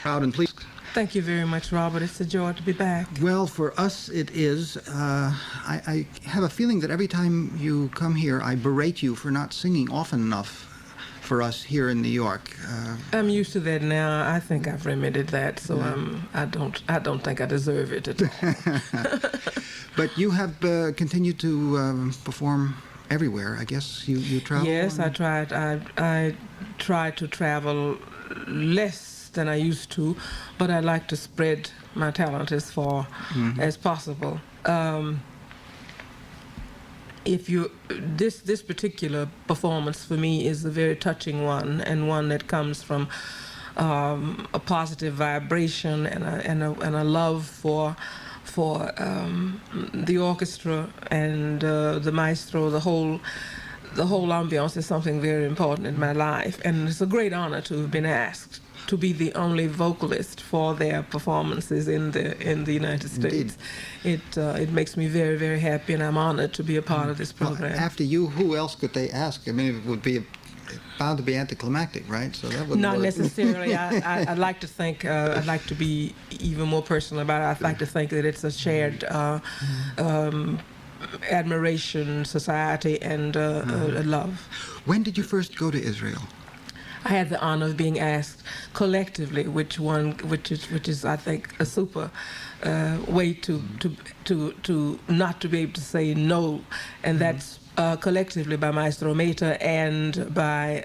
Proud and pleased. Thank you very much, Robert. It's a joy to be back. Well, for us it is. I have a feeling that every time you come here, I berate you for not singing often enough for us here in New York. I'm used to that now. I think I've remedied that, so I don't think I deserve it at all. But you have continued to perform everywhere. I guess you travel. Yes, I tried. I tried to travel less than I used to, but I like to spread my talent as far as possible. This particular performance for me is a very touching one, and one that comes from a positive vibration and a love for the orchestra and the maestro. The whole ambiance is something very important in my life, and it's a great honor to have been asked to be the only vocalist for their performances in the United States. It makes me very, very happy, and I'm honored to be a part of this program. Well, after you, who else could they ask? I mean, it would be bound to be anticlimactic, right? So that wouldn't Not work. necessarily. I'd like to think. I'd like to be even more personal about it. I'd like to think that it's a shared admiration, society, and love. When did you first go to Israel? I had the honor of being asked collectively, which is I think a super way to not to be able to say no, and that's collectively by Maestro Mater and by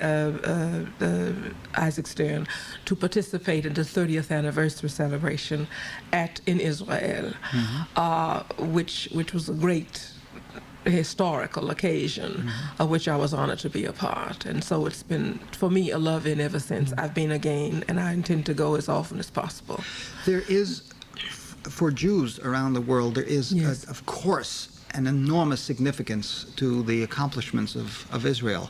Isaac Stern to participate in the 30th anniversary celebration in Israel, which was a great historical occasion of which I was honored to be a part. And so it's been, for me, a love-in ever since. I've been again, and I intend to go as often as possible. There is, for Jews around the world, there is, Yes. of course, an enormous significance to the accomplishments of Israel.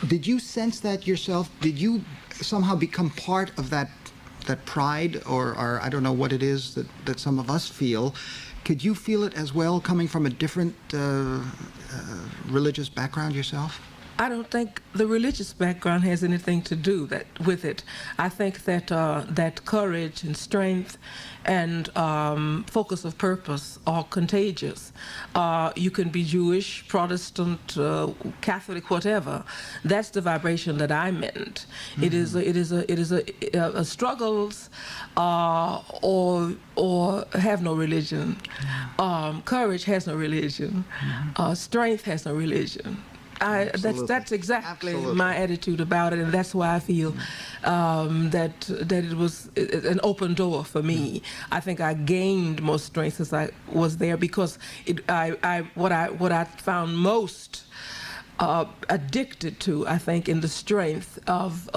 Did you sense that yourself? Did you somehow become part of that pride, or I don't know what it is that some of us feel? Could you feel it as well, coming from a different religious background yourself? I don't think the religious background has anything to do with it. I think that that courage and strength and focus of purpose are contagious. You can be Jewish, Protestant, Catholic, whatever. That's the vibration that I meant. It is a struggles or have no religion. Courage has no religion. Strength has no religion. That's exactly my attitude about it, and that's why I feel that it was an open door for me. I think I gained more strength as I was there, because what I found most addicted to, I think, in the strength of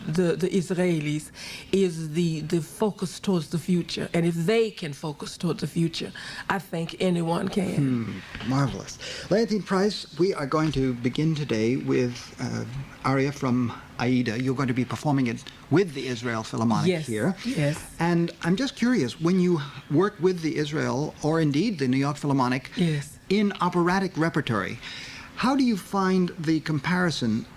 the Israelis is the focus towards the future. And if they can focus towards the future, I think anyone can. Marvelous. Leontyne Price, we are going to begin today with aria from Aida. You're going to be performing it with the Israel Philharmonic here. Yes. And I'm just curious, when you work with the Israel, or indeed the New York Philharmonic, in operatic repertory, how do you find the comparison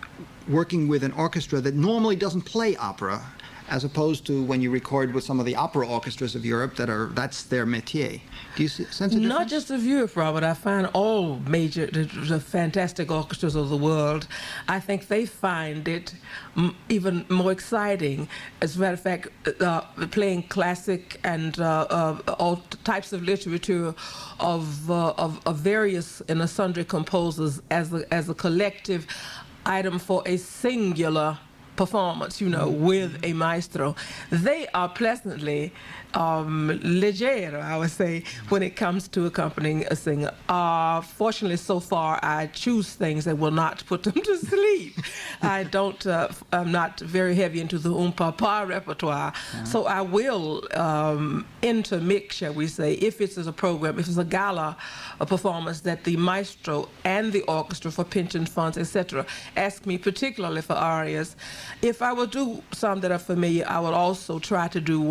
working with an orchestra that normally doesn't play opera, as opposed to when you record with some of the opera orchestras of Europe that's their métier? Do you sense a difference? Not just of Europe, Robert. I find all major, the fantastic orchestras of the world, I think they find it even more exciting. As a matter of fact, playing classic and all types of literature of various and sundry composers as a collective item for a singular performance, with a maestro. They are pleasantly leggero, I would say, when it comes to accompanying a singer. Fortunately, so far, I choose things that will not put them to sleep. I'm not very heavy into the papa repertoire, so I will intermix, shall we say, if it's a program, if it's a gala, a performance that the maestro and the orchestra for pension funds, etc., ask me particularly for arias. If I will do some that are familiar, I will also try to do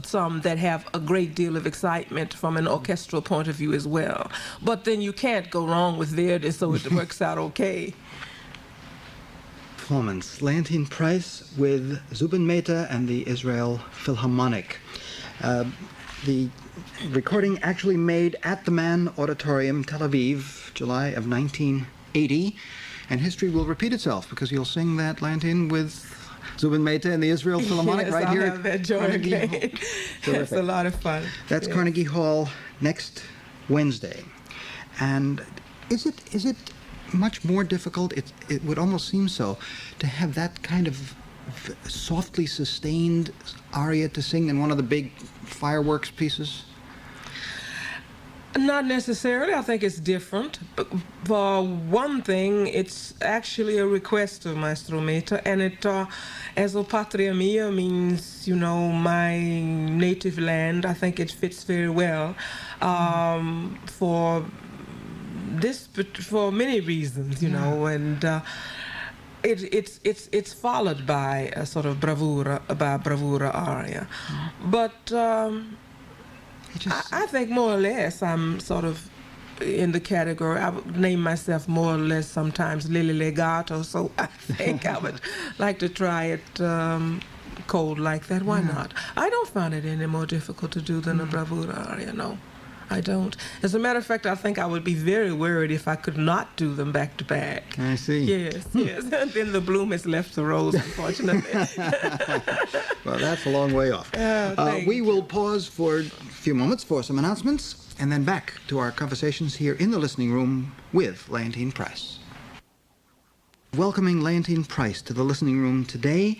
some that have a great deal of excitement from an orchestral point of view as well. But then you can't go wrong with Verdi, so it works out okay. performance, Leontyne PRICE with Zubin Mehta and the Israel Philharmonic. The recording actually made at the Mann Auditorium, Tel Aviv, July of 1980. And history will repeat itself because you'll sing that, Leontyne, with Zubin Mehta and the Israel Philharmonic yes, right I'll here have that joy Carnegie Hall. again. It's a lot of fun. That's Carnegie Hall next Wednesday. And is it much more difficult, it would almost seem so, to have that kind of softly sustained aria to sing in one of the big fireworks pieces? Not necessarily. I think it's different. But for one thing, it's actually a request of Maestro Mehta, and it, as a patria mia means, you know, my native land. I think it fits very well for many reasons, you know, and it's followed by a sort of bravura aria, but. I think more or less I'm sort of in the category, I would name myself more or less sometimes Lily Legato, so I think I would like to try it cold like that. Why not? I don't find it any more difficult to do than a bravura aria, no. I don't. As a matter of fact, I think I would be very worried if I could not do them back to back. I see. Yes, yes. And then the bloom has left the rose, unfortunately. Well, that's a long way off. We will pause for a few moments for some announcements and then back to our conversations here in the listening room with Leontyne PRICE. Welcoming Leontyne PRICE to the listening room today.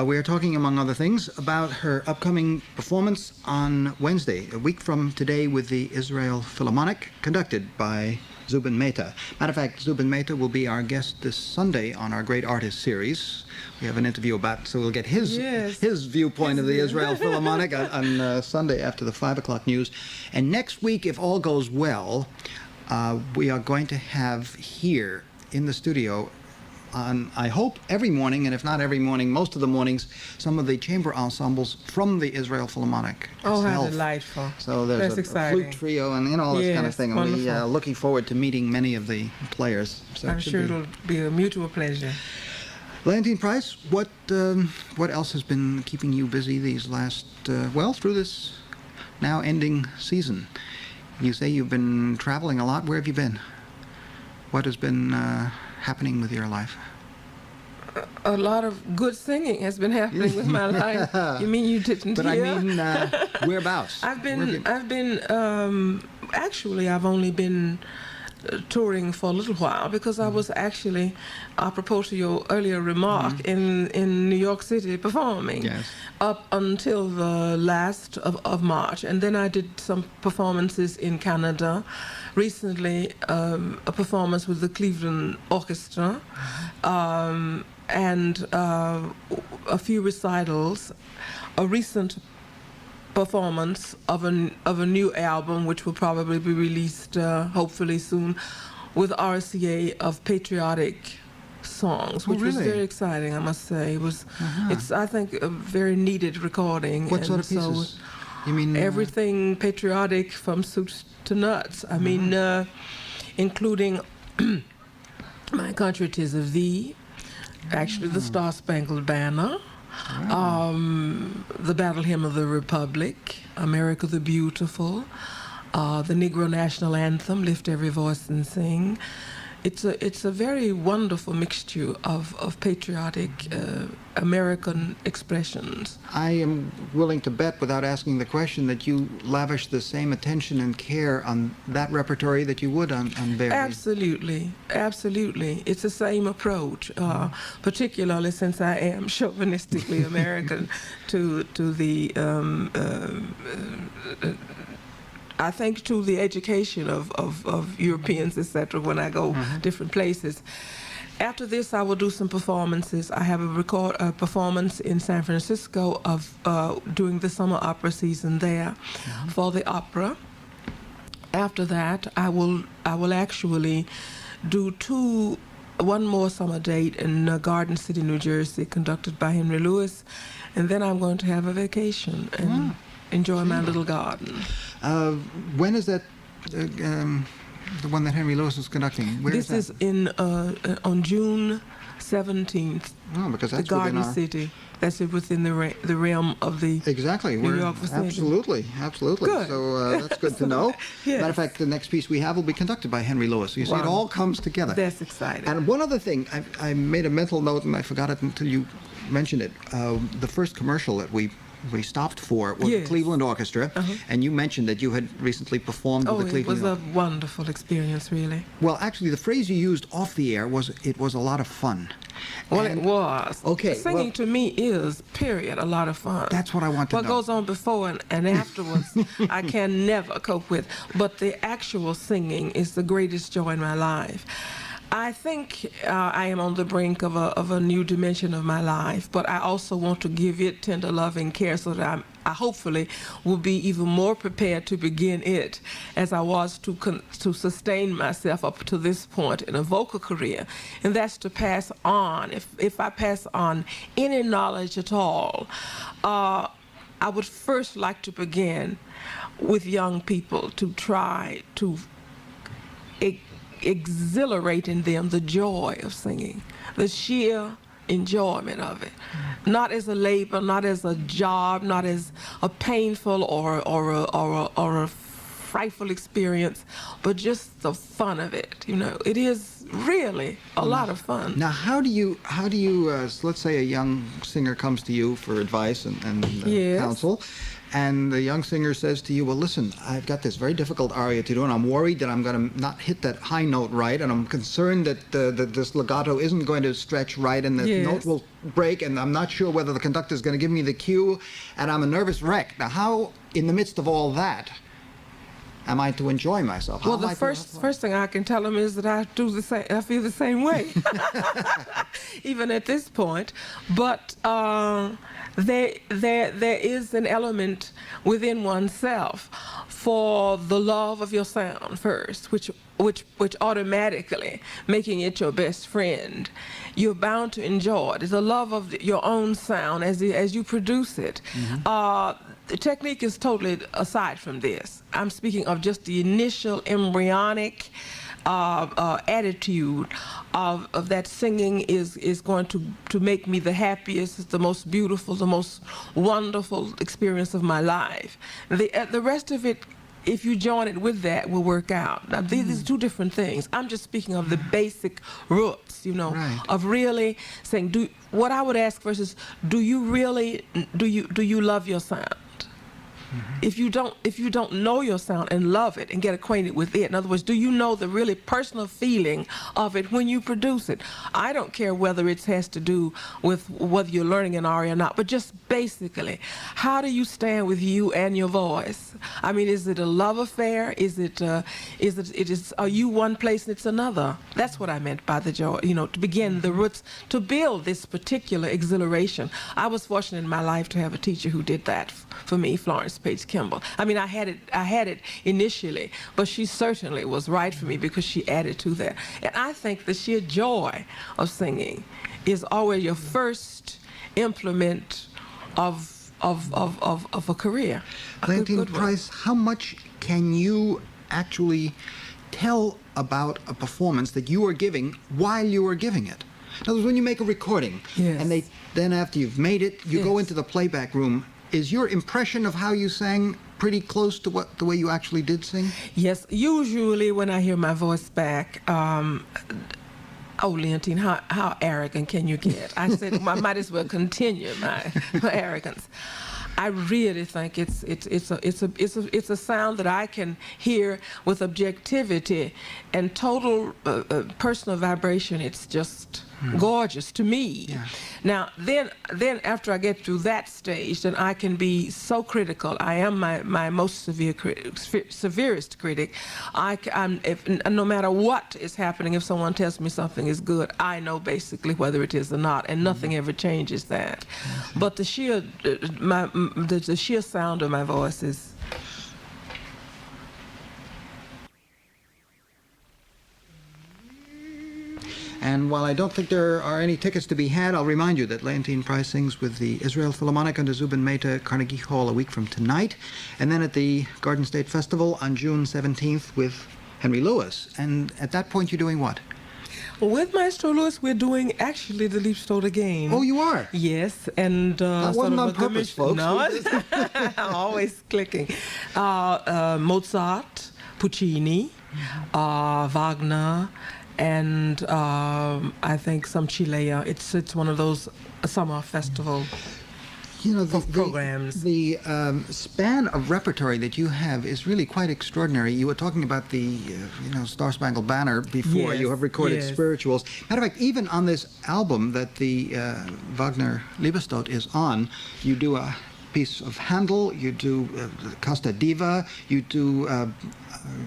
We are talking, among other things, about her upcoming performance on Wednesday, a week from today, with the Israel Philharmonic, conducted by Zubin Mehta. Matter of fact, Zubin Mehta will be our guest this Sunday on our Great Artist series. We have an interview about, so we'll get his viewpoint of the Israel Philharmonic on Sunday after the 5 o'clock news. And next week, if all goes well, we are going to have here in the studio on, I hope, every morning, and if not every morning, most of the mornings, some of the chamber ensembles from the Israel Philharmonic. Oh, how delightful. So there's a flute trio and, you know, all this kind of thing. And we're looking forward to meeting many of the players. So I'm sure it'll be a mutual pleasure. Leontyne PRICE, what else has been keeping you busy these last, through this now ending season? You say you've been traveling a lot. Where have you been? What has been happening with your life? A lot of good singing has been happening with my life. You mean you didn't But hear? I mean, whereabouts? I've only been touring for a little while because I was actually, apropos to your earlier remark, in New York City performing up until the last of March. And then I did some performances in Canada. Recently, a performance with the Cleveland Orchestra, and a few recitals. A recent performance of a new album, which will probably be released hopefully soon, with RCA, of patriotic songs, which was very exciting, I must say. It was, it's, I think, a very needed recording. What sort of pieces? You mean everything patriotic from soups to nuts. I mean, including My Country 'Tis of Thee, actually the Star Spangled Banner, the Battle Hymn of the Republic, America the Beautiful, the Negro National Anthem, Lift Every Voice and Sing. It's a very wonderful mixture of patriotic American expressions. I am willing to bet, without asking the question, that you lavish the same attention and care on that repertory that you would on Verdi. Absolutely, absolutely. It's the same approach, particularly since I am chauvinistically American to the I think to the education of Europeans, etc., when I go different places. After this, I will do some performances. I have a performance in San Francisco of doing the summer opera season there for the opera. After that, I will actually do one more summer date in Garden City, New Jersey, conducted by Henry Lewis, and then I'm going to have a vacation and enjoy my little garden. When is that? The one that Henry Lewis is conducting? Where this is in on June 17th. Oh, because that's the Garden within our... City. That's within the realm of the Exactly. New York vicinity. Absolutely. Good. So that's good to know. Yes. Matter of fact, the next piece we have will be conducted by Henry Lewis. You see, it all comes together. That's exciting. And one other thing, I made a mental note and I forgot it until you mentioned it. The first commercial that we stopped for was the Cleveland Orchestra, and you mentioned that you had recently performed with the Cleveland Orchestra. It was a wonderful experience, really. Well, actually, the phrase you used off the air was, it was a lot of fun. Well, it was. Okay. Singing to me is, period, a lot of fun. That's what I want to know. What goes on before and afterwards, I can never cope with. But the actual singing is the greatest joy in my life. I think I am on the brink of a new dimension of my life, but I also want to give it tender loving care so that I hopefully will be even more prepared to begin it as I was to sustain myself up to this point in a vocal career, and that's to pass on. If I pass on any knowledge at all, I would first like to begin with young people to try to exhilarate in them the joy of singing, the sheer enjoyment of it, not as a labor, not as a job, not as a painful or a frightful experience, but just the fun of it. You know, it is really a lot of fun. Now, how do you let's say a young singer comes to you for advice and counsel, and the young singer says to you, well, listen, I've got this very difficult aria to do, and I'm worried that I'm going to not hit that high note right, and I'm concerned that this legato isn't going to stretch right, and the note will break, and I'm not sure whether the conductor is going to give me the cue, and I'm a nervous wreck. Now, how, in the midst of all that, am I to enjoy myself? Well, the first thing I can tell them is that I feel the same way, even at this point. But there is an element within oneself for the love of your sound first, which automatically making it your best friend. You're bound to enjoy it. It's a love of your own sound as you produce it. The technique is totally aside from this. I'm speaking of just the initial embryonic attitude of that singing is going to make me the happiest, the most beautiful, the most wonderful experience of my life. The rest of it, if you join it with that, will work out. Now, these are two different things. I'm just speaking of the basic roots, you know, of really saying, what I would ask first is, do you love your sound? If you don't know your sound and love it and get acquainted with it, in other words, do you know the really personal feeling of it when you produce it? I don't care whether it has to do with whether you're learning an aria or not, but just basically, how do you stand with you and your voice? I mean, is it a love affair? Are you one place and it's another? That's what I meant by the joy, you know, to begin the roots, to build this particular exhilaration. I was fortunate in my life to have a teacher who did that for me, Florence Page Kimball. I mean, I had it initially, but she certainly was right for me because she added to that. And I think the sheer joy of singing is always your first implement of a career. Leontyne Price, how much can you actually tell about a performance that you are giving while you are giving it? In other words, when you make a recording, and then after you've made it, you go into the playback room. Is your impression of how you sang pretty close to the way you actually did sing? Yes. Usually when I hear my voice back, oh, Leontine, how arrogant can you get? I said, I might as well continue my arrogance. I really think it's a sound that I can hear with objectivity and total personal vibration. It's just gorgeous to me. Yeah. Now, then after I get through that stage, then I can be so critical. I am my most severest critic. No matter what is happening, if someone tells me something is good, I know basically whether it is or not, and nothing ever changes that. But the sheer sound of my voice is. And while I don't think there are any tickets to be had, I'll remind you that Leontyne Price sings with the Israel Philharmonic under Zubin Mehta, Carnegie Hall, a week from tonight, and then at the Garden State Festival on June 17th with Henry Lewis. And at that point, you're doing what? With Maestro Lewis, we're doing actually the Liebstod again. Oh, you are? Yes, and that wasn't on purpose, folks. No, always clicking. Mozart, Puccini, Wagner, and I think some Chilea. It's one of those summer festival. You know, the programs. The span of repertory that you have is really quite extraordinary. You were talking about the, Star Spangled Banner before. Yes, you have recorded spirituals. Matter of fact, even on this album that the Wagner Liebestod is on, you do a piece of Handel, you do Casta Diva, you do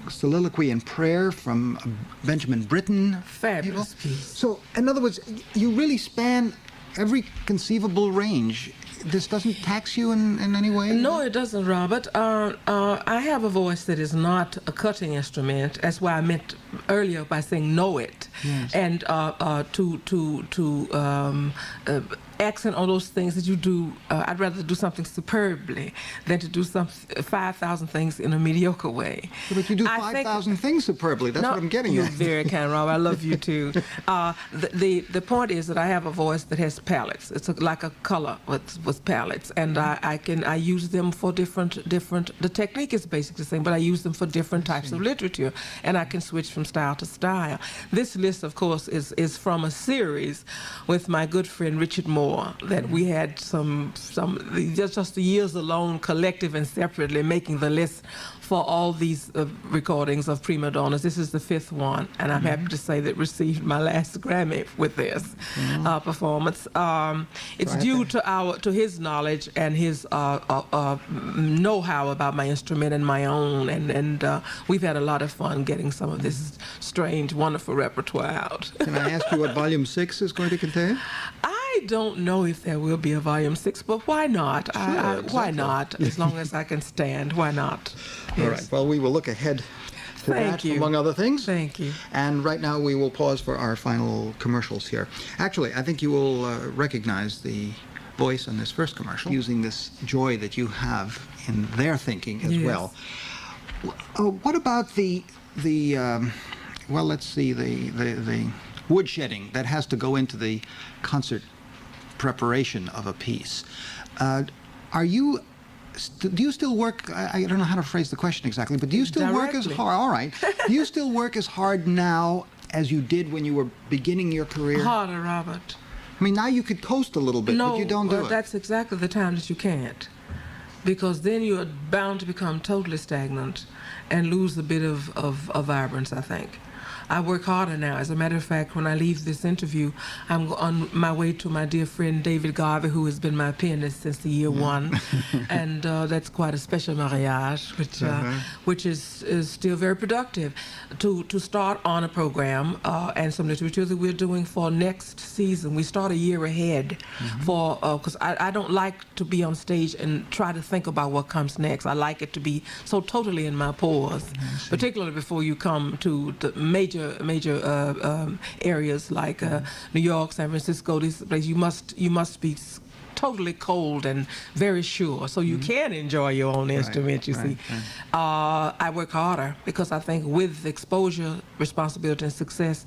Soliloquy and Prayer from Benjamin Britten. Fabulous piece. So, in other words, you really span every conceivable range. This doesn't tax you in any way? No, it doesn't, Robert. I have a voice that is not a cutting instrument. That's why I meant earlier by saying know it. Yes. And to accent on those things that you do, I'd rather do something superbly than to do 5,000 things in a mediocre way. But you do 5,000 things superbly. That's what I'm getting you're at. You're very kind, Rob. I love you too. The point is that I have a voice that has palettes. It's like a color with palettes, and I use them for different. The technique is basically the same, but I use them for different types of literature, and I can switch from style to style. This list, of course, is from a series with my good friend Richard Moore that we had some just the years alone, collective and separately, making the list for all these recordings of prima donnas. This is the 5th one, and I'm happy to say that received my last Grammy with this performance. It's due to his knowledge and his know-how about my instrument and my own, and we've had a lot of fun getting some of this strange, wonderful repertoire out. Can I ask you what Volume 6 is going to contain? I don't know if there will be a Volume 6, but why not? Sure, exactly. Why not? As long as I can stand, why not? All right. Well, we will look ahead to that, among other things. Thank you. And right now we will pause for our final commercials here. Actually, I think you will recognize the voice on this first commercial, using this joy that you have in their thinking as well. What about the woodshedding that has to go into the concert preparation of a piece? Do you still work? I don't know how to phrase the question exactly, but do you still work as hard? All right. Do you still work as hard now as you did when you were beginning your career? Harder, Robert. I mean, now you could coast a little bit, but you don't do it. That's exactly the time that you can't, because then you're bound to become totally stagnant and lose a bit of vibrance, I think. I work harder now. As a matter of fact, when I leave this interview, I'm on my way to my dear friend David Garvey, who has been my pianist since the year one, and that's quite a special mariage, which is still very productive. To start on a program and some literature that we're doing for next season. We start a year ahead because I don't like to be on stage and try to think about what comes next. I like it to be so totally in my pores, particularly before you come to the major areas like New York, San Francisco. These places you must be totally cold and very sure, so you can enjoy your own instrument. You see, I work harder because I think with exposure, responsibility, and success,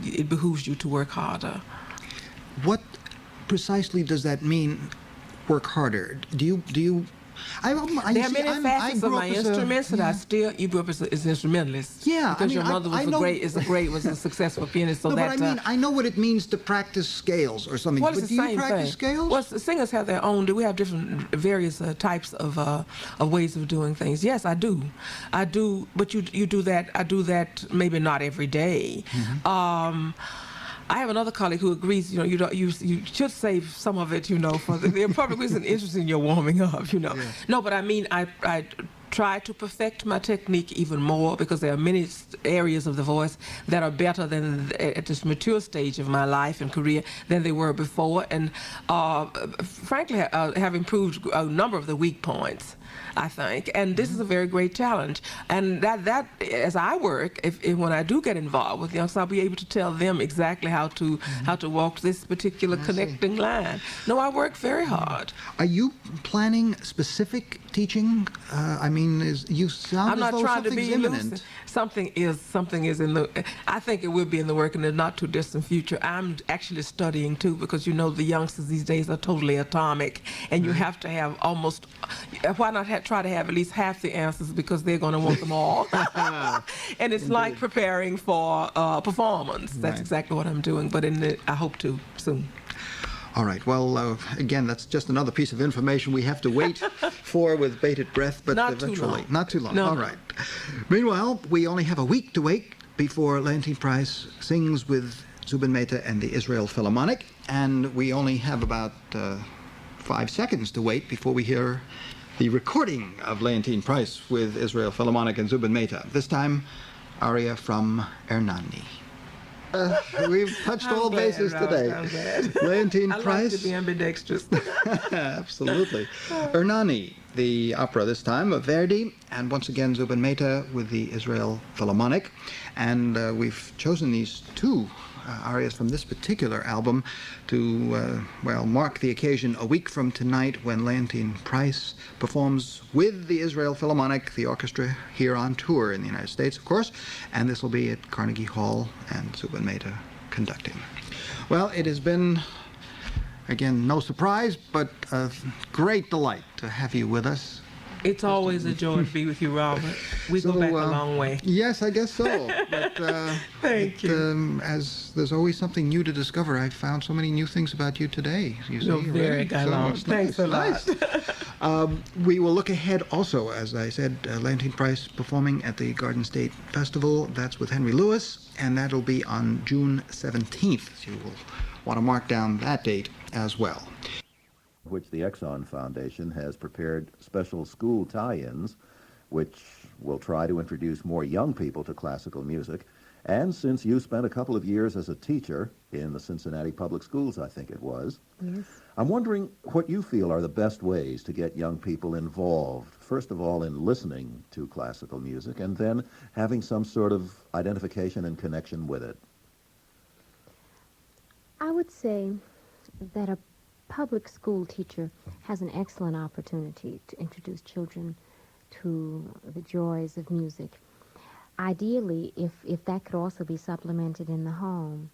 it behooves you to work harder. What precisely does that mean? Work harder? Do you? There are many facets of my instruments that you grew up as an instrumentalist. Yeah, because your mother was a successful pianist. So but I know what it means to practice scales or something. Well, but do you practice scales? Well, singers have their own. We have various types of ways of doing things. Yes, I do. But you do that. I do that maybe not every day. I have another colleague who agrees. You should save some of it. For the public isn't interested in your warming up. Yeah. No, but I mean, I try to perfect my technique even more because there are many areas of the voice that are better than at this mature stage of my life and career than they were before, and frankly, have improved a number of the weak points, I think, and this is a very great challenge. And that as I work, if when I do get involved with youngsters, I'll be able to tell them exactly how to walk this particular connecting line. No, I work very hard. Are you planning specific teaching? I mean, mean, you sound I'm as not though trying to something's be imminent. elusive. Something is in the. I think it will be in the work in the not too distant future. I'm actually studying too, because you know the youngsters these days are totally atomic, and you have to have almost. Why not try to have at least half the answers, because they're going to want them all. And it's like preparing for performance. That's exactly what I'm doing. But I hope to soon. All right. Well, again, that's just another piece of information we have to wait for with bated breath, but Not eventually. too long. Not too long. No, All no. right. Meanwhile, we only have a week to wait before Leontyne Price sings with Zubin Mehta and the Israel Philharmonic, and we only have about 5 seconds to wait before we hear the recording of Leontyne Price with Israel Philharmonic and Zubin Mehta. This time, aria from Ernani. We've touched all bases today. I'm glad. Leontyne I Price. like to be ambidextrous. Absolutely. Ernani, the opera this time of Verdi, and once again Zubin Mehta with the Israel Philharmonic. And we've chosen these two arias from this particular album to, mark the occasion a week from tonight when Leontyne Price performs with the Israel Philharmonic, the orchestra here on tour in the United States, of course, and this will be at Carnegie Hall and Zubin Mehta conducting. Well, it has been, again, no surprise, but a great delight to have you with us. It's always a joy to be with you, Robert. We go back a long way. Yes, I guess so. But, Thank you. As there's always something new to discover, I found so many new things about you today. You're very gallant. Thanks a lot. We will look ahead also, as I said, Leontyne Price performing at the Garden State Festival. That's with Henry Lewis, and that'll be on June 17th. So you will want to mark down that date as well. Which the Exxon Foundation has prepared special school tie-ins, which will try to introduce more young people to classical music. And since you spent a couple of years as a teacher in the Cincinnati Public Schools, I think it was, Yes. I'm wondering what you feel are the best ways to get young people involved, first of all in listening to classical music, and then having some sort of identification and connection with it. I would say that a public school teacher has an excellent opportunity to introduce children to the joys of music. Ideally, if that could also be supplemented in the home,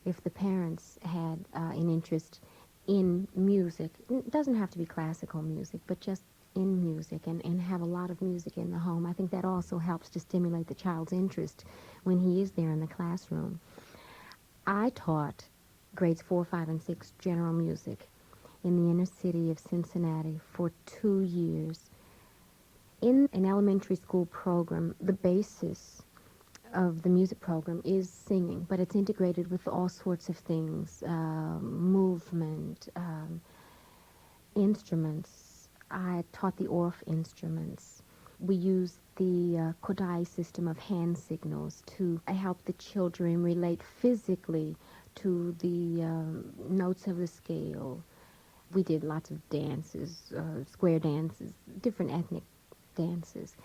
if the parents had an interest in music, it doesn't have to be classical music, but just in music and have a lot of music in the home, I think that also helps to stimulate the child's interest when he is there in the classroom. I taught grades 4, 5, and 6 general music in the inner city of Cincinnati for 2 years. In an elementary school program, the basis of the music program is singing, but it's integrated with all sorts of things, movement, instruments. I taught the Orff instruments. We used the Kodai system of hand signals to help the children relate physically to the notes of the scale. We did lots of dances, square dances, different ethnic dances.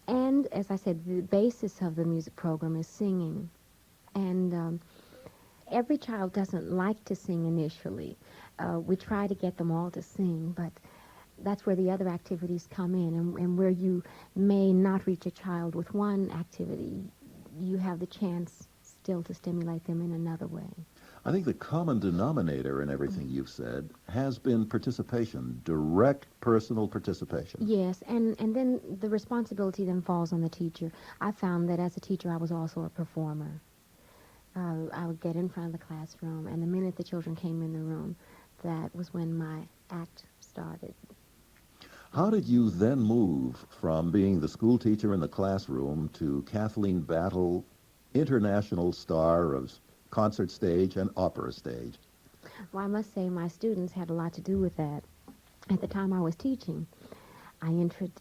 And as I said, the basis of the music program is singing. And every child doesn't like to sing initially. We try to get them all to sing, but that's where the other activities come in, and where you may not reach a child with one activity, you have the chance still to stimulate them in another way. I think the common denominator in everything you've said has been participation, direct personal participation. Yes, and then the responsibility then falls on the teacher. I found that as a teacher I was also a performer. I would get in front of the classroom, and the minute the children came in the room, that was when my act started. How did you then move from being the school teacher in the classroom to Kathleen BATTLE, international star of concert stage and opera stage? Well, I must say my students had a lot to do with that. At the time I was teaching, I entered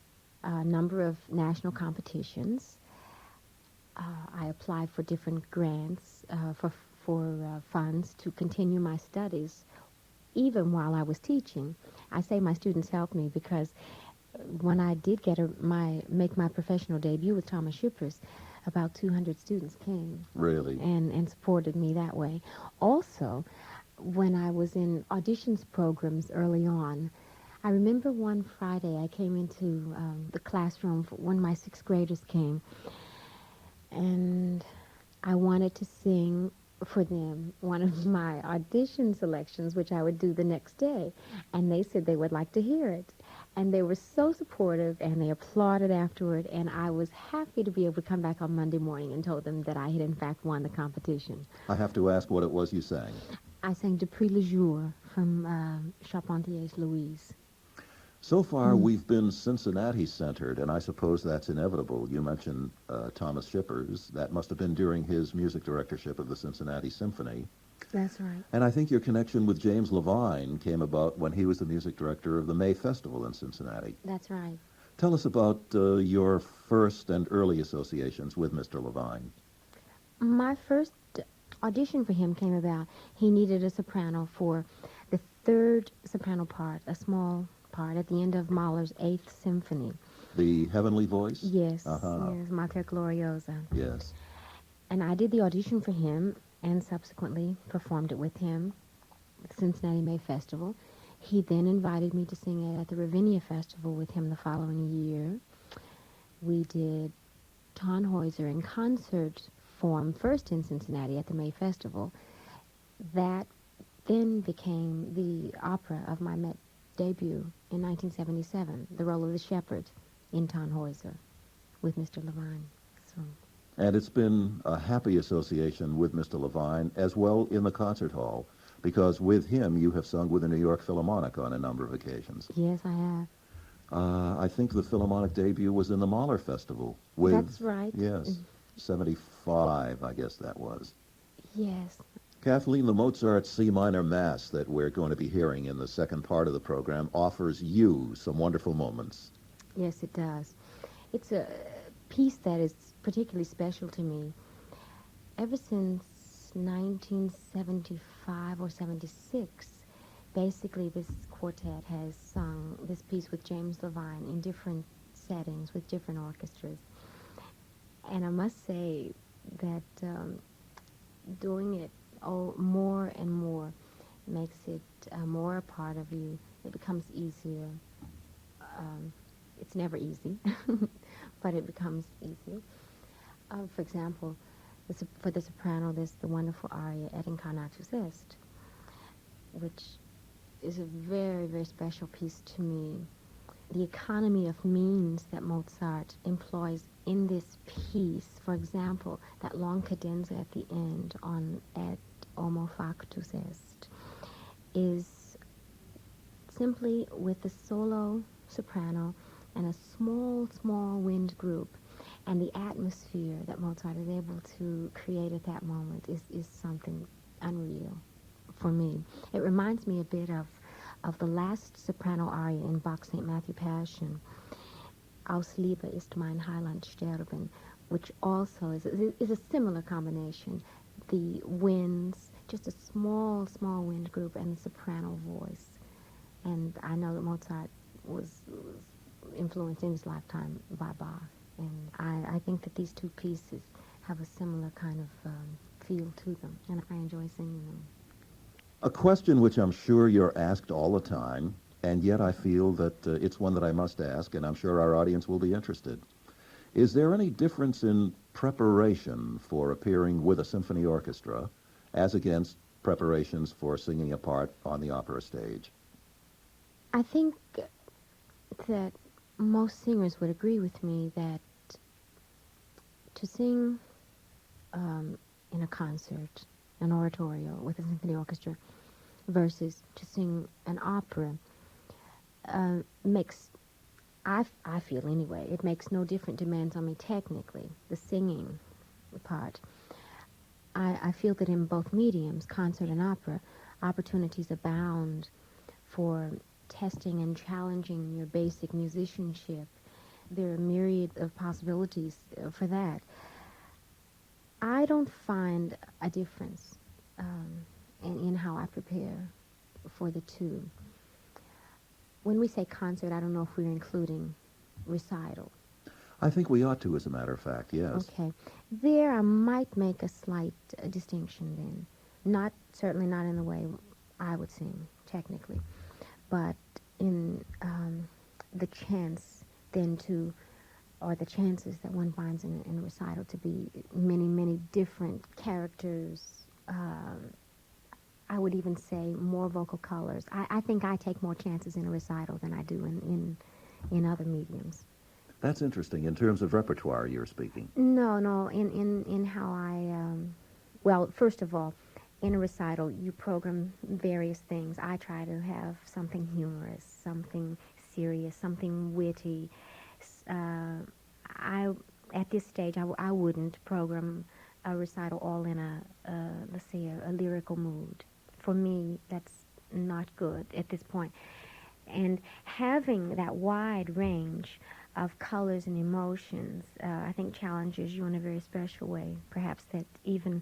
a number of national competitions. I applied for different grants for funds to continue my studies, even while I was teaching. I say my students helped me because when I did make my professional debut with Thomas Schippers, about 200 students came. Really? And supported me that way. Also, when I was in auditions programs early on, I remember one Friday I came into the classroom when my sixth graders came, and I wanted to sing for them one of my audition selections, which I would do the next day, and they said they would like to hear it. And they were so supportive, and they applauded afterward, and I was happy to be able to come back on Monday morning and told them that I had in fact won the competition. I have to ask what it was you sang. I sang Depuis le jour from Charpentier's Louise. So far, we've been Cincinnati-centered, and I suppose that's inevitable. You mentioned Thomas Shippers. That must have been during his music directorship of the Cincinnati Symphony. That's right. And I think your connection with James Levine came about when he was the music director of the May Festival in Cincinnati. That's right. Tell us about your first and early associations with Mr. Levine. My first audition for him came about. He needed a soprano for the third soprano part, a small part at the end of Mahler's Eighth Symphony. The Heavenly Voice? Yes, Uh-huh. yes, Mater Gloriosa. Yes. And I did the audition for him and subsequently performed it with him at the Cincinnati May Festival. He then invited me to sing it at the Ravinia Festival with him the following year. We did Tannhäuser in concert form first in Cincinnati at the May Festival. That then became the opera of my Met debut in 1977, the role of the shepherd in Tannhäuser with Mr. Levine. So. And it's been a happy association with Mr. Levine as well in the concert hall, because with him you have sung with the New York Philharmonic on a number of occasions. Yes, I have. I think the Philharmonic debut was in the Mahler Festival. With, That's right. Yes, 75, I guess that was. Yes. Kathleen, the Mozart C minor Mass that we're going to be hearing in the second part of the program offers you some wonderful moments. Yes, it does. It's a piece that is particularly special to me. Ever since 1975 or 76, basically this quartet has sung this piece with James Levine in different settings with different orchestras. And I must say that doing it more and more makes it more a part of you. It becomes easier. It's never easy, but it becomes easier. For example, for the soprano, there's the wonderful aria Et Incarnatus Est, which is a very, very special piece to me. The economy of means that Mozart employs in this piece, for example, that long cadenza at the end on Et Homo Factus Est, is simply with the solo soprano and a small, small wind group. And the atmosphere that Mozart is able to create at that moment is something unreal for me. It reminds me a bit of the last soprano aria in Bach's St. Matthew Passion, Aus Liebe ist mein Heiland sterben, which also is a similar combination. The winds, just a small, small wind group, and the soprano voice. And I know that Mozart was influenced in his lifetime by Bach. And I think that these two pieces have a similar kind of feel to them, and I enjoy singing them. A question which I'm sure you're asked all the time, and yet I feel that it's one that I must ask, and I'm sure our audience will be interested. Is there any difference in preparation for appearing with a symphony orchestra as against preparations for singing a part on the opera stage? I think that most singers would agree with me that to sing in a concert, an oratorio with a symphony orchestra, versus to sing an opera makes, I feel anyway, it makes no different demands on me technically, the singing part. I feel that in both mediums, concert and opera, opportunities abound for testing and challenging your basic musicianship. There are a myriad of possibilities for that. I don't find a difference in how I prepare for the two. When we say concert, I don't know if we're including recital. I think we ought to, as a matter of fact, yes. Okay. There I might make a slight distinction then. Certainly not in the way I would sing, technically. But in the chance then to, or the chances that one finds in a recital to be many, many different characters. I would even say more vocal colors. I think I take more chances in a recital than I do in other mediums. That's interesting. In terms of repertoire, you're speaking. No, in how I, well, first of all, in a recital, you program various things. I try to have something humorous, something serious, something witty. At this stage, I wouldn't program a recital all in let's say, a lyrical mood. For me, that's not good at this point. And having that wide range of colors and emotions, I think challenges you in a very special way. Perhaps that even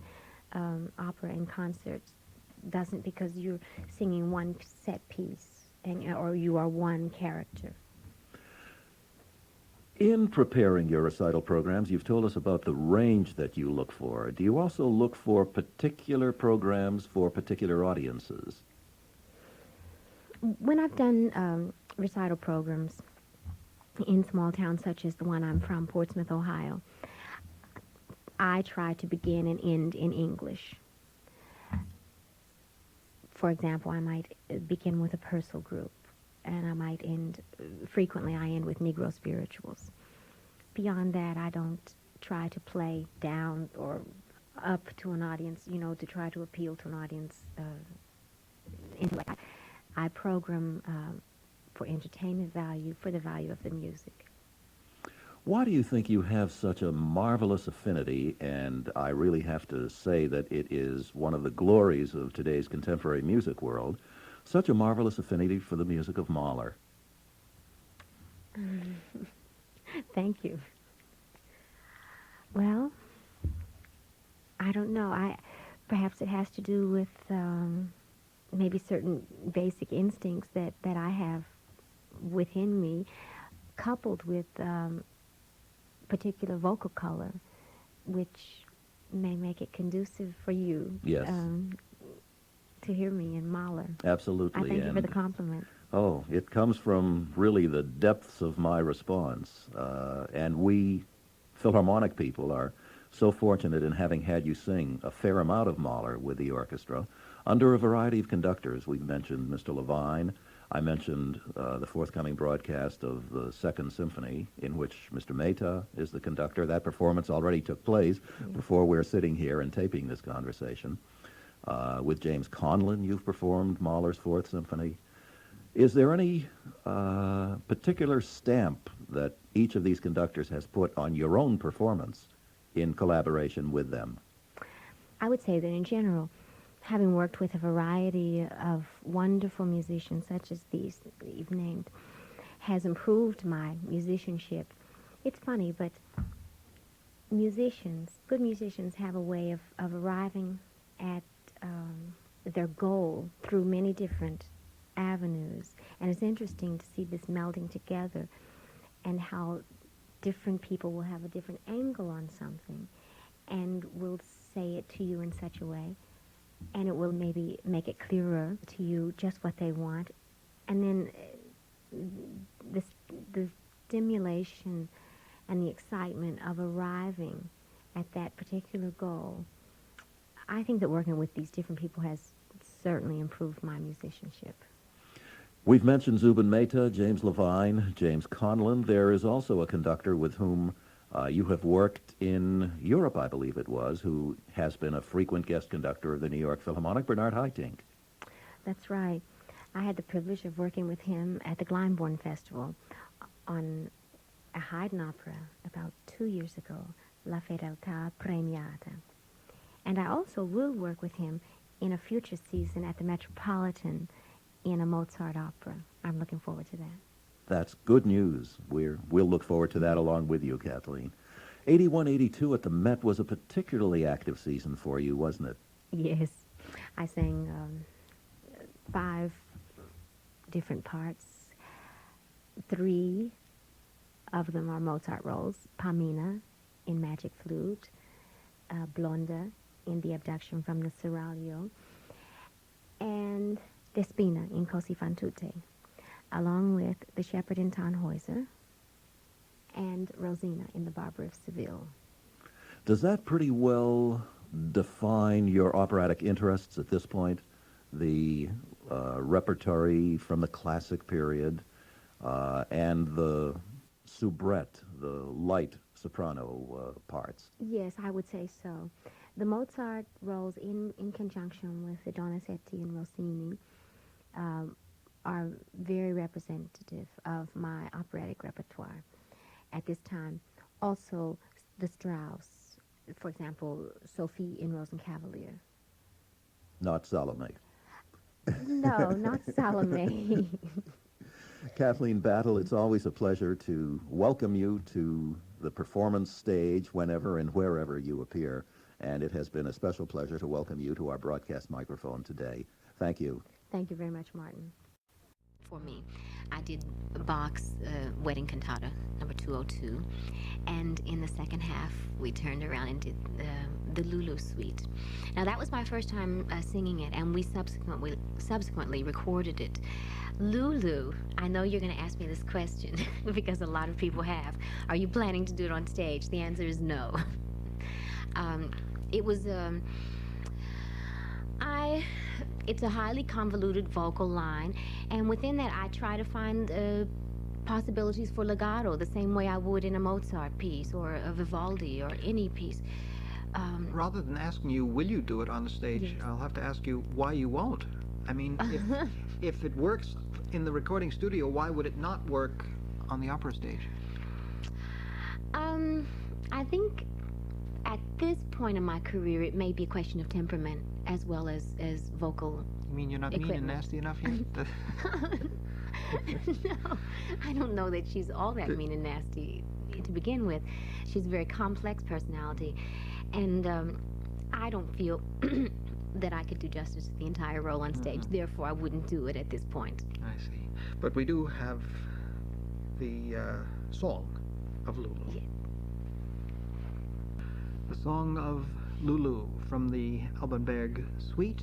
opera and concerts doesn't, because you're singing one set piece or you are one character. In preparing your recital programs, you've told us about the range that you look for. Do you also look for particular programs for particular audiences? When I've done recital programs in small towns such as the one I'm from, Portsmouth, Ohio, I try to begin and end in English. For example, I might begin with a Purcell group, and I might frequently I end with Negro spirituals. Beyond that, I don't try to play down or up to an audience, to try to appeal to an audience. I program for entertainment value, for the value of the music. Why do you think you have such a marvelous affinity, and I really have to say that it is one of the glories of today's contemporary music world, such a marvelous affinity for the music of Mahler? Thank you. Well, I don't know. Perhaps it has to do with maybe certain basic instincts that I have within me, coupled with particular vocal color, which may make it conducive for you. Yes. To hear me in Mahler. Absolutely. I thank you for the compliment. Oh, it comes from really the depths of my response. And we Philharmonic people are so fortunate in having had you sing a fair amount of Mahler with the orchestra under a variety of conductors. We've mentioned Mr. Levine. I mentioned the forthcoming broadcast of the Second Symphony, in which Mr. Mehta is the conductor. That performance already took place before we're sitting here and taping this conversation. With James Conlon, you've performed Mahler's Fourth Symphony. Is there any particular stamp that each of these conductors has put on your own performance in collaboration with them? I would say that in general, having worked with a variety of wonderful musicians such as these that you've named, has improved my musicianship. It's funny, but good musicians have a way of arriving at their goal through many different avenues. And it's interesting to see this melding together and how different people will have a different angle on something and will say it to you in such a way, and it will maybe make it clearer to you just what they want. And then the stimulation and the excitement of arriving at that particular goal, I think that working with these different people has certainly improved my musicianship. We've mentioned Zubin Mehta, James Levine, James Conlon. There is also a conductor with whom you have worked in Europe, I believe it was, who has been a frequent guest conductor of the New York Philharmonic, Bernard Haitink. That's right. I had the privilege of working with him at the Glyndebourne Festival on a Haydn opera about 2 years ago, La Fedeltà Premiata. And I also will work with him in a future season at the Metropolitan in a Mozart opera. I'm looking forward to that. That's good news. We'll look forward to that along with you, Kathleen. 81-82 at the Met was a particularly active season for you, wasn't it? Yes. I sang 5 different parts. 3 of them are Mozart roles. Pamina in Magic Flute, Blonda in The Abduction from the Seraglio, and Despina in Così fan tutte. along with the shepherd in Tannhäuser and Rosina in the Barber of Seville. Does that pretty well define your operatic interests at this point? The repertory from the classic period and the soubrette, the light soprano parts? Yes, I would say so. The Mozart roles in conjunction with the Donizetti and Rossini are very representative of my operatic repertoire at this time. Also, the Strauss, for example, Sophie in Rosenkavalier. Not Salome. No, not Salome. Kathleen BATTLE, it's always a pleasure to welcome you to the performance stage whenever and wherever you appear. And it has been a special pleasure to welcome you to our broadcast microphone today. Thank you. Thank you very much, Martin. For me, I did Bach's Wedding Cantata, number 202, and in the second half, we turned around and did the Lulu Suite. Now, that was my first time singing it, and we subsequently recorded it. Lulu, I know you're going to ask me this question, because a lot of people have. Are you planning to do it on stage? The answer is no. It was... It's a highly convoluted vocal line, and within that I try to find possibilities for legato the same way I would in a Mozart piece or a Vivaldi or any piece. Rather than asking you, will you do it on the stage, Yes. I'll have to ask you why you won't. I mean, if it works in the recording studio, why would it not work on the opera stage? I think at this point in my career, it may be a question of temperament as well as vocal. You mean you're not mean and equipment. nasty enough yet? No, I don't know that she's all that mean and nasty to begin with. She's a very complex personality, and I don't feel that I could do justice to the entire role on stage. Therefore, I wouldn't do it at this point. I see. But we do have the song of Lulu. Yeah. The song of Lulu from the Albenberg Suite.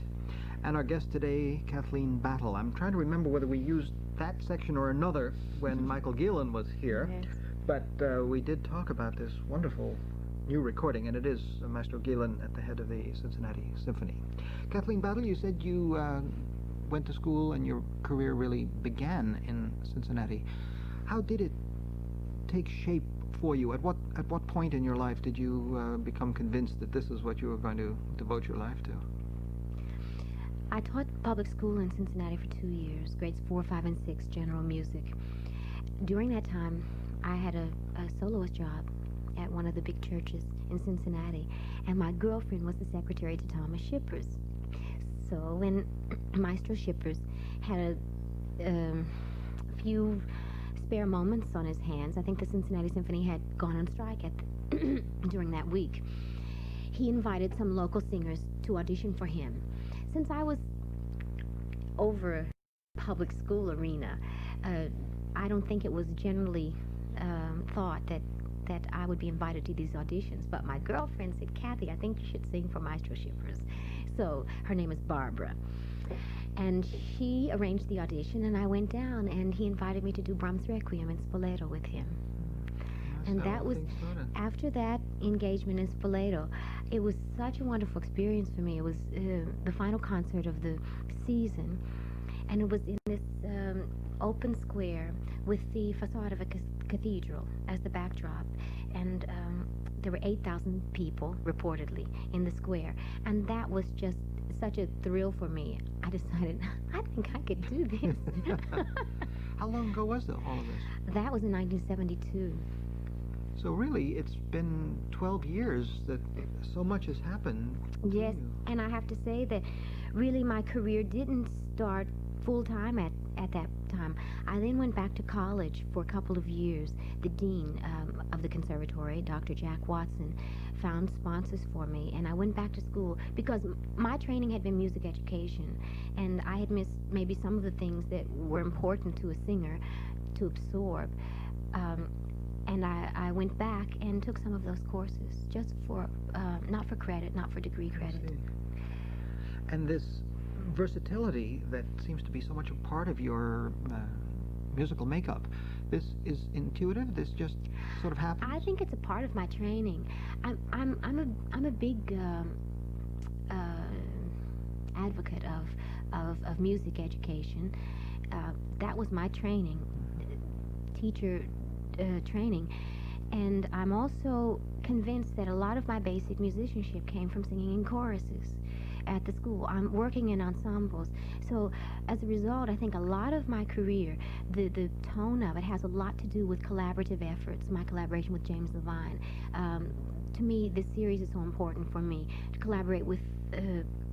And our guest today, Kathleen BATTLE. I'm trying to remember whether we used that section or another when Michael Gillen was here. Yes. But we did talk about this wonderful new recording, and it is Maestro Gillen at the head of the Cincinnati Symphony. Kathleen BATTLE, you said you went to school and your career really began in Cincinnati. How did it take shape for you? At what point in your life did you become convinced that this is what you were going to devote your life to? I taught public school in Cincinnati for 2 years, grades 4, 5, and 6, general music. During that time, I had a soloist job at one of the big churches in Cincinnati, and my girlfriend was the secretary to Thomas Shippers. So when Maestro Shippers had a few spare moments on his hands, I think the Cincinnati Symphony had gone on strike during that week, he invited some local singers to audition for him. Since I was over public school arena, I don't think it was generally thought that I would be invited to these auditions. But my girlfriend said, "Kathy, I think you should sing for Maestro Shippers." So her name is Barbara. And she arranged the audition, and I went down, and he invited me to do Brahms' Requiem in Spoleto with him. And that was, after that engagement in Spoleto, it was such a wonderful experience for me. It was the final concert of the season, and it was in this open square with the facade of a cathedral as the backdrop. And there were 8,000 people, reportedly, in the square. And that was just such a thrill for me. I decided, I think I could do this. How long ago was all of this? That was in 1972. So really, it's been 12 years that so much has happened. Yes, and I have to say that really my career didn't start full-time at that time. I then went back to college for a couple of years. The dean of the conservatory, Dr. Jack Watson, found sponsors for me, and I went back to school because my training had been music education, and I had missed maybe some of the things that were important to a singer to absorb. And I went back and took some of those courses, just for, not for credit, not for degree credit. And this versatility that seems to be so much a part of your musical makeup. This is intuitive? This just sort of happens? I think it's a part of my training. I'm a big advocate of music education. That was my training, teacher training. And I'm also convinced that a lot of my basic musicianship came from singing in choruses at the school. I'm working in ensembles. So as a result, I think a lot of my career, the tone of it has a lot to do with collaborative efforts, my collaboration with James Levine. To me, this series is so important for me, to collaborate with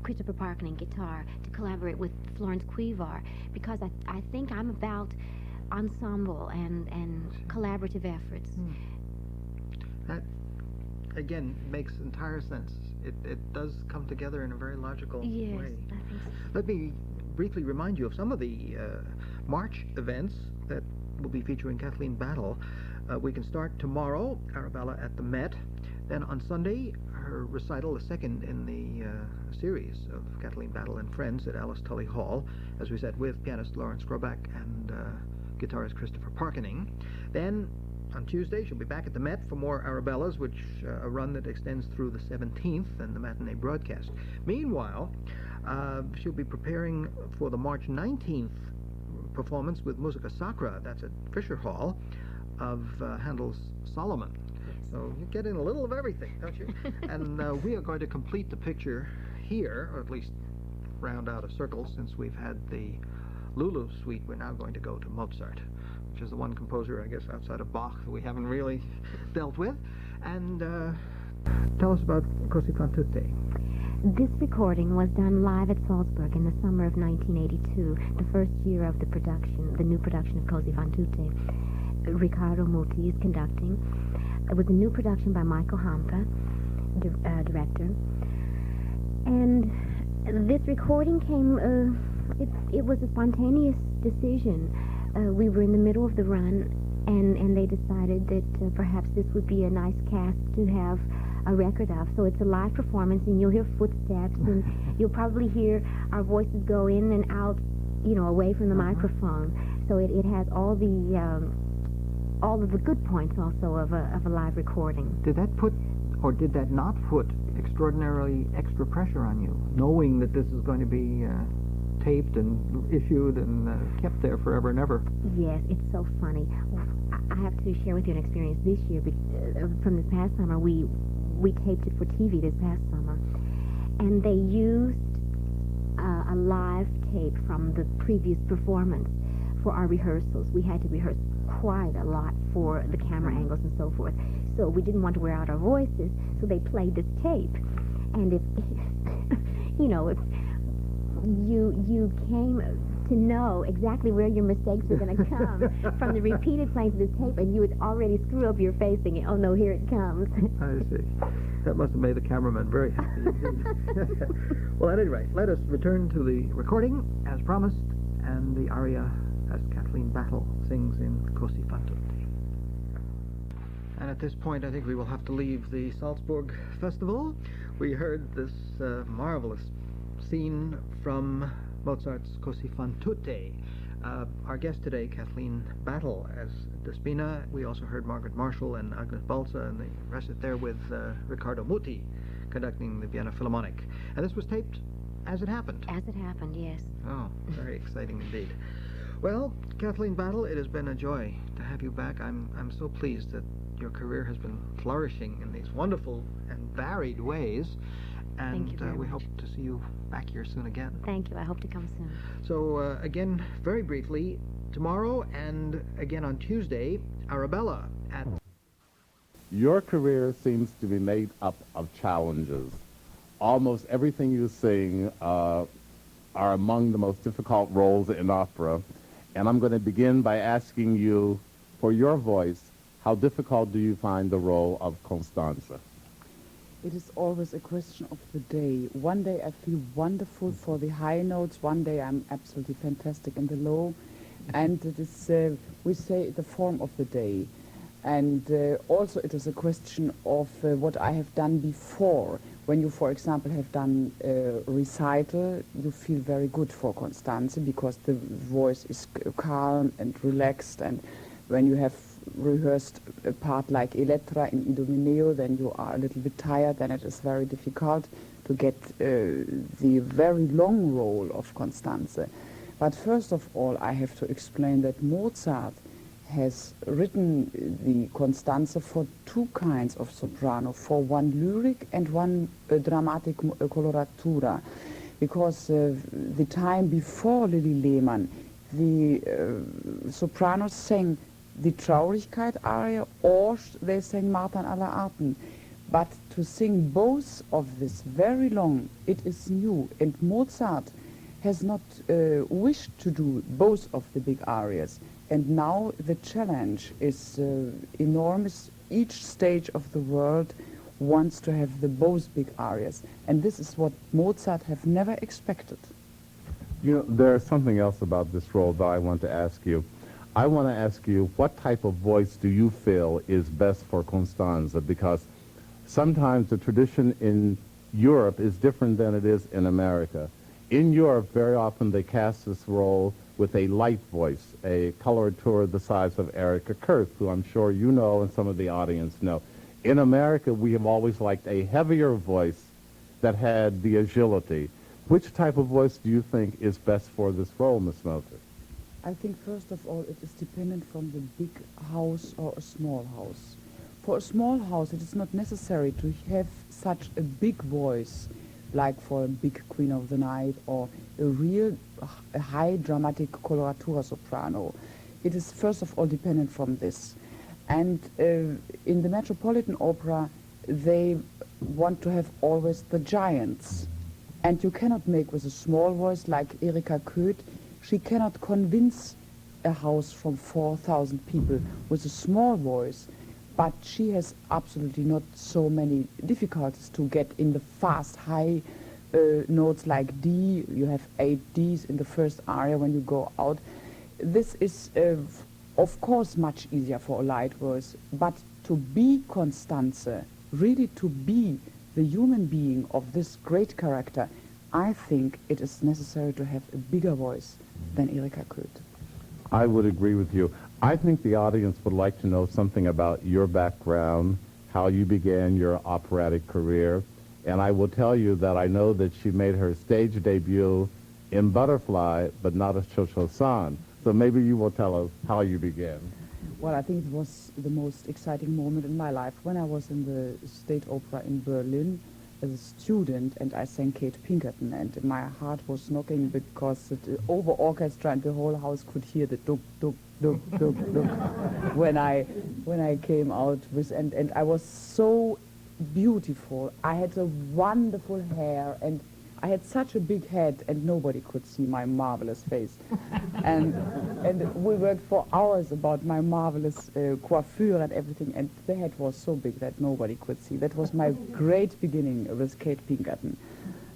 Christopher Parkin guitar, to collaborate with Florence Cuivar, because I think I'm about ensemble and collaborative efforts. That, again, makes entire sense. It does come together in a very logical way. Yes, I think so. Let me briefly remind you of some of the March events that will be featuring Kathleen BATTLE. We can start tomorrow, Arabella at the Met. Then on Sunday, her recital, the second in the series of Kathleen BATTLE and Friends at Alice Tully Hall, as we said, with pianist Lawrence Grobak and guitarist Christopher Parkening. Then on Tuesday, she'll be back at the Met for more Arabellas, which a run that extends through the 17th and the matinee broadcast. Meanwhile, she'll be preparing for the March 19th performance with Musica Sacra, that's at Fisher Hall, of Handel's Solomon. So you get in a little of everything, don't you? And we are going to complete the picture here, or at least round out a circle, since we've had the Lulu suite. We're now going to go to Mozart, which is the one composer, I guess, outside of Bach that we haven't really dealt with. And tell us about Così fan tutte. This recording was done live at Salzburg in the summer of 1982, the first year of the production, the new production of Così fan tutte. Riccardo Muti is conducting. It was a new production by Michael Hampe, director. And this recording came, it was a spontaneous decision. We were in the middle of the run, and they decided that perhaps this would be a nice cast to have a record of. So it's a live performance, and you'll hear footsteps, and you'll probably hear our voices go in and out, away from the microphone. So it has all of the good points also of a live recording. Did that put, or did that not put, extraordinarily extra pressure on you, knowing that this is going to be taped and issued and kept there forever and ever? Yes, it's so funny. I have to share with you an experience this year from this past summer. We taped it for TV this past summer, and they used a live tape from the previous performance for our rehearsals. We had to rehearse quite a lot for the camera angles and so forth. So we didn't want to wear out our voices, so they played this tape. And if if you came to know exactly where your mistakes were going to come from the repeated playing of this tape, and you would already screw up your face thinking, oh no, here it comes. I see. That must have made the cameraman very happy indeed. Well, at any rate, let us return to the recording as promised, and the aria as Kathleen BATTLE sings in Così fan tutte. And at this point, I think we will have to leave the Salzburg Festival. We heard this marvelous scene from Mozart's Così fan tutte. Our guest today, Kathleen BATTLE, as Despina. We also heard Margaret Marshall and Agnes Balsa, and they rested there with Riccardo Muti conducting the Vienna Philharmonic. And this was taped as it happened. As it happened, yes. Oh, very exciting indeed. Well, Kathleen BATTLE, it has been a joy to have you back. I'm so pleased that your career has been flourishing in these wonderful and varied ways. And Thank you very we much. hope to see you back here soon again. Thank you. I hope to come soon. So, again, very briefly, tomorrow and again on Tuesday, Arabella at... Your career seems to be made up of challenges. Almost everything you sing are among the most difficult roles in opera. And I'm going to begin by asking you, for your voice, how difficult do you find the role of Constanze? It is always a question of the day. One day I feel wonderful for the high notes, one day I'm absolutely fantastic in the low, and it is, we say, the form of the day. And also it is a question of what I have done before. When you, for example, have done a recital, you feel very good for Constanze because the voice is calm and relaxed, and when you have rehearsed a part like Elettra in Idomeneo, then you are a little bit tired, then it is very difficult to get the very long role of Constanze. But first of all, I have to explain that Mozart has written the Constanze for two kinds of soprano, for one lyric and one dramatic coloratura, because the time before Lili Lehmann, the sopranos sang the Traurigkeit aria or they sang Martha aller Arten. But to sing both of this very long, it is new, and Mozart has not wished to do both of the big arias. And now the challenge is enormous. Each stage of the world wants to have the both big arias. And this is what Mozart have never expected. You know, there's something else about this role that I want to ask you. I want to ask you, what type of voice do you feel is best for Constanze? Because sometimes the tradition in Europe is different than it is in America. In Europe, very often they cast this role with a light voice, a coloratura the size of Erika Kurth, who I'm sure you know and some of the audience know. In America, we have always liked a heavier voice that had the agility. Which type of voice do you think is best for this role, Miss Mildred? I think first of all it is dependent from the big house or a small house. For a small house it is not necessary to have such a big voice like for a big Queen of the Night or a real high dramatic coloratura soprano. It is first of all dependent from this. And in the Metropolitan Opera they want to have always the giants. And you cannot make with a small voice like Erika Kurth. She cannot convince a house from 4,000 people with a small voice, but she has absolutely not so many difficulties to get in the fast, high notes like D. You have 8 Ds in the first aria when you go out. This is, of course, much easier for a light voice, but to be Constanze, really to be the human being of this great character, I think it is necessary to have a bigger voice than Erika Kurth. I would agree with you. I think the audience would like to know something about your background, how you began your operatic career, and I will tell you that I know that she made her stage debut in Butterfly, but not as Cho-Cho-San. So maybe you will tell us how you began. Well, I think it was the most exciting moment in my life when I was in the State Opera in Berlin as a student, and I sang Kate Pinkerton, and my heart was knocking because the over orchestra and the whole house could hear the duk duk duk duk duk when I came out with, and I was so beautiful. I had a wonderful hair, and I had such a big head, and nobody could see my marvelous face. and we worked for hours about my marvelous coiffure and everything, and the head was so big that nobody could see. That was my great beginning with Kate Pinkerton.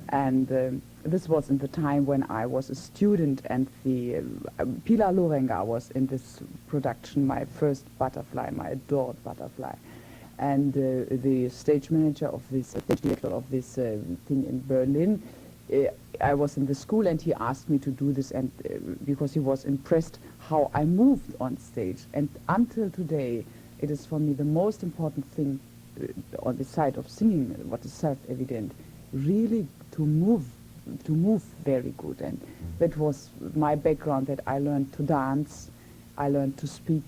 And this was in the time when I was a student, and the Pilar Lorenga was in this production, my first Butterfly, my adored Butterfly. And the stage manager of this, stage director of this thing in Berlin, I was in the school and he asked me to do this, and because he was impressed how I moved on stage. And until today, it is for me the most important thing on the side of singing, what is self-evident, really to move very good. And that was my background, that I learned to dance, I learned to speak,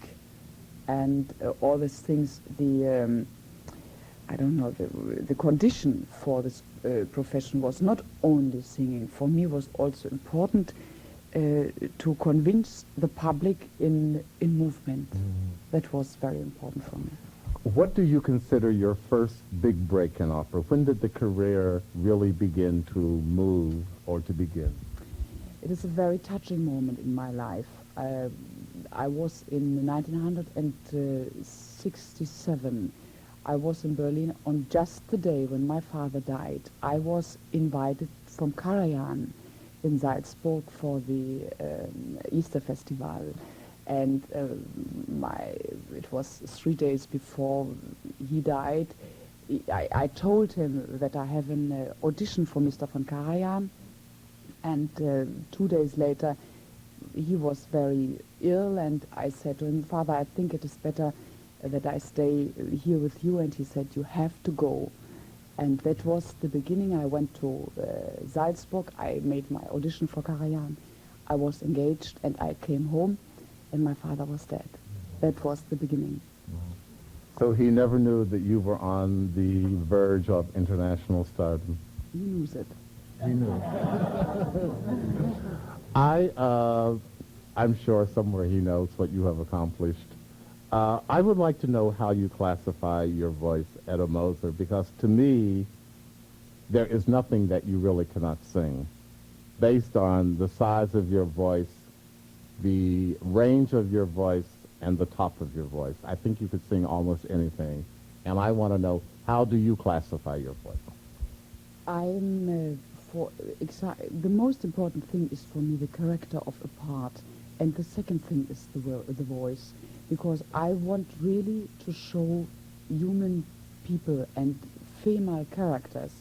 and all these things, I don't know, the condition for this profession was not only singing. For me was also important to convince the public in movement. That was very important for me. What do you consider your first big break in opera? When did the career really begin to move or to begin? It is a very touching moment in my life. I was in 1967. I was in Berlin on just the day when my father died. I was invited from Karajan in Salzburg for the Easter Festival. And it was 3 days before he died. I told him that I have an audition for Mr. von Karajan, and 2 days later he was very ill, and I said to him, Father, I think it is better that I stay here with you, and he said, you have to go. And that was the beginning. I went to Salzburg, I made my audition for Karajan, I was engaged, and I came home, and my father was dead. That was the beginning. So he never knew that you were on the verge of international stardom? He knew it. He knew. I'm sure somewhere he knows what you have accomplished. I would like to know how you classify your voice, Edda Moser, because to me, there is nothing that you really cannot sing. Based on the size of your voice, the range of your voice, and the top of your voice, I think you could sing almost anything. And I want to know, how do you classify your voice? The most important thing is for me the character of a part, and the second thing is the voice, because I want really to show human people and female characters,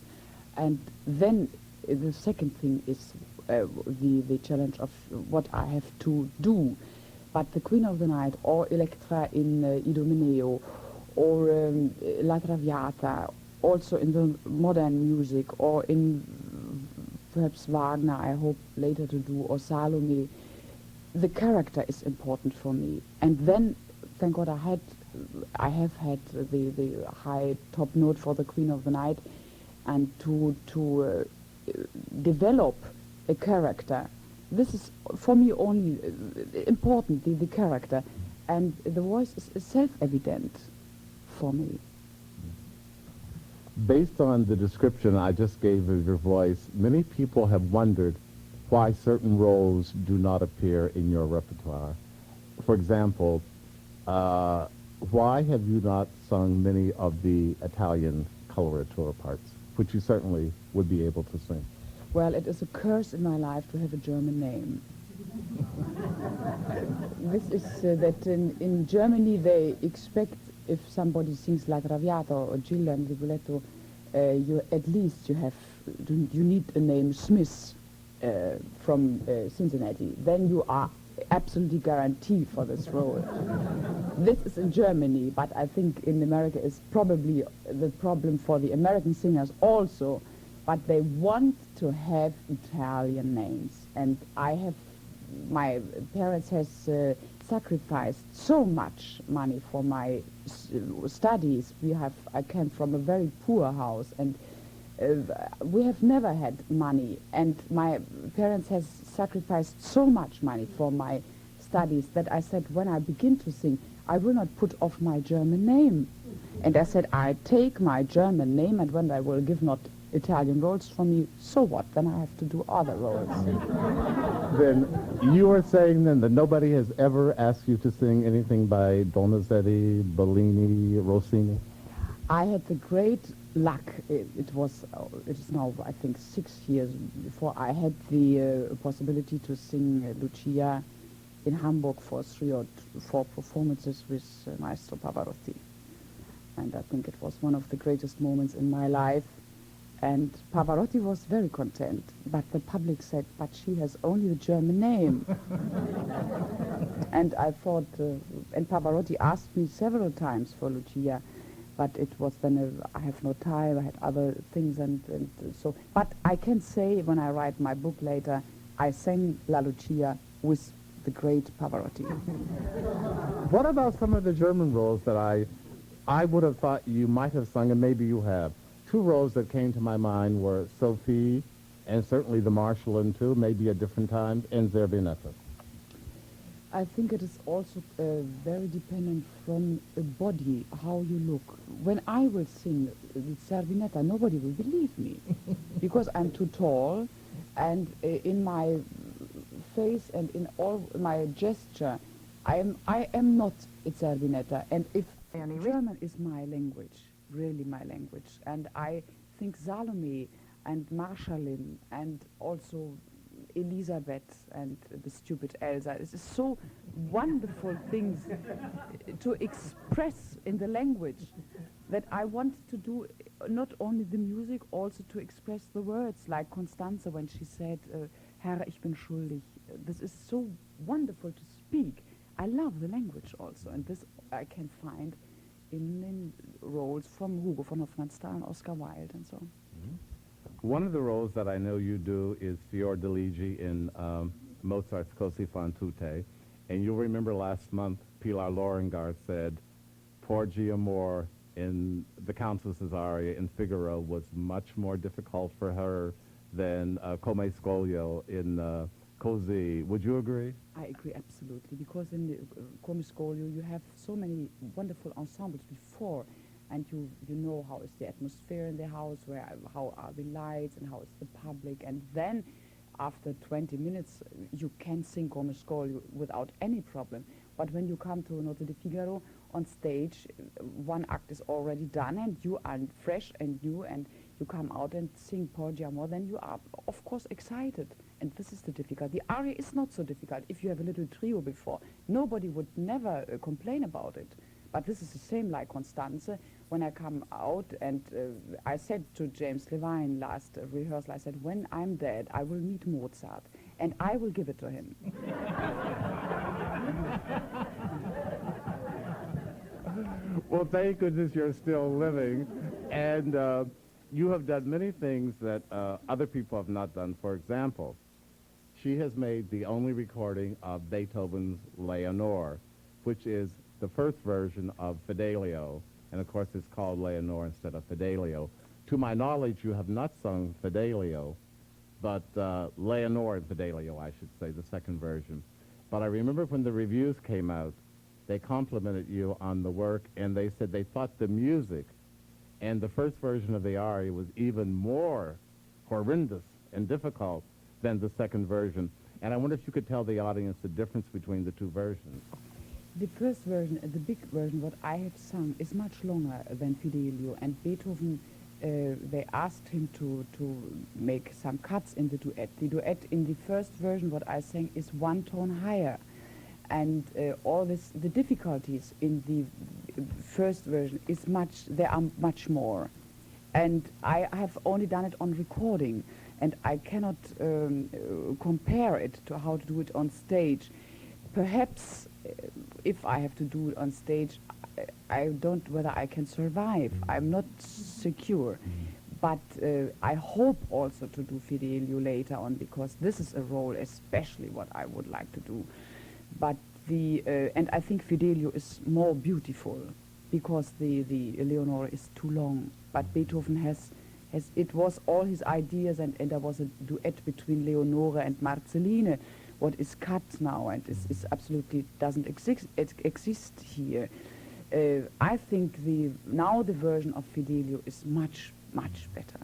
and then the second thing is the challenge of what I have to do. But the Queen of the Night, or Electra in Idomeneo, or La Traviata, also in the modern music, or in perhaps Wagner, I hope later to do, or Salome, the character is important for me. And then, thank God, I have had the high top note for the Queen of the Night, and to develop a character. This is for me only important, the character, and the voice is self-evident for me. Based on the description I just gave of your voice, many people have wondered why certain roles do not appear in your repertoire. For example, why have you not sung many of the Italian coloratura parts, which you certainly would be able to sing? Well, it is a curse in my life to have a German name. This is that in Germany they expect, if somebody sings La Traviata or Gilda and Rigoletto, at least you need a name Smith from Cincinnati. Then you are absolutely guaranteed for this role. This is in Germany, but I think in America is probably the problem for the American singers also. But they want to have Italian names, and my parents has sacrificed so much money for my studies. I came from a very poor house, and we have never had money, and my parents has sacrificed so much money for my studies that I said, when I begin to sing, I will not put off my German name. And I said, I take my German name, and when I will give not Italian roles for me, so what? Then I have to do other roles. Then you are saying then that nobody has ever asked you to sing anything by Donizetti, Bellini, Rossini? I had the great luck. It is now, I think, 6 years before I had the possibility to sing Lucia in Hamburg for 3 or 4 performances with Maestro Pavarotti. And I think it was one of the greatest moments in my life. And Pavarotti was very content, but the public said, but she has only a German name. And I thought, and Pavarotti asked me several times for Lucia, but it was then, I have no time, I had other things, and so. But I can say, when I write my book later, I sang La Lucia with the great Pavarotti. What about some of the German roles that I would have thought you might have sung, and maybe you have? 2 roles that came to my mind were Sophie, and certainly the Marschallin too, maybe at different times, and Zerbinetta. I think it is also very dependent from the body, how you look. When I will sing Zerbinetta, nobody will believe me, because I'm too tall, and in my face and in all my gesture, I am not Zerbinetta. And if German is my language, really my language, and I think Salome and Marschallin and also Elisabeth and the stupid Elsa, it's just so wonderful things to express in the language. that I wanted to do not only the music, also to express the words, like Constanze when she said, Herr, ich bin schuldig. This is so wonderful to speak. I love the language also, and this I can find in roles from Hugo von Hofmannsthal and Oscar Wilde and so on. One of the roles that I know you do is Fiordiligi in Mozart's Così fan tutte, and you'll remember last month Pilar Lorengar said Porgy Amor in the Countess's aria in Figaro was much more difficult for her than Come Scoglio in Così. Would you agree? I agree absolutely, because in Come Scoglio you have so many wonderful ensembles before, and you know how is the atmosphere in the house, how are the lights and how is the public, and then after 20 minutes you can sing Come Scoglio without any problem. But when you come to Notte di Figaro on stage, one act is already done and you are fresh and new, and you come out and sing Porgy Amor, then you are of course excited. And this is the difficult. The aria is not so difficult. If you have a little trio before, nobody would never complain about it. But this is the same like Constanze. When I come out, and I said to James Levine last rehearsal, I said, when I'm dead, I will meet Mozart, and I will give it to him. Well, thank goodness you're still living, and you have done many things that other people have not done. For example, she has made the only recording of Beethoven's Leonore, which is the first version of Fidelio, and of course it's called Leonore instead of Fidelio. To my knowledge, you have not sung Fidelio, but Leonore and Fidelio, I should say, the second version. But I remember when the reviews came out, they complimented you on the work, and they said they thought the music and the first version of the aria was even more horrendous and difficult than the second version. And I wonder if you could tell the audience the difference between the two versions. The first version, the big version, what I have sung, is much longer than Fidelio, and Beethoven, they asked him to make some cuts in the duet. The duet in the first version, what I sang, is one tone higher, and all this, the difficulties in the first version is there are much more, and I have only done it on recording, and I cannot compare it to how to do it on stage. Perhaps if I have to do it on stage, I don't whether I can survive. I'm not secure. But I hope also to do Fidelio later on, because this is a role especially what I would like to do. But and I think Fidelio is more beautiful, because the Leonore is too long. But Beethoven has it was all his ideas, and there was a duet between Leonore and Marceline, what is cut now and is absolutely doesn't exist here. I think now the version of Fidelio is much better.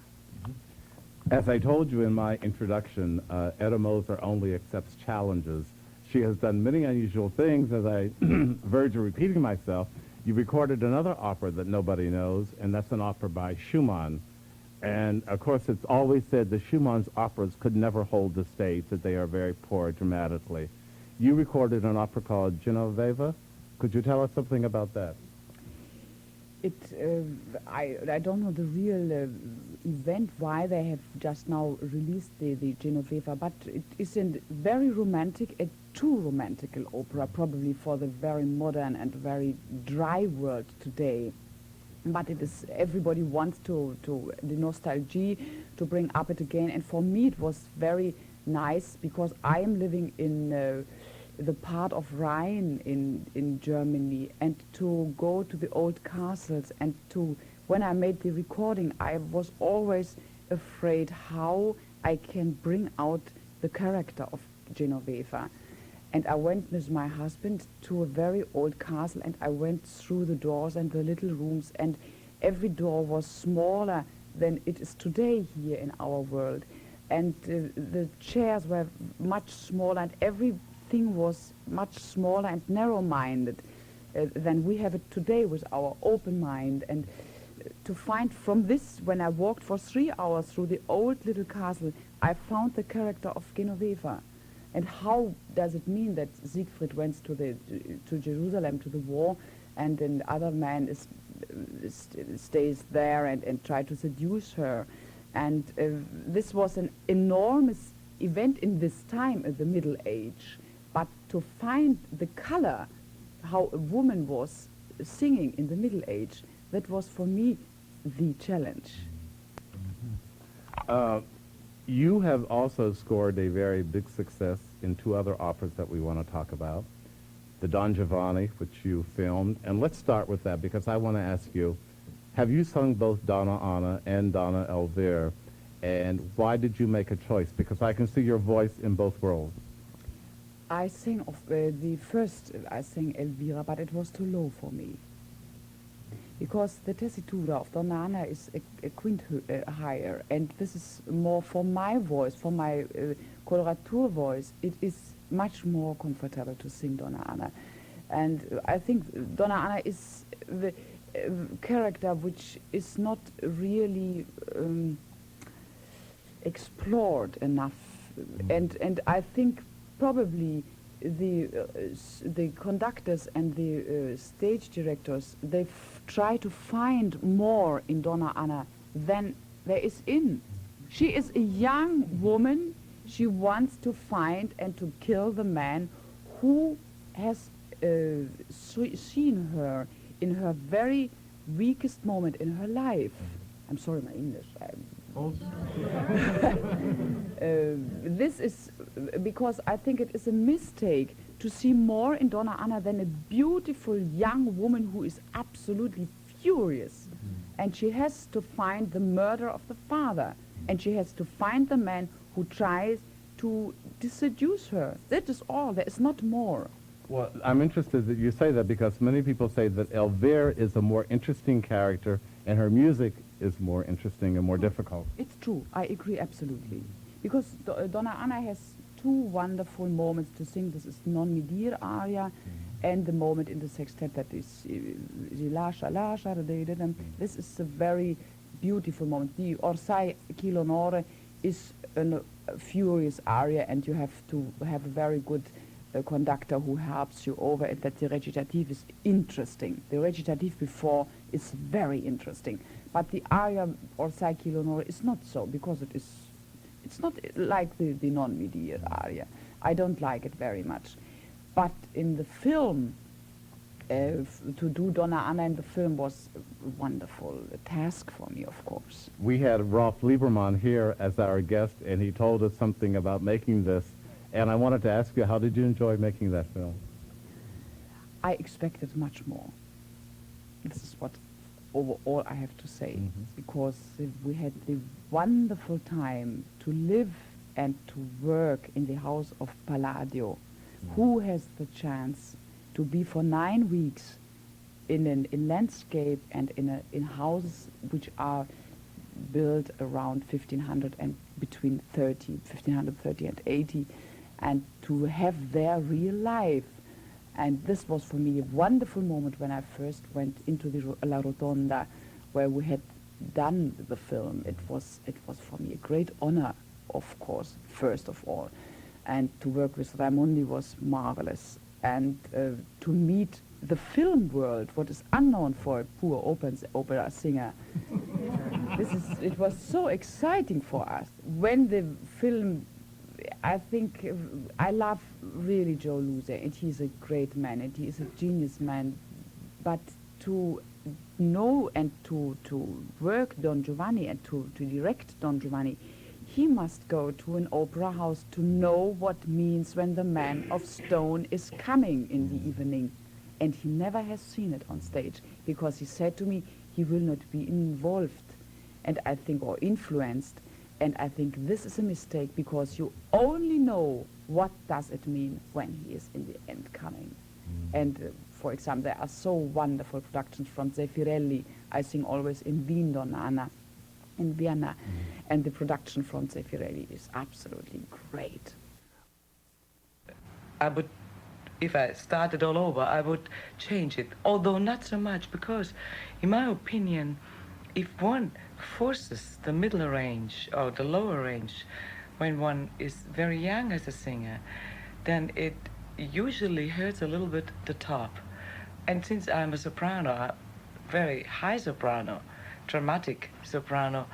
As I told you in my introduction, Edda Moser only accepts challenges. She has done many unusual things. As I verge of repeating myself, you recorded another opera that nobody knows, and that's an opera by Schumann. And of course, it's always said that Schumann's operas could never hold the stage, that they are very poor dramatically. You recorded an opera called Genoveva. Could you tell us something about that? I don't know the real event why they have just now released the Genoveva, but it is a very romantic, too romantic opera, probably for the very modern and very dry world today. But it is, everybody wants to the nostalgia to bring up it again, and for me it was very nice, because I am living in the part of Rhine in Germany, and to go to the old castles, and when I made the recording, I was always afraid how I can bring out the character of Genoveva. And I went with my husband to a very old castle, and I went through the doors and the little rooms, and every door was smaller than it is today here in our world. And the chairs were much smaller, and everything was much smaller and narrow-minded than we have it today with our open mind. And to find from this, when I walked for 3 hours through the old little castle, I found the character of Genoveva. And how does it mean that Siegfried went to Jerusalem, to the war, and the other man is stays there and try to seduce her. And this was an enormous event in this time of the Middle Age. But to find the color, how a woman was singing in the Middle Age, that was for me the challenge. You have also scored a very big success in two other operas that we want to talk about. The Don Giovanni, which you filmed, and let's start with that because I want to ask you, have you sung both Donna Anna and Donna Elvira, and why did you make a choice? Because I can see your voice in both roles. I sang the first, I sang Elvira, but it was too low for me. Because the tessitura of Donna Anna is a quint higher, and this is more for my voice, for my coloratura voice. It is much more comfortable to sing Donna Anna. And I think Donna Anna is the character which is not really explored enough. And I think probably the conductors and the stage directors, they try to find more in Donna Anna than there is in. She is a young woman. She wants to find and to kill the man who has seen her in her very weakest moment in her life. I'm sorry, my English. This is because I think it is a mistake to see more in Donna Anna than a beautiful young woman who is absolutely furious. And she has to find the murder of the father. And she has to find the man who tries to seduce her. That is all. There is not more. Well, I'm interested that you say that because many people say that Elvira is a more interesting character and her music is more interesting and more difficult. It's true. I agree absolutely. Because Donna Anna has two wonderful moments to sing. This is Non mi dir aria and the moment in the sextet that is Lascia, lascia, this is a very beautiful moment. The Orsai chi l'onore is a furious aria, and you have to have a very good conductor who helps you over it, that the recitative is interesting. The recitative before is very interesting. But the aria Orsai chi l'onore is not so, because it's not like the Non mi dir aria. I don't like it very much. But in the film, to do Donna Anna in the film was a wonderful task for me, of course. We had Rolf Lieberman here as our guest, and he told us something about making this. And I wanted to ask you, how did you enjoy making that film? I expected much more. This is what overall I have to say, because we had the wonderful time to live and to work in the house of Palladio. Who has the chance to be for 9 weeks in landscape and in houses which are built around 1500 and between 1530 and 80, and to have their real life. And this was for me a wonderful moment when I first went into the La Rotonda, where we had done the film. It was for me a great honor, of course, first of all. And to work with Raimondi was marvelous. And to meet the film world, what is unknown for a poor opera singer. It was so exciting for us. When the film, I think, I love really Joe Luce, and he's a great man, and he is a genius man. But to know and to work Don Giovanni and to direct Don Giovanni, he must go to an opera house to know what means when the man of stone is coming in the evening. And he never has seen it on stage, because he said to me he will not be involved, and I think, or influenced. And I think this is a mistake, because you only know what does it mean when he is in the end coming. And for example, there are so wonderful productions from Zeffirelli. I sing always in Wien, Donna Anna, in Vienna. And the production from Zeffirelli is absolutely great. I would, if I started all over, I would change it, although not so much, because in my opinion, if one forces the middle range or the lower range when one is very young as a singer, then it usually hurts a little bit the top. And since I'm a soprano, very high soprano, dramatic soprano,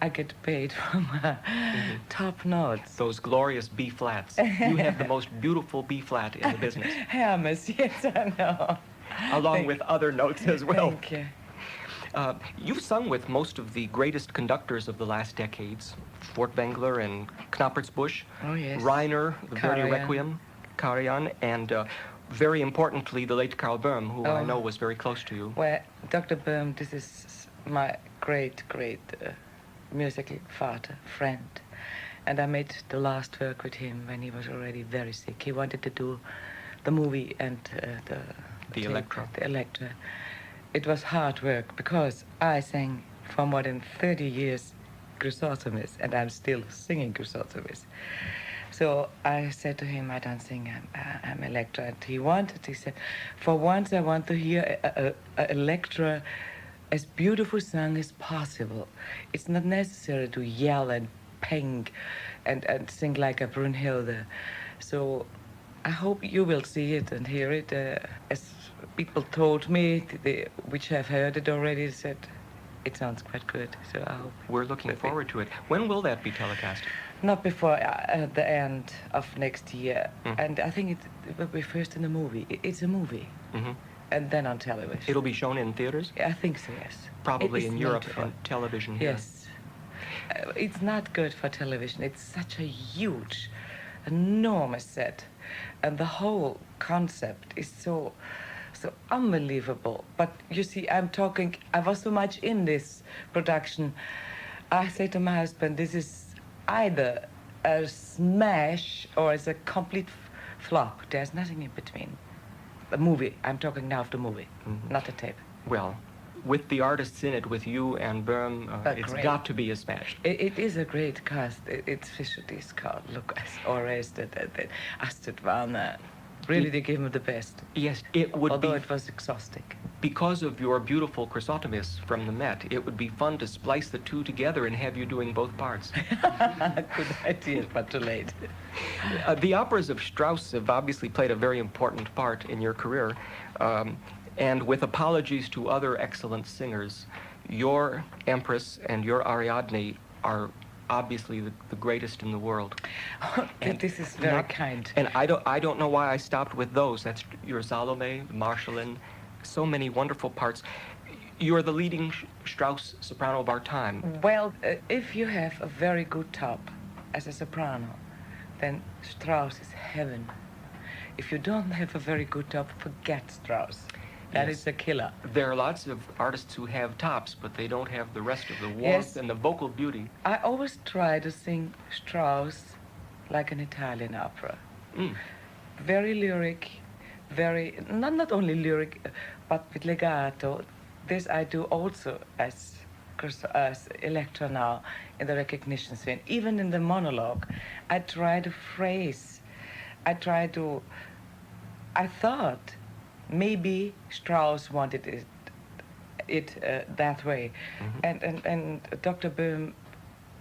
I get paid from top notes. Those glorious B flats. You have the most beautiful B flat in the business. Hermes, yes, I know. Along with other notes as well. Thank you. You've sung with most of the greatest conductors of the last decades. Furtwängler and Knappertsbusch. Oh, yes. Reiner, the Verdi Karajan. Requiem, Karajan, and very importantly, the late Karl Böhm, who I know was very close to you. Well, Dr. Böhm, this is my great musical father, friend. And I made the last work with him when he was already very sick. He wanted to do the movie and The Electra. The Electra. It was hard work because I sang for more than 30 years Chrysothemis, and I'm still singing Chrysothemis. So I said to him, I don't sing, I'm Electra. And he said, for once I want to hear a Electra as beautiful song as possible. It's not necessary to yell and pang and sing like a Brunhilde. So I hope you will see it and hear it. As people told me, which have heard it already, said it sounds quite good. So I hope. We're looking forward to it. When will that be telecast? Not before the end of next year. Mm. And I think it will be first in the movie. It's a movie. Mm-hmm. And then on television. It'll be shown in theaters? I think so, yes. Probably It is in Europe not for- and television here. Yes. It's not good for television. It's such a huge, enormous set. And the whole concept is so unbelievable. But you see, I was so much in this production. I say to my husband, this is either a smash or it's a complete flop. There's nothing in between. A movie. I'm talking now of the movie, not a tape. Well, with the artists in it, with you and Böhm, it's great. got to be a smash. It is a great cast. It's Fischer, Scott, Lucas, Orested, Astrid Warner. Really, they gave him the best. Yes, it would Although be, it was exhausting. because of your beautiful Chrysothemis from the Met, it would be fun to splice the two together and have you doing both parts. Good idea, but too late. The operas of Strauss have obviously played a very important part in your career. And with apologies to other excellent singers, your Empress and your Ariadne are obviously the greatest in the world. And this is very kind. And I don't know why I stopped with those. That's your Salome, Marschallin, so many wonderful parts. You're the leading Strauss soprano of our time. Well, if you have a very good top as a soprano, then Strauss is heaven. If you don't have a very good top, forget Strauss. That Yes. is a killer. There are lots of artists who have tops, but they don't have the rest of the warmth Yes. and the vocal beauty. I always try to sing Strauss like an Italian opera. Mm. Very lyric, very, not only lyric, but with legato. This I do also as Electra now in the recognition scene. Even in the monologue, I try to phrase, I thought maybe Strauss wanted it that way. Mm-hmm. And Dr. Böhm,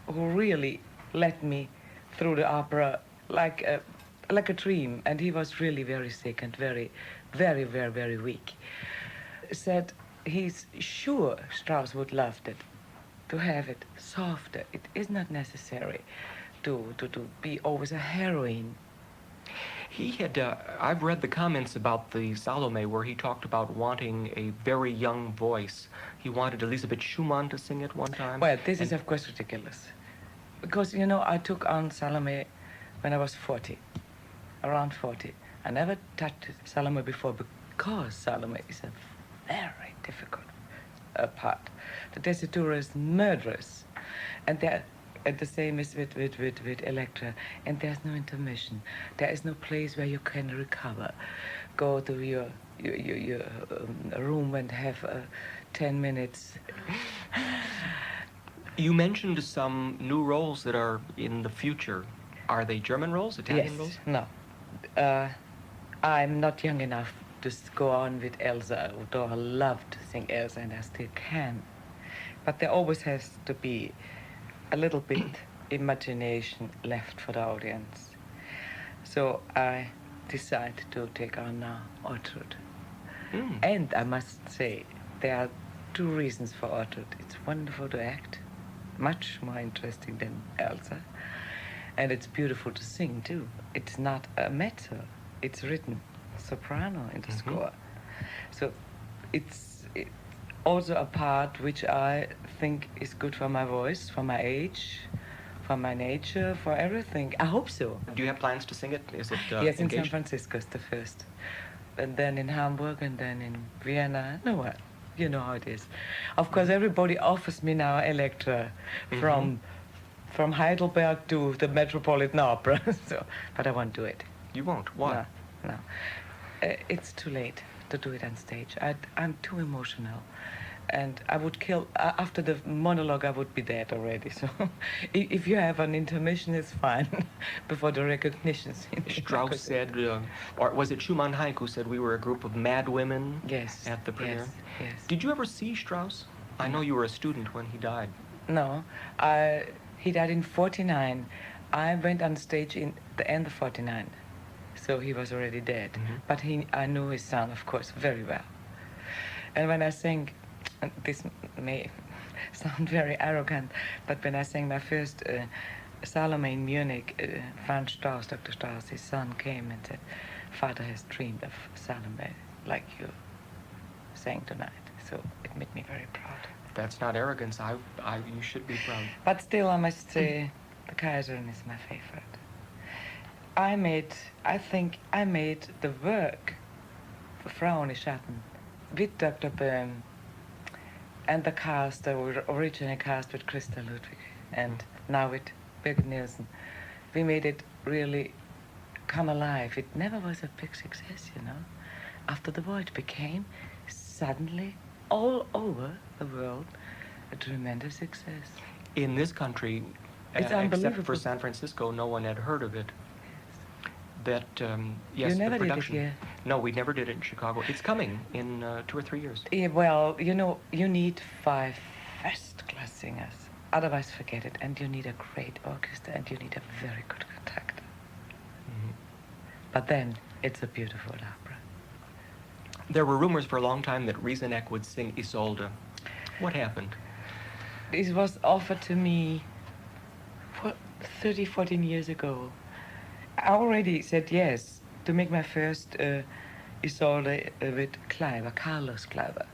who really led me through the opera like a dream, and he was really very sick and very, very, very, very weak, said he's sure Strauss would love it, to have it softer. It is not necessary to be always a heroine. He had, I've read the comments about the Salome where he talked about wanting a very young voice. He wanted Elisabeth Schumann to sing it one time. Well, this is of course ridiculous. Because, you know, I took on Salome when I was 40, around 40. I never touched Salome before because Salome is a very difficult part. The tessitura is murderous. And the same is with Electra. And there's no intermission. There is no place where you can recover. Go to your room and have 10 minutes. You mentioned some new roles that are in the future. Are they German roles, Italian Yes, roles? no. I'm not young enough to go on with Elsa, although I love to sing Elsa and I still can. But there always has to be a little bit imagination left for the audience. So I decided to take on now Ortrud. And I must say, there are two reasons for Ortrud. It's wonderful to act, much more interesting than Elsa. And it's beautiful to sing, too. It's not a mezzo. It's written soprano in the score. So it's also a part which I think is good for my voice, for my age, for my nature, for everything. I hope so. Do you have plans to sing it? Is it yes, in San engaged? Francisco is the first. And then in Hamburg, and then in Vienna. No, what? You know how it is. Of course, everybody offers me now Electra from Heidelberg to the Metropolitan Opera. So, but I won't do it. You won't? Why? No. It's too late to do it on stage. I'm too emotional. And I would kill, after the monologue, I would be dead already. So if you have an intermission, it's fine. Before the recognition scene. Strauss said, or was it Schumann Heink who said we were a group of mad women at the premiere? Yes. Did you ever see Strauss? I know you were a student when he died. No, he died in 49. I went on stage in the end of 49. So he was already dead. But I knew his son, of course, very well. And when I sang, and this may sound very arrogant, but when I sang my first Salome in Munich, Franz Strauss, Dr. Strauss, his son came and said, "Father has dreamed of Salome like you sang tonight." So it made me very proud. That's not arrogance. You should be proud. But still, I must say, the Kaiserin is my favorite. I think I made the work for Frau ohne Schatten with Dr. Böhm and the cast, the original cast with Christa Ludwig and now with Birgit Nielsen. We made it really come alive. It never was a big success, you know. After the war, it became suddenly all over the world a tremendous success. In this country, it's except for San Francisco, no one had heard of it. That, yes, you never the production. did it here. No, we never did it in Chicago. It's coming in 2 or 3 years. Yeah, well, you know, you need 5 first-class singers. Otherwise, forget it. And you need a great orchestra, and you need a very good conductor. But then, it's a beautiful opera. There were rumors for a long time that Rysanek would sing Isolde. What happened? This was offered to me 14 years ago. I already said yes to make my first Isolde with Kleiber, Carlos Kleiber,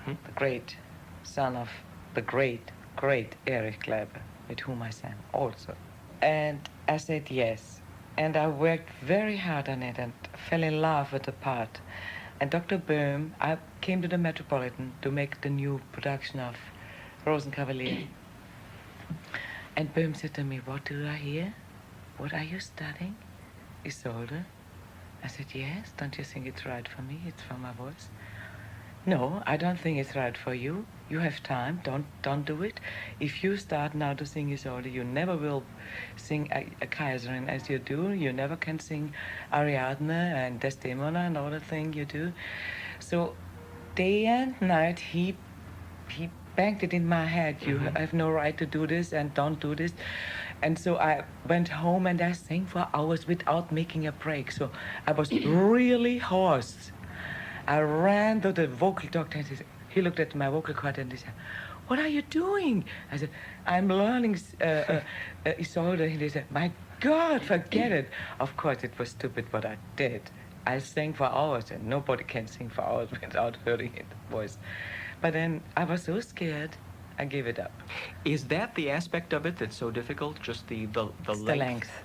the great son of the great Erich Kleiber, with whom I sang also. And I said yes. And I worked very hard on it and fell in love with the part. And Dr. Böhm, I came to the Metropolitan to make the new production of Rosenkavalier. And Böhm said to me, "What do I hear? What are you studying? Isolde?" I said, "Yes. Don't you think it's right for me? It's for my voice." "No, I don't think it's right for you. You have time. Don't do it. If you start now to sing Isolde, you never will sing a Kaiserin as you do. You never can sing Ariadne and Desdemona and all the things you do." So day and night he banged it in my head. You have no right to do this and don't do this. And so I went home and I sang for hours without making a break. So I was really hoarse. I ran to the vocal doctor and he looked at my vocal cord and he said, "What are you doing?" I said, "I'm learning Isolde." And he said, "My God, forget it." Of course, it was stupid what I did. I sang for hours and nobody can sing for hours without hearing it, voice. But then I was so scared, I gave it up. Is that the aspect of it that's so difficult? Just the It's length? the length.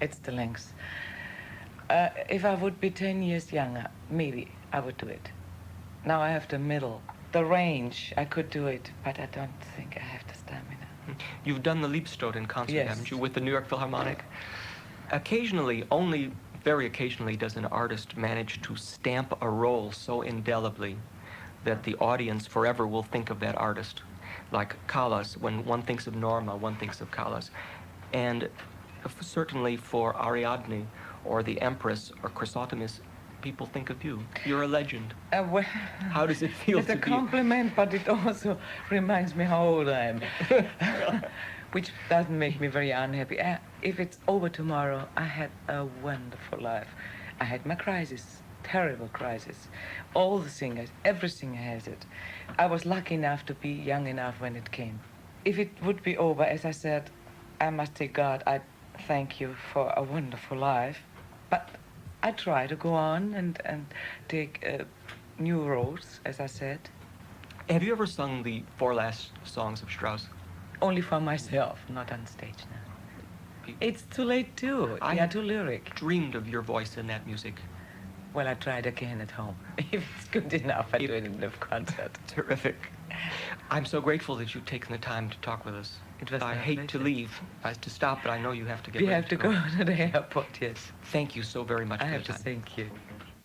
It's the length. If I would be 10 years younger, maybe I would do it. Now I have the middle. The range, I could do it, but I don't think I have the stamina. You've done the Liebestod in concert, Yes. haven't you, with the New York Philharmonic? Occasionally, only very occasionally, does an artist manage to stamp a role so indelibly that the audience forever will think of that artist. Like Callas, when one thinks of Norma, one thinks of Callas. And certainly for Ariadne or the Empress or Chrysothemis, people think of you. You're a legend. Well, how does it feel it's to a be? compliment, but it also reminds me how old I am, which doesn't make me very unhappy. If it's over tomorrow, I had a wonderful life. I had my crisis, terrible crisis. All the singers, every singer has it. I was lucky enough to be young enough when it came. If it would be over, as I said, I must say, God, I thank you for a wonderful life. But I try to go on and take new roads, as I said. Have you ever sung the 4 last songs of Strauss? Only for myself, not on stage now. It's too late too. I too lyric. dreamed of your voice in that music. Well, I tried again at home. If it's good enough, I do it in the concert. Terrific. I'm so grateful that you've taken the time to talk with us. It was I my hate to pleasure. leave, to stop, but I know you have to get We ready have to go to the airport, yes. Thank you so very much I for have your to time. thank you.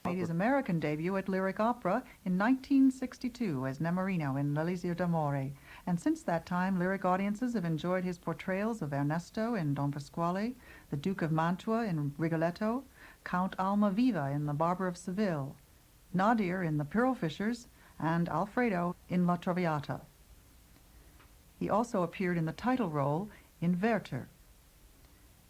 Made his American debut at Lyric Opera in 1962 as Nemorino in L'Elisir d'Amore, and since that time, lyric audiences have enjoyed his portrayals of Ernesto in Don Pasquale, the Duke of Mantua in Rigoletto, Count Almaviva in The Barber of Seville, Nadir in The Pearl Fishers, and Alfredo in La Traviata. He also appeared in the title role in Werther.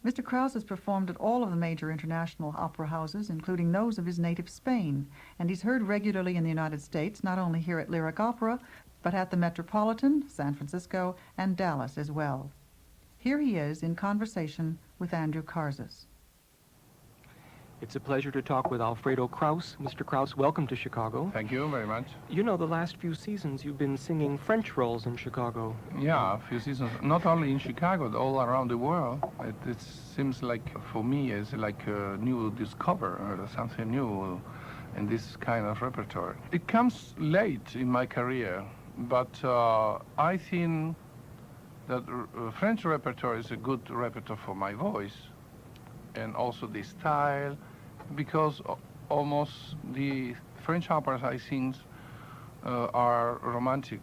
Mr. KRAUS has performed at all of the major international opera houses, including those of his native Spain, and he's heard regularly in the United States, not only here at Lyric Opera, but at the Metropolitan, San Francisco, and Dallas as well. Here he is in conversation with Andrew Karzis. It's a pleasure to talk with Alfredo KRAUS. Mr. KRAUS, welcome to Chicago. Thank you very much. You know, the last few seasons you've been singing French roles in Chicago. Yeah, a few seasons, not only in Chicago, but all around the world. It seems like, for me, it's like a new discover, or something new in this kind of repertoire. It comes late in my career, but I think that French repertoire is a good repertoire for my voice, and also the style, because almost the French operas I sing are romantic.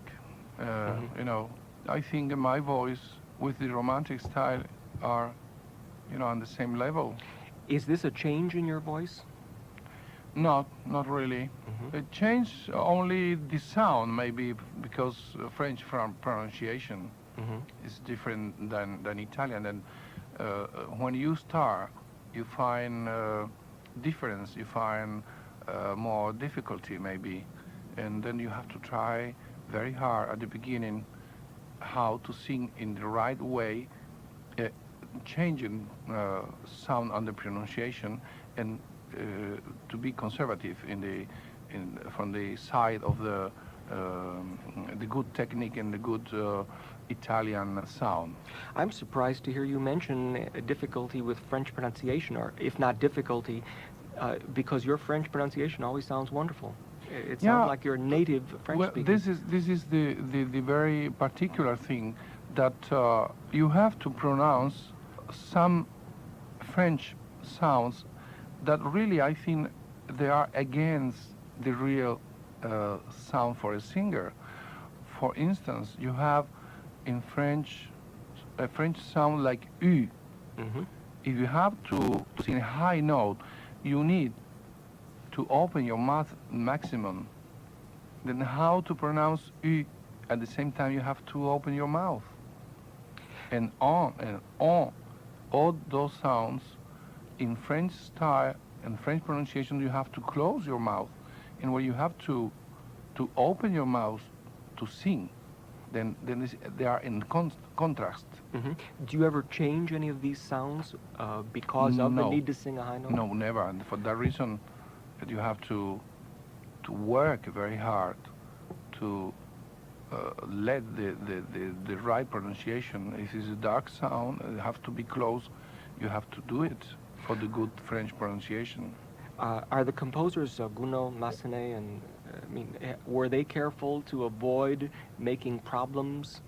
You know, I think my voice with the romantic style are, you know, on the same level. Is this a change in your voice? Not really. It changed only the sound, maybe because French pronunciation is different than Italian. And when you start, you find difference, you find more difficulty maybe, and then you have to try very hard at the beginning how to sing in the right way, changing sound on the pronunciation, and to be conservative from the side of the good technique and the good Italian sound. I'm surprised to hear you mention a difficulty with French pronunciation, or if not difficulty, because your French pronunciation always sounds wonderful. It sounds like you're native French speaking. This is the very particular thing, that you have to pronounce some French sounds that really, I think, they are against the real sound for a singer. For instance, you have in French a French sound like U. If you have to sing a high note, you need to open your mouth maximum. Then how to pronounce U at the same time you have to open your mouth. And on and on. All those sounds in French style and French pronunciation, you have to close your mouth. And where you have to open your mouth to sing, then they are in contrast. Do you ever change any of these sounds because of the need to sing a high note? No, never. And for that reason, that you have to work very hard to let the right pronunciation. If it's a dark sound, it have to be close. You have to do it for the good French pronunciation. Are the composers Gounod, Massenet, and were they careful to avoid making problems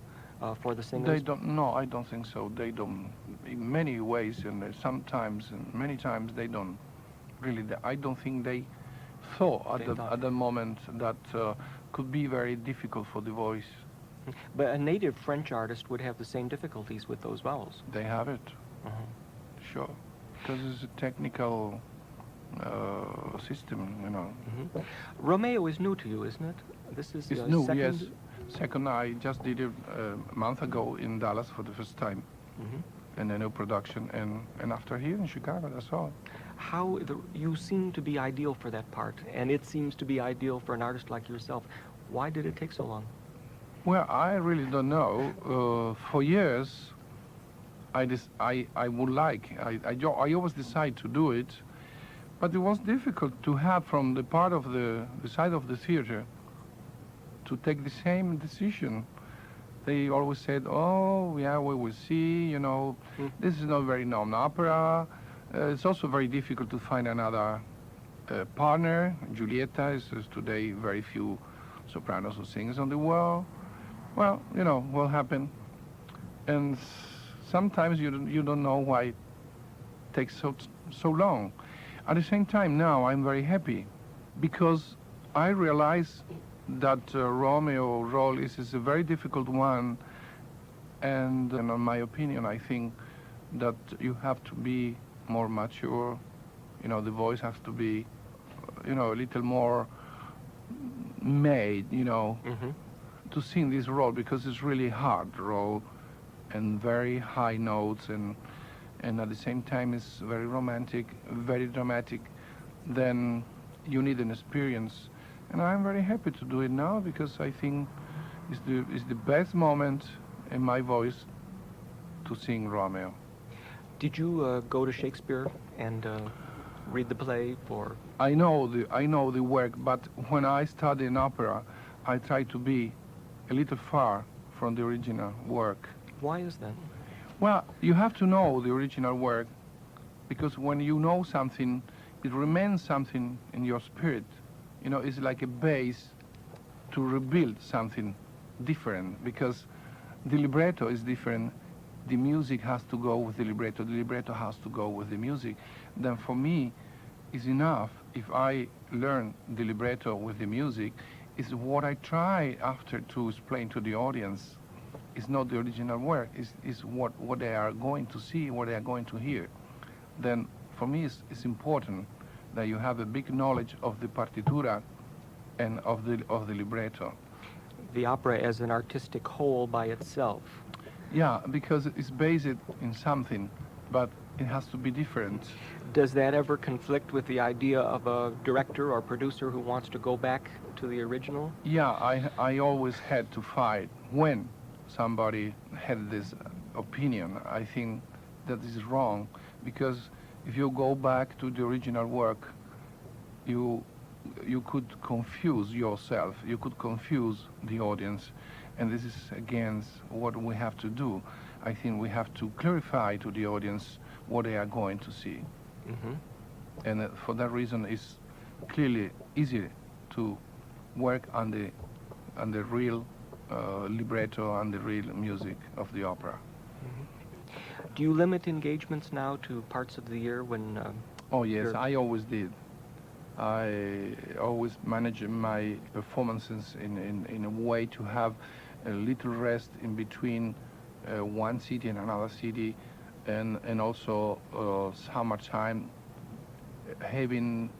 for the singers? They don't. No, I don't think so. They don't. In many ways, and sometimes, and many times, they don't. Really, I don't think they thought at the moment that could be very difficult for the voice. But a native French artist would have the same difficulties with those vowels. They have it. Sure, because it's a technical system, you know. Romeo is new to you, isn't it? This is it's the new, second? yes. Second, I just did it a month ago in Dallas for the first time, in a new production, and after here in Chicago, that's all. You seem to be ideal for that part, and it seems to be ideal for an artist like yourself. Why did it take so long? Well, I really don't know. For years, I always decide to do it, but it was difficult to have from the part of the side of the theater to take the same decision. They always said, "Oh, yeah, we will see. You know, this is not very known opera. It's also very difficult to find another partner. Giulietta is today very few sopranos who sings on the world. Well, you know, what happened. And sometimes you don't know why it takes so long. At the same time, now I'm very happy because I realize that Romeo role is a very difficult one, and in my opinion, I think that you have to be more mature. You know, the voice has to be, you know, a little more made, you know, to sing this role, because it's really hard role and very high notes, and at the same time it's very romantic, very dramatic. Then you need an experience, and I'm very happy to do it now because I think it's the best moment in my voice to sing Romeo. Did you go to Shakespeare and read the play for? I know the work, but when I study in opera, I try to be a little far from the original work. Why is that? Well, you have to know the original work, because when you know something, it remains something in your spirit. You know, it's like a base to rebuild something different, because the libretto is different. The music has to go with the libretto has to go with the music. Then for me, it's enough if I learn the libretto with the music. It's what I try after to explain to the audience. It's not the original work, it's what they are going to see, what they are going to hear. Then for me it's important that you have a big knowledge of the partitura and of the libretto. The opera as an artistic whole by itself. Yeah, because it's based in something, but it has to be different. Does that ever conflict with the idea of a director or producer who wants to go back to the original? Yeah, I always had to fight when somebody had this opinion. I think that is wrong, because if you go back to the original work, you could confuse yourself, you could confuse the audience, and this is against what we have to do. I think we have to clarify to the audience what they are going to see. And for that reason, it's clearly easier to work on the real libretto and the real music of the opera. Do you limit engagements now to parts of the year when? Oh yes, I always did. I always manage my performances in a way to have a little rest in between one city and another city, and also summertime, having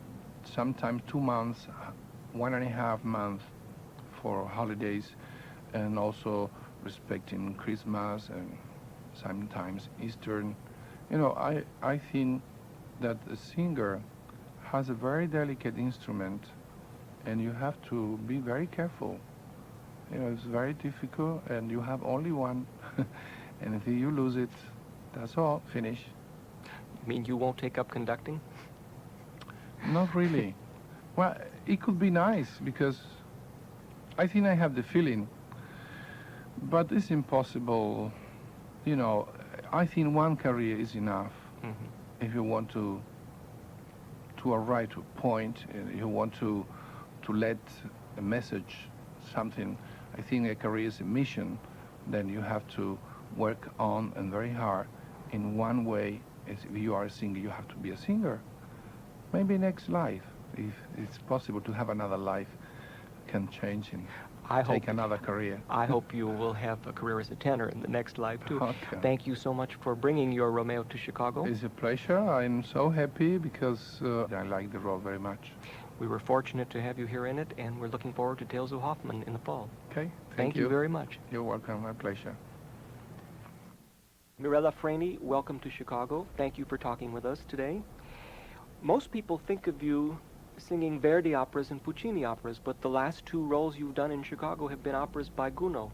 sometimes 2 months, 1.5 months for holidays, and also respecting Christmas and sometimes Eastern. You know, I think that a singer has a very delicate instrument, and you have to be very careful. You know, it's very difficult, and you have only one, and if you lose it, that's all, finish. You mean you won't take up conducting? Not really. Well, it could be nice, because I think I have the feeling, but it's impossible. You know, I think one career is enough. If you want to arrive to a point, you want to let a message, something. I think a career is a mission. Then you have to work on and very hard in one way. If you are a singer, you have to be a singer. Maybe next life, if it's possible to have another life, can change and take another career. I hope you will have a career as a tenor in the next life too. Okay. Thank you so much for bringing your Romeo to Chicago. It's a pleasure. I'm so happy because I like the role very much. We were fortunate to have you here in it, and we're looking forward to Tales of Hoffmann in the fall. Okay, thank you very much. You're welcome, my pleasure. Mirella FRENI, welcome to Chicago. Thank you for talking with us today. Most people think of you singing Verdi operas and Puccini operas, but the last two roles you've done in Chicago have been operas by Gounod,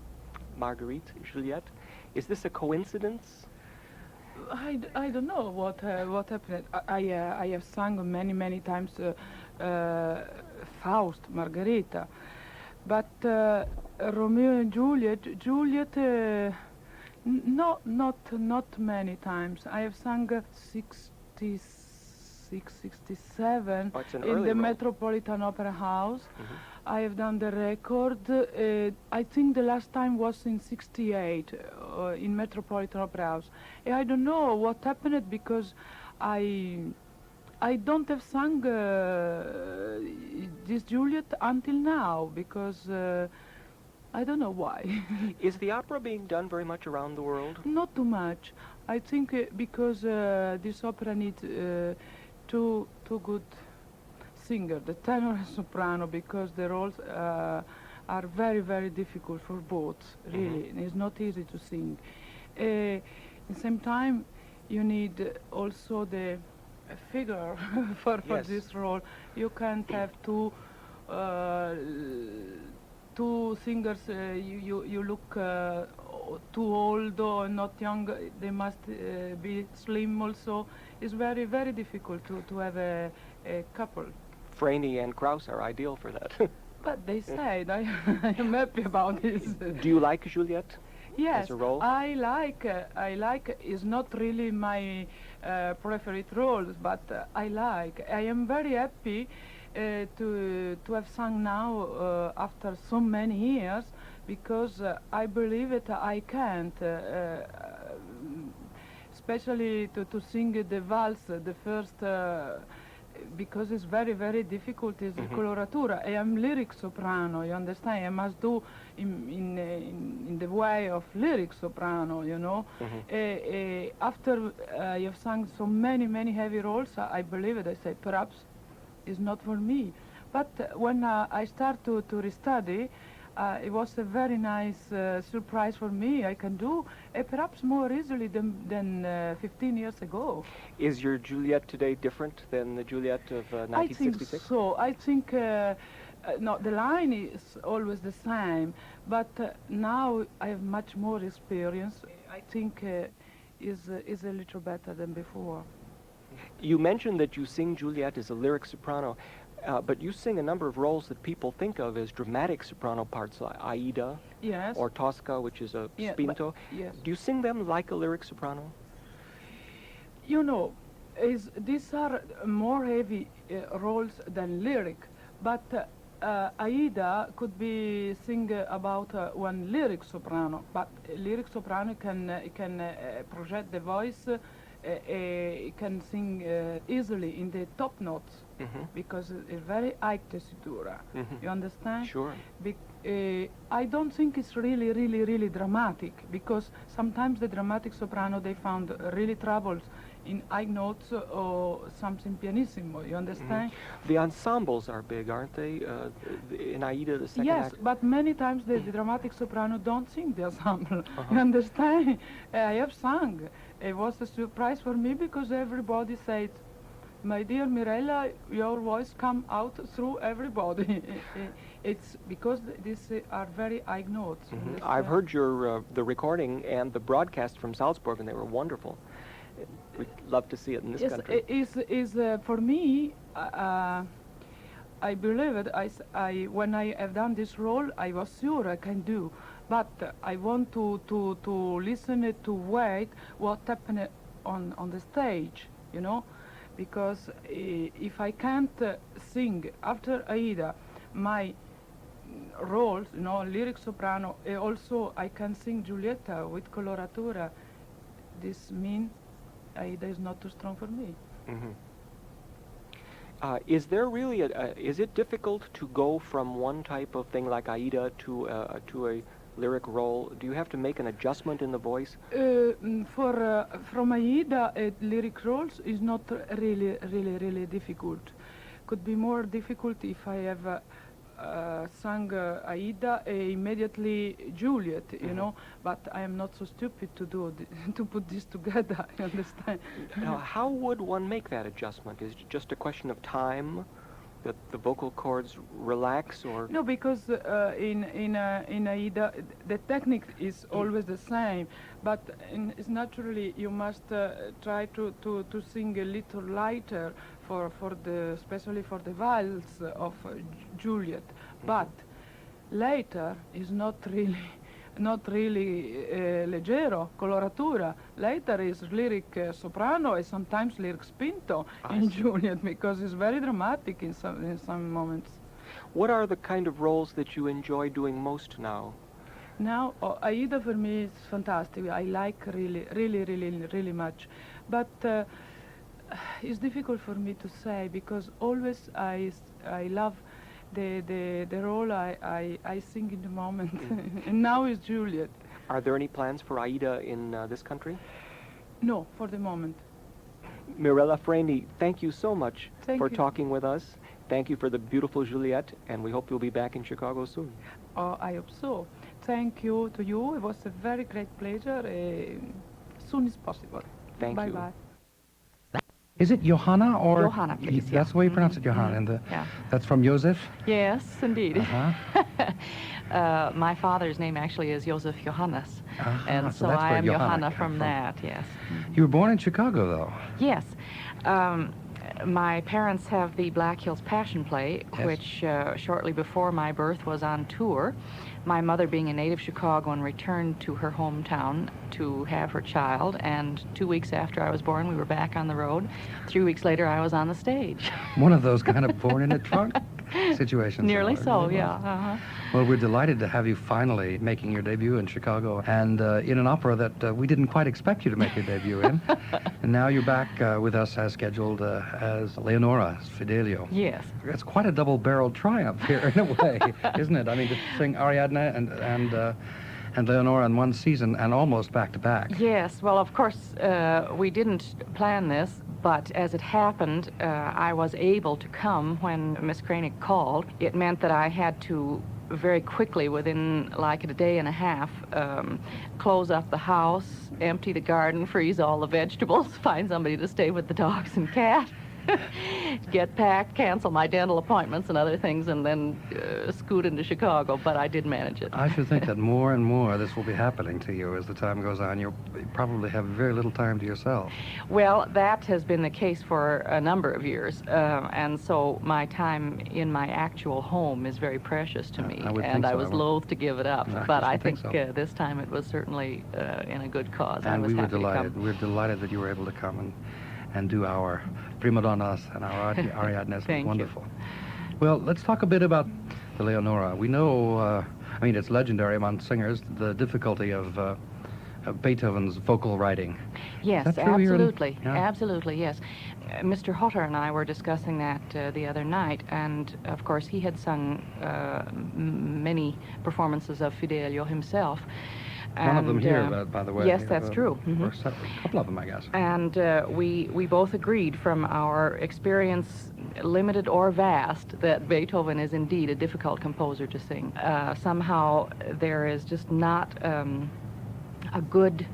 Marguerite, Juliette. Is this a coincidence? I don't know what happened. I have sung many times Faust, Margherita, but Romeo and Juliet, not many times. I have sung 67 in the Metropolitan Opera House. I have done the record. I think the last time was in 68 in Metropolitan Opera House. I don't know what happened because I don't have sung this Juliet until now because I don't know why. Is the opera being done very much around the world? Not too much. I think because this opera needs two good singers, the tenor and soprano, because the roles are very difficult for both, really. It's not easy to sing. At the same time, you need also the figure for this role. You can't have two singers, you look too old or not young. They must be slim also. It's very difficult to have a couple. Freni and Kraus are ideal for that. But they said, I am happy about this. Do you like Juliette? Yes, as a role? I like. It's not really my preferred roles, but I like. I am very happy to have sung now after so many years, because I believe that I can't, especially to sing the valse, the first. Because it's very difficult, is coloratura. I am lyric soprano, you understand? I must do in the way of lyric soprano, you know. After you've sung so many heavy roles, I believe it. I say perhaps it's not for me. But when I start to restudy, it was a very nice surprise for me. I can do perhaps more easily than 15 years ago. Is your Juliette today different than the Juliette of 1966? I think so. I think, no, the line is always the same, but now I have much more experience. I think is a little better than before. You mentioned that you sing Juliette as a lyric soprano. But you sing a number of roles that people think of as dramatic soprano parts, like Aida, or Tosca, which is a spinto. Yes. Do you sing them like a lyric soprano? You know, these are more heavy roles than lyric, but Aida could be sing about one lyric soprano, but lyric soprano can project the voice. Can sing easily in the top notes because it's very high tessitura. You understand? Sure. I don't think it's really dramatic, because sometimes the dramatic soprano, they found really troubles in high notes or something pianissimo. You understand? The ensembles are big, aren't they? In Aida, the second act. Yes, but many times the dramatic soprano don't sing the ensemble. You understand? I have sung. It was a surprise for me, because everybody said, "My dear Mirella, your voice come out through everybody." It's because these are very high notes. I've heard your the recording and the broadcast from Salzburg, and they were wonderful. We'd love to see it in this country. Is for me. I believe it. When I have done this role, I was sure I can do. But I want to listen it, to wait what happened on the stage, you know, because if I can't sing after Aida my roles, you know, lyric soprano, also I can sing Giulietta with coloratura. This means Aida is not too strong for me. Is there really is it difficult to go from one type of thing like Aida to a lyric role? Do you have to make an adjustment in the voice? From Aida, lyric roles is not really difficult. Could be more difficult if I have sang Aida immediately Juliet, you know, but I am not so stupid to do to put this together, you understand? Now, how would one make that adjustment? Is it just a question of time, that the vocal cords relax, or? No, because in Aida the technique is always the same, but it's naturally you must try to sing a little lighter for the especially for the valse of Juliet, but later is not really leggero, coloratura. Later is lyric soprano and sometimes lyric spinto in Juliet, because it's very dramatic in some moments. What are the kind of roles that you enjoy doing most now? Now, Aida for me is fantastic. I like really much, but it's difficult for me to say, because always I love the role I sing in the moment. And now is Juliet. Are there any plans for Aida in this country? No, for the moment. Mirella FRENI, thank you so much for you. talking with us. Thank you for the beautiful Juliet, and we hope you'll be back in Chicago soon. Oh, I hope so. Thank you to you. It was a very great pleasure. Soon as possible. Thank you. Bye-bye. Is it Johanna or? Johanna, please. That's the way you pronounce it, Johanna. And that's from Joseph? Yes, indeed. Uh-huh. My father's name actually is Joseph Johannes. And so that's I where am Johanna Johanna from that, yes. You were born in Chicago, though. Yes. My parents have the Black Hills Passion Play, which shortly before my birth was on tour. My mother, being a native Chicagoan, returned to her hometown to have her child, and 2 weeks after I was born, we were back on the road. 3 weeks later, I was on the stage. One of those kind of born in a trunk situations. Nearly so, yeah. Uh-huh. Well, we're delighted to have you finally making your debut in Chicago, and in an opera that we didn't quite expect you to make your debut in. And now you're back with us as scheduled as Leonora, as Fidelio. Yes. It's quite a double-barreled triumph here, in a way, isn't it? I mean, to sing Ariadne and Leonora in one season, and almost back-to-back. Yes, well, of course, we didn't plan this, but as it happened, I was able to come when Miss Kranick called. It meant that I had to very quickly, within like a day and a half, close up the house, empty the garden, freeze all the vegetables, find somebody to stay with the dogs and cat, get packed, cancel my dental appointments and other things, and then scoot into Chicago, but I did manage it. I should think that more and more this will be happening to you as the time goes on. You probably have very little time to yourself. Well, that has been the case for a number of years, and so my time in my actual home is very precious to me, and I was loath to give it up, but I think this time it was certainly in a good cause. And we were happy delighted. We were delighted that you were able to come and do our prima donnas and our Ariadnes. Wonderful. Well, let's talk a bit about the Leonora. We know, I mean, it's legendary among singers, the difficulty of Beethoven's vocal writing. Yes, Is that true absolutely. Yeah? Absolutely, yes. Mr. Hutter and I were discussing that the other night, and of course he had sung many performances of Fidelio himself. One of them here, by the way. Yes, that's true. Or a couple of them, I guess. And we both agreed from our experience, limited or vast, that Beethoven is indeed a difficult composer to sing. Somehow there is just not a good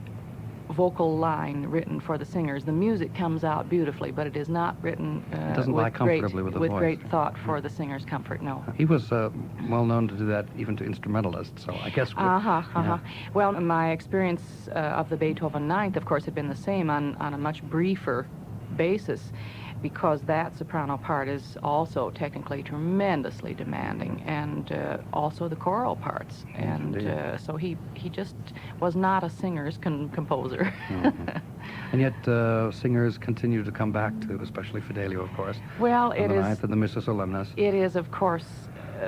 vocal line written for the singers. The music comes out beautifully, but it is not written with great thought for the singer's comfort, no. He was well known to do that even to instrumentalists, so I guess... Well, my experience of the Beethoven Ninth, of course, had been the same on a much briefer basis, because that soprano part is also technically tremendously demanding, and also the choral parts. And so he just was not a singer's composer. And yet singers continue to come back to, especially Fidelio, of course. Well, it is... The Ninth and the Missa Solemnis. It is, of course,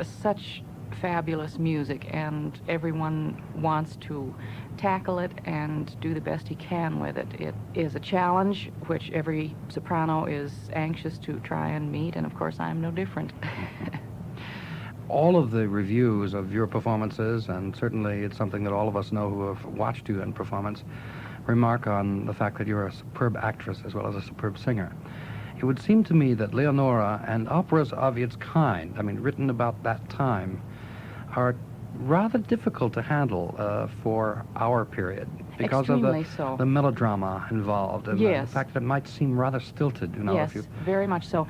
such fabulous music, and everyone wants to tackle it and do the best he can with it. It is a challenge which every soprano is anxious to try and meet, and of course I'm no different. All of the reviews of your performances, and certainly it's something that all of us know who have watched you in performance, remark on the fact that you're a superb actress as well as a superb singer. it would seem to me that Leonora and operas of its kind, I mean, written about that time, are rather difficult to handle for our period because of the melodrama involved and the fact that it might seem rather stilted, you know. Yes, very much so.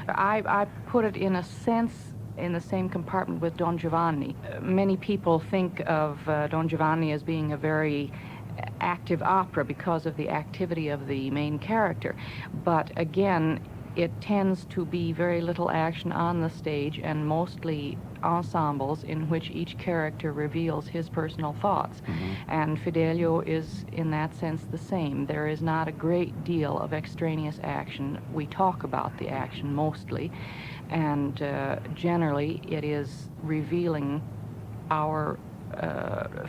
I put it in a sense in the same compartment with Don Giovanni. Many people think of Don Giovanni as being a very active opera because of the activity of the main character. But again, it tends to be very little action on the stage and mostly ensembles in which each character reveals his personal thoughts. And Fidelio is, in that sense, the same. There is not a great deal of extraneous action. We talk about the action mostly, and generally it is revealing our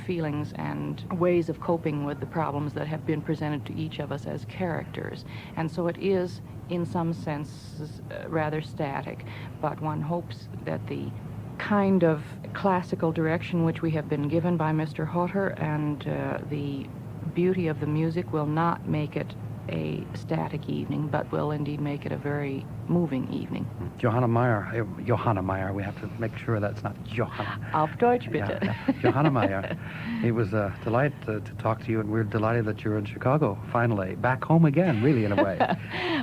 feelings and ways of coping with the problems that have been presented to each of us as characters. And so it is, in some sense, rather static, but one hopes that the kind of classical direction which we have been given by Mr. Hotter and the beauty of the music will not make it a static evening, but will indeed make it a very moving evening. Johanna MEIER, we have to make sure that's not Johanna. Auf Deutsch, bitte. Yeah. Johanna MEIER, it was a delight to talk to you, and we're delighted that you're in Chicago, finally. Back home again, really, in a way.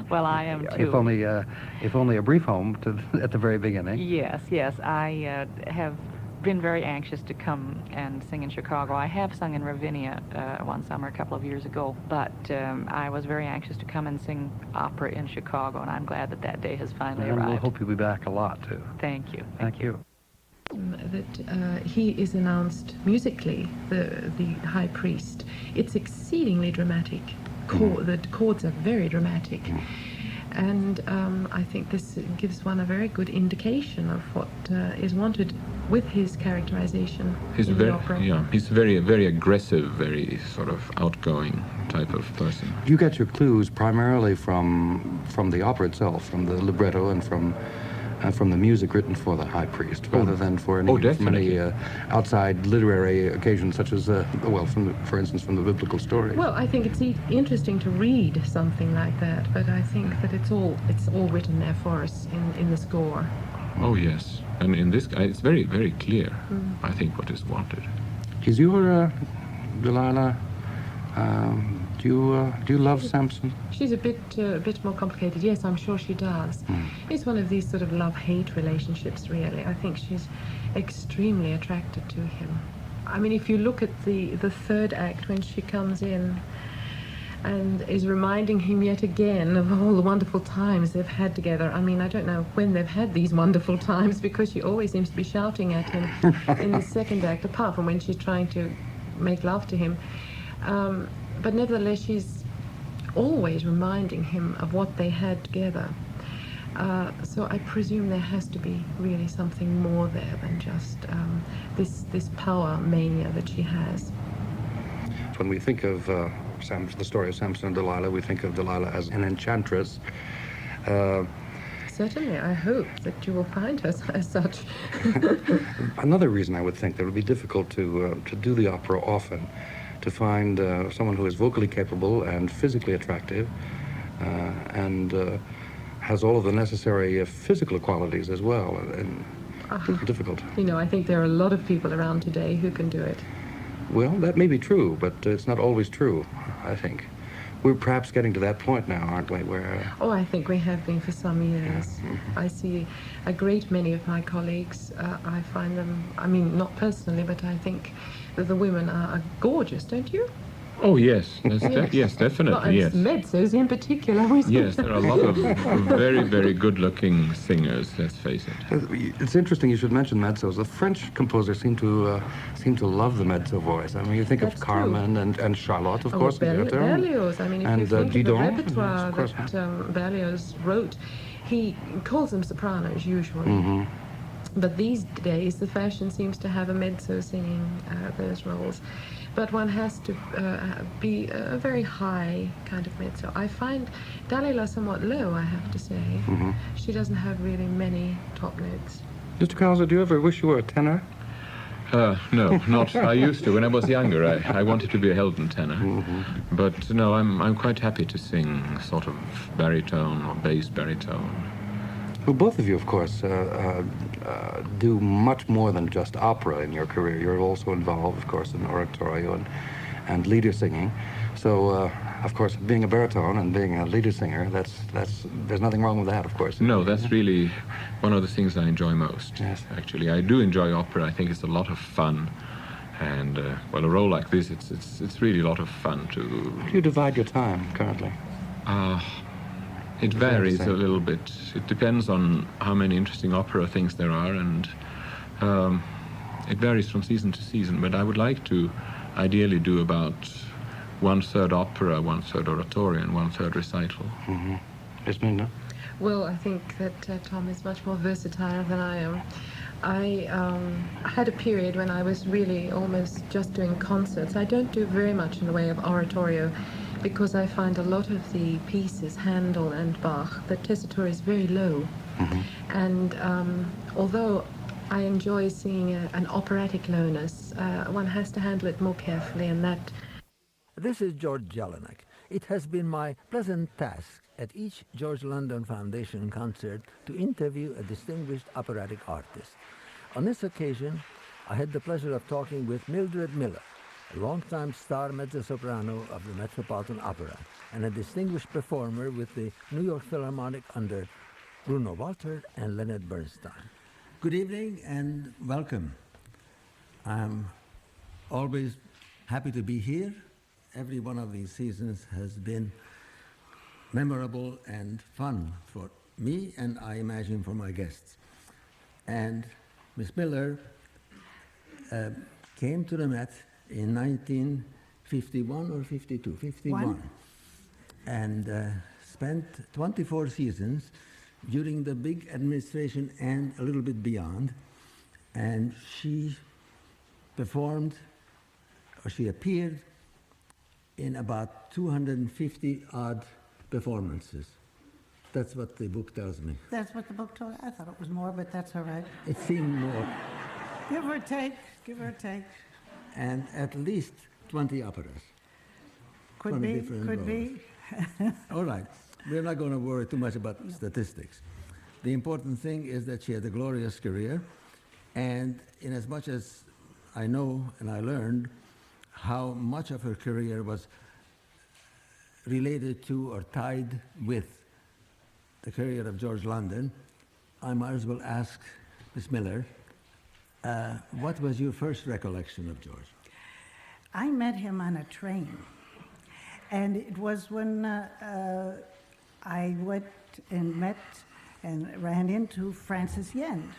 Well, I am too. If only a brief home at the very beginning. Yes, yes. I have been very anxious to come and sing in Chicago. I have sung in Ravinia one summer a couple of years ago, but I was very anxious to come and sing opera in Chicago, and I'm glad that that day has finally arrived. We'll hope you'll be back a lot, too. Thank you. Thank you. That he is announced musically, the High Priest. It's exceedingly dramatic. The chords are very dramatic. And I think this gives one a very good indication of what is wanted with his characterization in the opera. Yeah, he's very, very aggressive, very sort of outgoing type of person. You get your clues primarily from the opera itself, from the libretto and from the music written for the High Priest, rather than for any outside literary occasions, such as for instance, from the biblical story. Well, I think it's interesting to read something like that, but I think that it's all written there for us in the score. Oh yes, and in this, it's very, very clear. I think what is wanted. Is your Delilah? Do you love Samson? She's a bit more complicated. Yes, I'm sure she does. It's one of these sort of love-hate relationships, really. I think she's extremely attracted to him. I mean, if you look at the third act, when she comes in and is reminding him yet again of all the wonderful times they've had together. I mean, I don't know when they've had these wonderful times, because she always seems to be shouting at him in the second act, apart from when she's trying to make love to him. But nevertheless, she's always reminding him of what they had together. So I presume there has to be really something more there than just this power mania that she has. When we think of the story of Samson and Delilah, we think of Delilah as an enchantress. Certainly, I hope that you will find her as such. Another reason I would think that it would be difficult to do the opera often, to find someone who is vocally capable and physically attractive, and has all of the necessary physical qualities as well, and difficult. You know, I think there are a lot of people around today who can do it. Well, that may be true, but it's not always true, I think. We're perhaps getting to that point now, aren't we, where... Oh, I think we have been for some years. I see a great many of my colleagues, I find them, I mean, not personally, but I think that the women are gorgeous, don't you? Oh, yes. Yes, definitely, well, yes. Mezzos in particular. Yes, there are a lot of very, very good-looking singers, let's face it. It's interesting you should mention mezzos. The French composers seem to love the mezzo voice. I mean, you think of Carmen and Charlotte, of course. Berlioz. I mean, if you think Didon, of the repertoire that Berlioz wrote, he calls them sopranos usually. But these days, the fashion seems to have a mezzo singing those roles. But one has to be a very high kind of mezzo. I find Dalila somewhat low, I have to say. She doesn't have really many top notes. Mr. Krause, do you ever wish you were a tenor? No, not. I used to. When I was younger, I wanted to be a Helden tenor. But no, I'm quite happy to sing sort of baritone or bass baritone. Well, both of you, of course, do much more than just opera in your career. You're also involved, of course, in oratorio and leader singing. So, of course, being a baritone and being a leader singer, there's nothing wrong with that, of course. No, that's really one of the things I enjoy most. Yes. Actually, I do enjoy opera. I think it's a lot of fun. And, well, a role like this, it's really a lot of fun to... How do you divide your time currently? It varies a little bit. It depends on how many interesting opera things there are, and it varies from season to season. But I would like to ideally do about 1/3 opera, 1/3 oratorio, and 1/3 recital. Yes, Mignon? Well, I think that Tom is much more versatile than I am. I had a period when I was really almost just doing concerts. I don't do very much in the way of oratorio, because I find a lot of the pieces, Handel and Bach, the tessitura is very low. And although I enjoy singing an operatic lowness, one has to handle it more carefully, and that... This is George Jelinek. It has been my pleasant task at each George London Foundation concert to interview a distinguished operatic artist. On this occasion, I had the pleasure of talking with Mildred Miller, a longtime star mezzo-soprano of the Metropolitan Opera and a distinguished performer with the New York Philharmonic under Bruno Walter and Leonard Bernstein. Good evening and welcome. I'm always happy to be here. Every one of these seasons has been memorable and fun for me, and I imagine for my guests. And Miss Miller came to the Met in 1951 or 52? 51. And spent 24 seasons during the big administration and a little bit beyond. And she performed, or she appeared in about 250 odd performances. That's what the book tells me. That's what the book told. I thought it was more, but that's all right. It seemed more. Give or take, give or take. And at least 20 operas. Could be, could be. All right, we're not going to worry too much about statistics. The important thing is that she had a glorious career, and in as much as I know and I learned how much of her career was related to or tied with the career of George London, I might as well ask Miss Miller, what was your first recollection of George? I met him on a train, and it was when I went and met and ran into Frances Yend.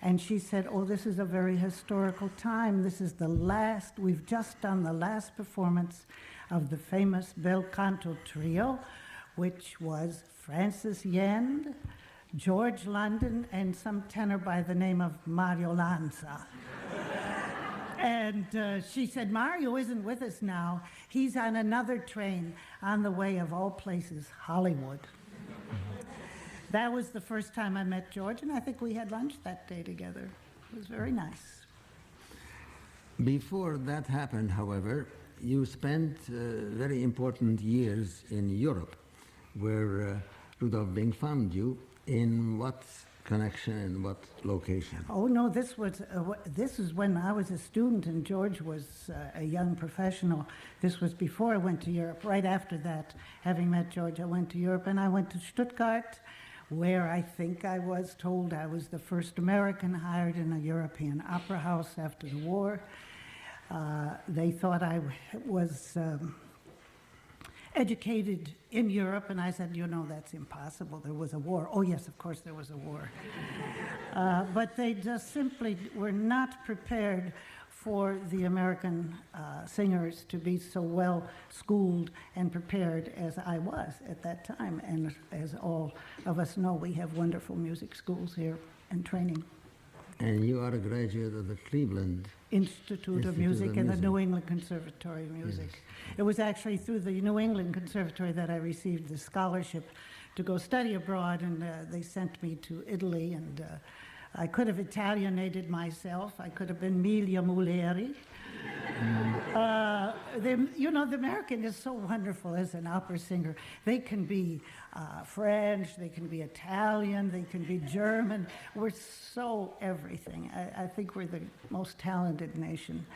And she said, oh, this is a very historical time. This is the last, we've just done the last performance of the famous bel canto trio, which was Frances Yend, George London, and some tenor by the name of Mario Lanza. And she said, Mario isn't with us now. He's on another train on the way, of all places, Hollywood. That was the first time I met George, and I think we had lunch that day together. It was very nice. Before that happened, however, you spent very important years in Europe, where Rudolf Bing found you. In what connection and what location? Oh, no, this is when I was a student and George was a young professional. This was before I went to Europe. Right after that, having met George, I went to Europe, and I went to Stuttgart, where I think I was told I was the first American hired in a European opera house after the war. They thought I was educated in Europe, and I said, you know, that's impossible. There was a war. Oh, yes, of course there was a war. But they just simply were not prepared for the American singers to be so well schooled and prepared as I was at that time. And as all of us know, we have wonderful music schools here and training. And you are a graduate of the Cleveland Institute of Music and the New England Conservatory of Music. Yes. It was actually through the New England Conservatory that I received the scholarship to go study abroad, and they sent me to Italy and I could have Italianated myself. I could have been Miglia Muleri. You know, the American is so wonderful as an opera singer. They can be French, they can be Italian, they can be German. We're so everything. I think we're the most talented nation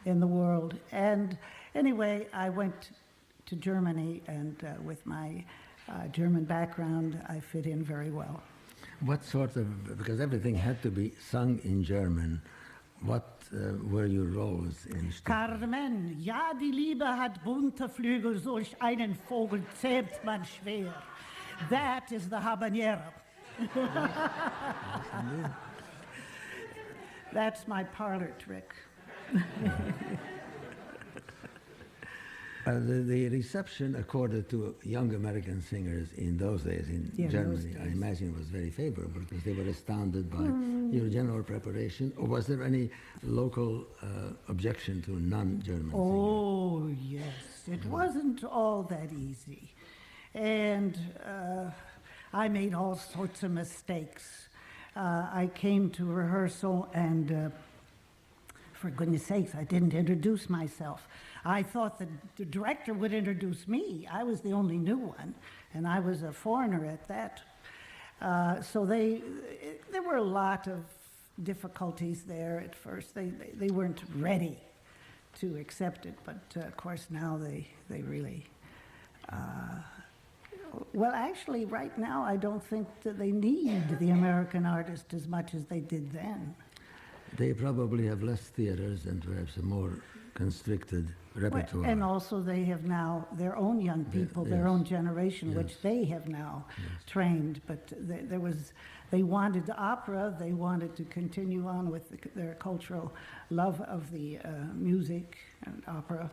in the world. And anyway, I went to Germany, and with my German background, I fit in very well. What sort of, because everything had to be sung in German, what were your roles in Stuttgart? Carmen, ja, die Liebe hat bunte Flügel, solch einen Vogel zähmt man schwer. That is the habanero. That's my parlor trick. The reception accorded to young American singers in those days in Germany, I imagine, was very favorable because they were astounded by your general preparation. Or was there any local objection to non-German singers? Oh, yes. It wasn't all that easy. And I made all sorts of mistakes. I came to rehearsal and for goodness sakes, I didn't introduce myself. I thought the director would introduce me. I was the only new one, and I was a foreigner at that. So there were a lot of difficulties there at first. They weren't ready to accept it, but of course now they really... well, actually, right now, I don't think that they need the American artist as much as they did then. They probably have less theaters and perhaps a more constricted repertoire. And also they have now their own young people, their own generation, which they have now trained. But they wanted opera, they wanted to continue on with their cultural love of the music and opera.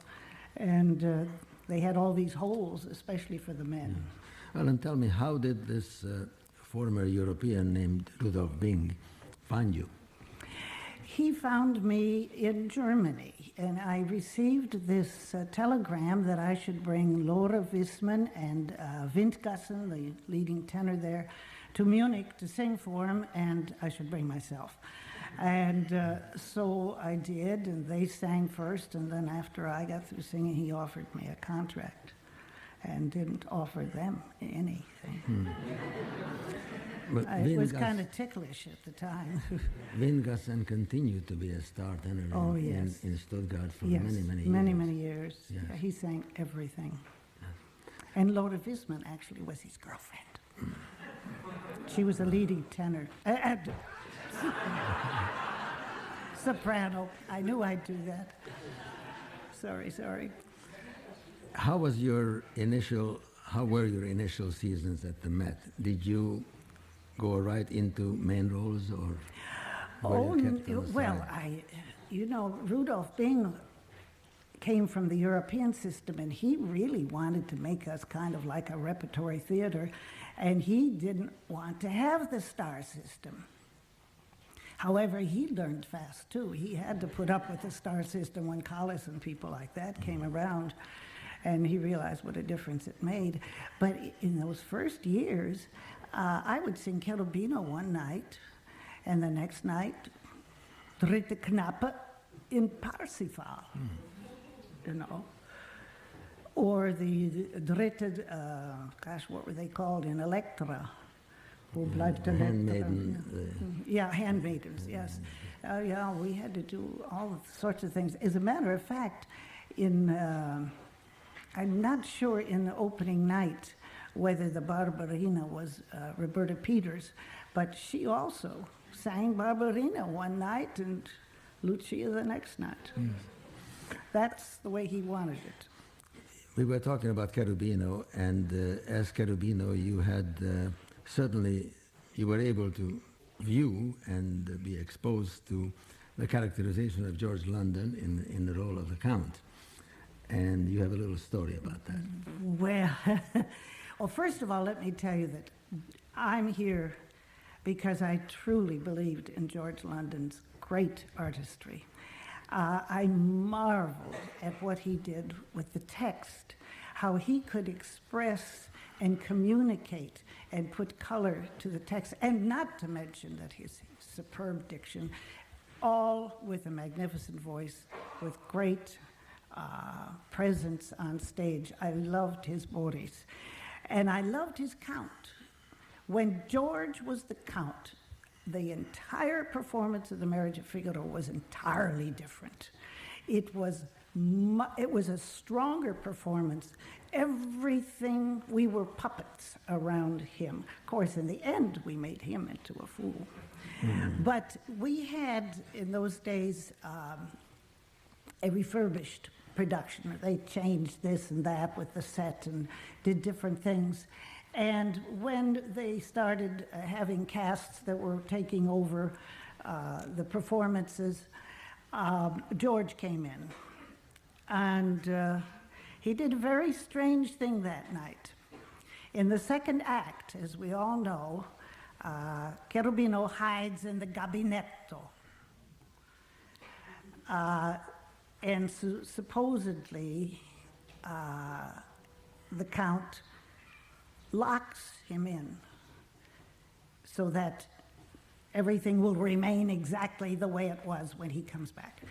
And they had all these holes, especially for the men. Well, and tell me, how did this former European named Rudolf Bing find you? He found me in Germany, and I received this telegram that I should bring Lore Wisman and Windgassen, the leading tenor there, to Munich to sing for him, and I should bring myself. And so I did, and they sang first, and then after I got through singing, he offered me a contract and didn't offer them anything. It was kind of ticklish at the time. Windgassen continued to be a star tenor in Stuttgart for many years. Many years. Yes. Yeah, he sang everything. Yes. And Lore Wisman actually was his girlfriend. She was a leading tenor. Soprano. I knew I'd do that. Sorry. How were your initial seasons at the Met? Did you go right into main roles, or Rudolf Bing came from the European system, and he really wanted to make us kind of like a repertory theater, and he didn't want to have the star system. However, he learned fast too. He had to put up with the star system when Calles and people like that came around, and he realized what a difference it made. But in those first years, I would sing Cherubino one night, and the next night, Dritte Knappe in Parsifal, or the Dritte, what were they called, in Elektra? Wo bleibt der Handmaiden. Yeah, handmaidens, yes. We had to do all sorts of things. As a matter of fact, I'm not sure in the opening night whether the Barbarina was Roberta Peters, but she also sang Barbarina one night and Lucia the next night. Yes. That's the way he wanted it. We were talking about Cherubino, and as Cherubino, you had certainly, you were able to view and be exposed to the characterization of George London in the role of the Count. And you have a little story about that. Well, first of all, let me tell you that I'm here because I truly believed in George London's great artistry. I marveled at what he did with the text, how he could express and communicate and put color to the text, and not to mention that his superb diction, all with a magnificent voice, with great presence on stage. I loved his Boris, and I loved his Count. When George was the Count, the entire performance of The Marriage of Figaro was entirely different. It was a stronger performance. Everything, we were puppets around him. Of course, in the end, we made him into a fool. But we had, in those days, a refurbished production. They changed this and that with the set and did different things. And when they started having casts that were taking over the performances, George came in. And he did a very strange thing that night. In the second act, as we all know, Cherubino hides in the gabinetto. And supposedly, the Count locks him in so that everything will remain exactly the way it was when he comes back.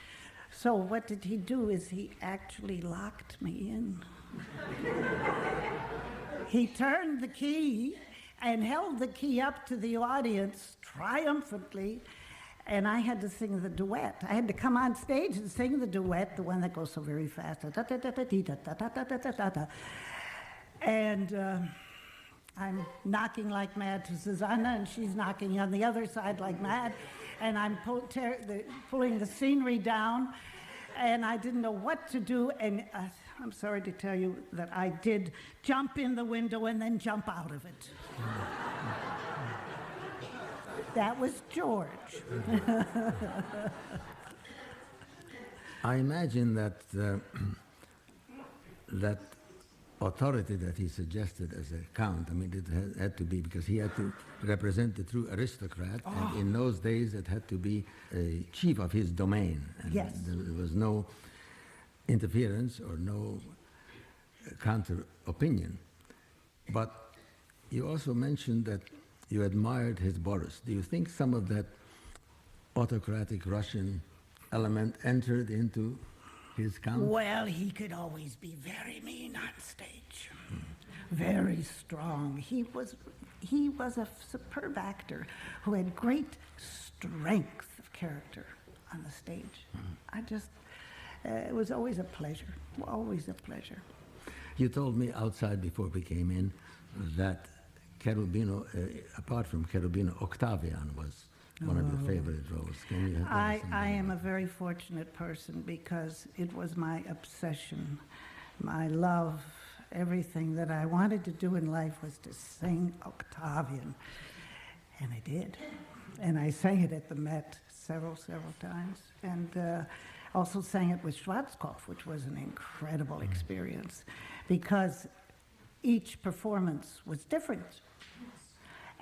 So what did he do is he actually locked me in. He turned the key and held the key up to the audience triumphantly, and I had to sing the duet. I had to come on stage and sing the duet, the one that goes so very fast. And I'm knocking like mad to Susanna, and she's knocking on the other side like mad, and I'm pulling the scenery down, and I didn't know what to do, and I'm sorry to tell you that I did jump in the window and then jump out of it. That was George. I imagine that that authority that he suggested as a count, I mean, it had to be because he had to represent the true aristocrat, and in those days it had to be a chief of his domain. And yes. There was no interference or no counter opinion. But you also mentioned that you admired his Boris. Do you think some of that autocratic Russian element entered into his Count? Well, he could always be very mean on stage, very strong. He was a superb actor who had great strength of character on the stage. It was always a pleasure, always a pleasure. You told me outside before we came in that Cherubino, apart from Cherubino, Octavian was one of your favorite roles. Can you I am a very fortunate person because it was my obsession, my love. Everything that I wanted to do in life was to sing Octavian. And I did. And I sang it at the Met several times. And also sang it with Schwarzkopf, which was an incredible experience because each performance was different.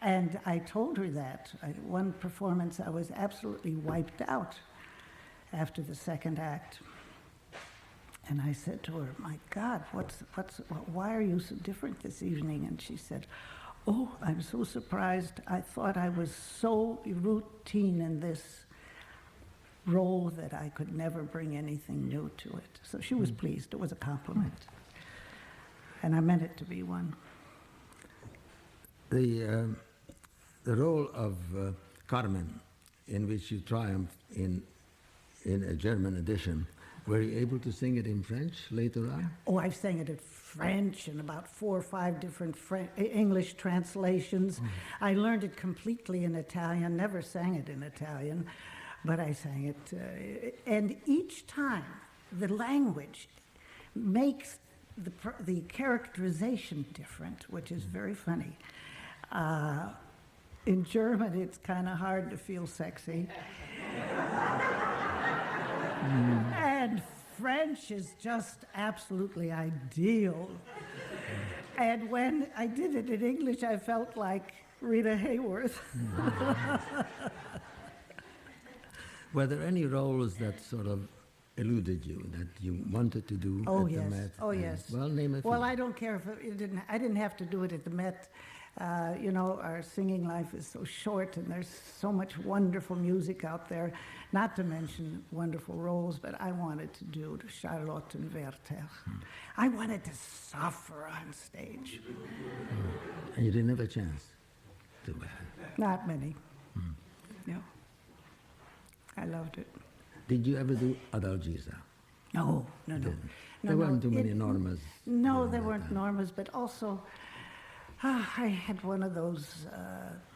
And I told her that. One performance, I was absolutely wiped out after the second act. And I said to her, my God, why are you so different this evening? And she said, oh, I'm so surprised. I thought I was so routine in this role that I could never bring anything new to it. So she was pleased. It was a compliment. And I meant it to be one. The role of Carmen, in which you triumphed in a German edition, were you able to sing it in French later on? Oh, I've sang it in French and about 4 or 5 different English translations. I learned it completely in Italian, never sang it in Italian, but I sang it. And each time, the language makes the characterization different, which is very funny. In German, it's kind of hard to feel sexy. And French is just absolutely ideal. And when I did it in English, I felt like Rita Hayworth. Were there any roles that sort of eluded you that you wanted to do Oh at yes. the Met? Oh yes. Well, name a few. Well, I don't care if it didn't. I didn't have to do it at the Met. You know, our singing life is so short, and there's so much wonderful music out there. Not to mention wonderful roles, but I wanted to do Charlotte and Werther. I wanted to suffer on stage. And you didn't have a chance to. Not many. No. I loved it. Did you ever do Adalgisa? No, no, no. There weren't too many Normas. No, there weren't Normas, but also I had one of those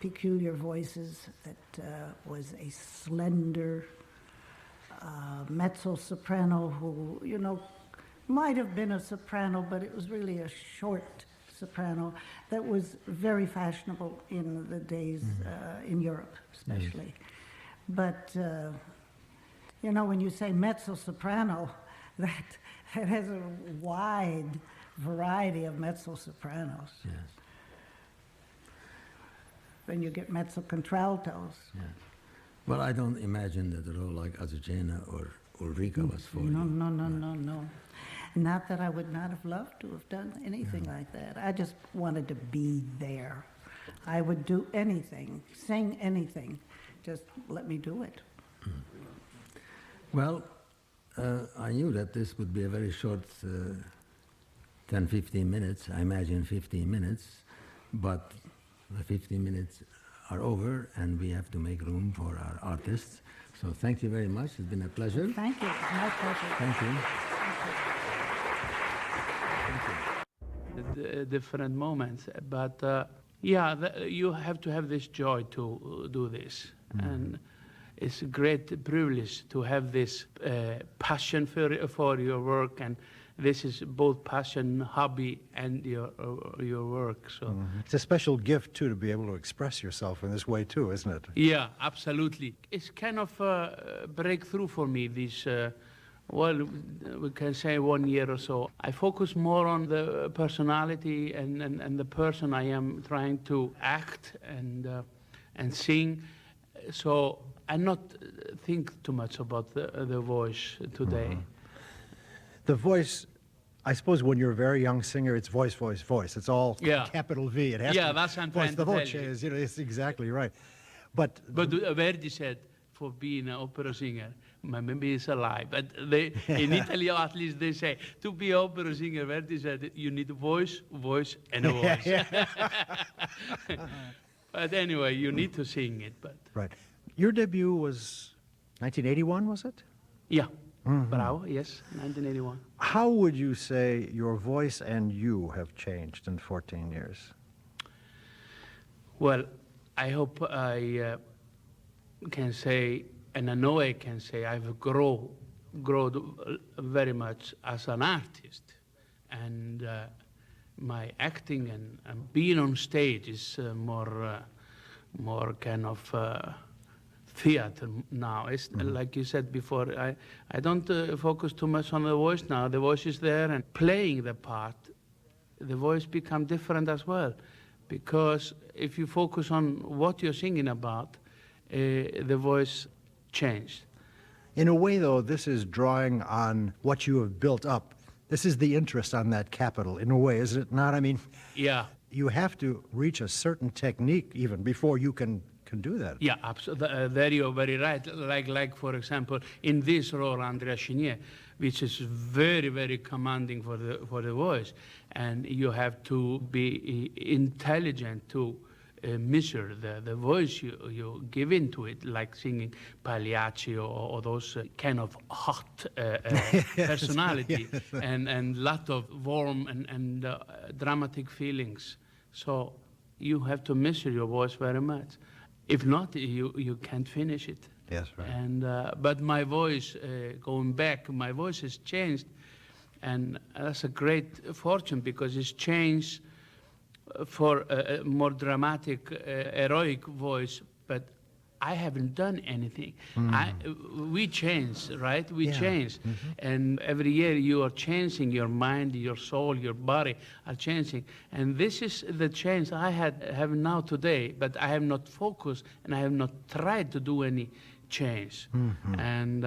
peculiar voices that was a slender mezzo-soprano who, you know, might have been a soprano, but it was really a short soprano that was very fashionable in the days in Europe, especially. But, you know, when you say mezzo-soprano, that has a wide variety of mezzo-sopranos. Yes. Then you get mezzo-contraltos. Yeah. Well, I don't imagine that a role like Azucena or Ulrika was for you. No. Not that I would not have loved to have done anything like that. I just wanted to be there. I would do anything, sing anything. Just let me do it. Well, I knew that this would be a very short 10, 15 minutes. I imagine 15 minutes, but the 15 minutes are over and we have to make room for our artists. So thank you very much. It's been a pleasure. Thank you. It's my pleasure. Thank you. Different moments, but yeah, you have to have this joy to do this, and it's a great privilege to have this passion for your work, and this is both passion, hobby, and your work. So it's a special gift too to be able to express yourself in this way too, isn't it? yeah, absolutely. It's kind of a breakthrough for me. This. Well, we can say 1 year or so. I focus more on the personality and the person I am trying to act and sing. So I not think too much about the voice today. The voice, I suppose when you're a very young singer, it's voice, voice, voice. It's all capital V. It has to that's what I'm trying to voice, tell you. is, you know, it's exactly right. But Verdi said, for being an opera singer, maybe it's a lie, but they, in Italy at least they say, to be an opera singer, Verdi said, you need a voice, voice, and a voice. But anyway, you need to sing it. But right. Your debut was 1981, was it? Yeah. Bravo, yes, 1981. How would you say your voice and you have changed in 14 years? Well, I hope I can say, and I know I can say, I've grown very much as an artist, and my acting and being on stage is more kind of theater now. It's like you said before, I don't focus too much on the voice now. The voice is there, and playing the part, the voice becomes different as well, because if you focus on what you're singing about, the voice changed. In a way, though, this is drawing on what you have built up. This is the interest on that capital, in a way, is it not? I mean, yeah. You have to reach a certain technique even before you can do that. Yeah, absolutely. There you're very right. Like for example, in this role, Andrea Chenier, which is very, very commanding for the voice, and you have to be intelligent to measure the voice you give into it, like singing Pagliacci or those kind of hot personality, and lot of warm and dramatic feelings. So you have to measure your voice very much. If not, you can't finish it. Yes, right. And but my voice, going back, my voice has changed, and that's a great fortune because it's changed for a more dramatic, heroic voice, but I haven't done anything. We change, right? We change. And every year you are changing, your mind, your soul, your body are changing. And this is the change I have now today, but I have not focused and I have not tried to do any change. And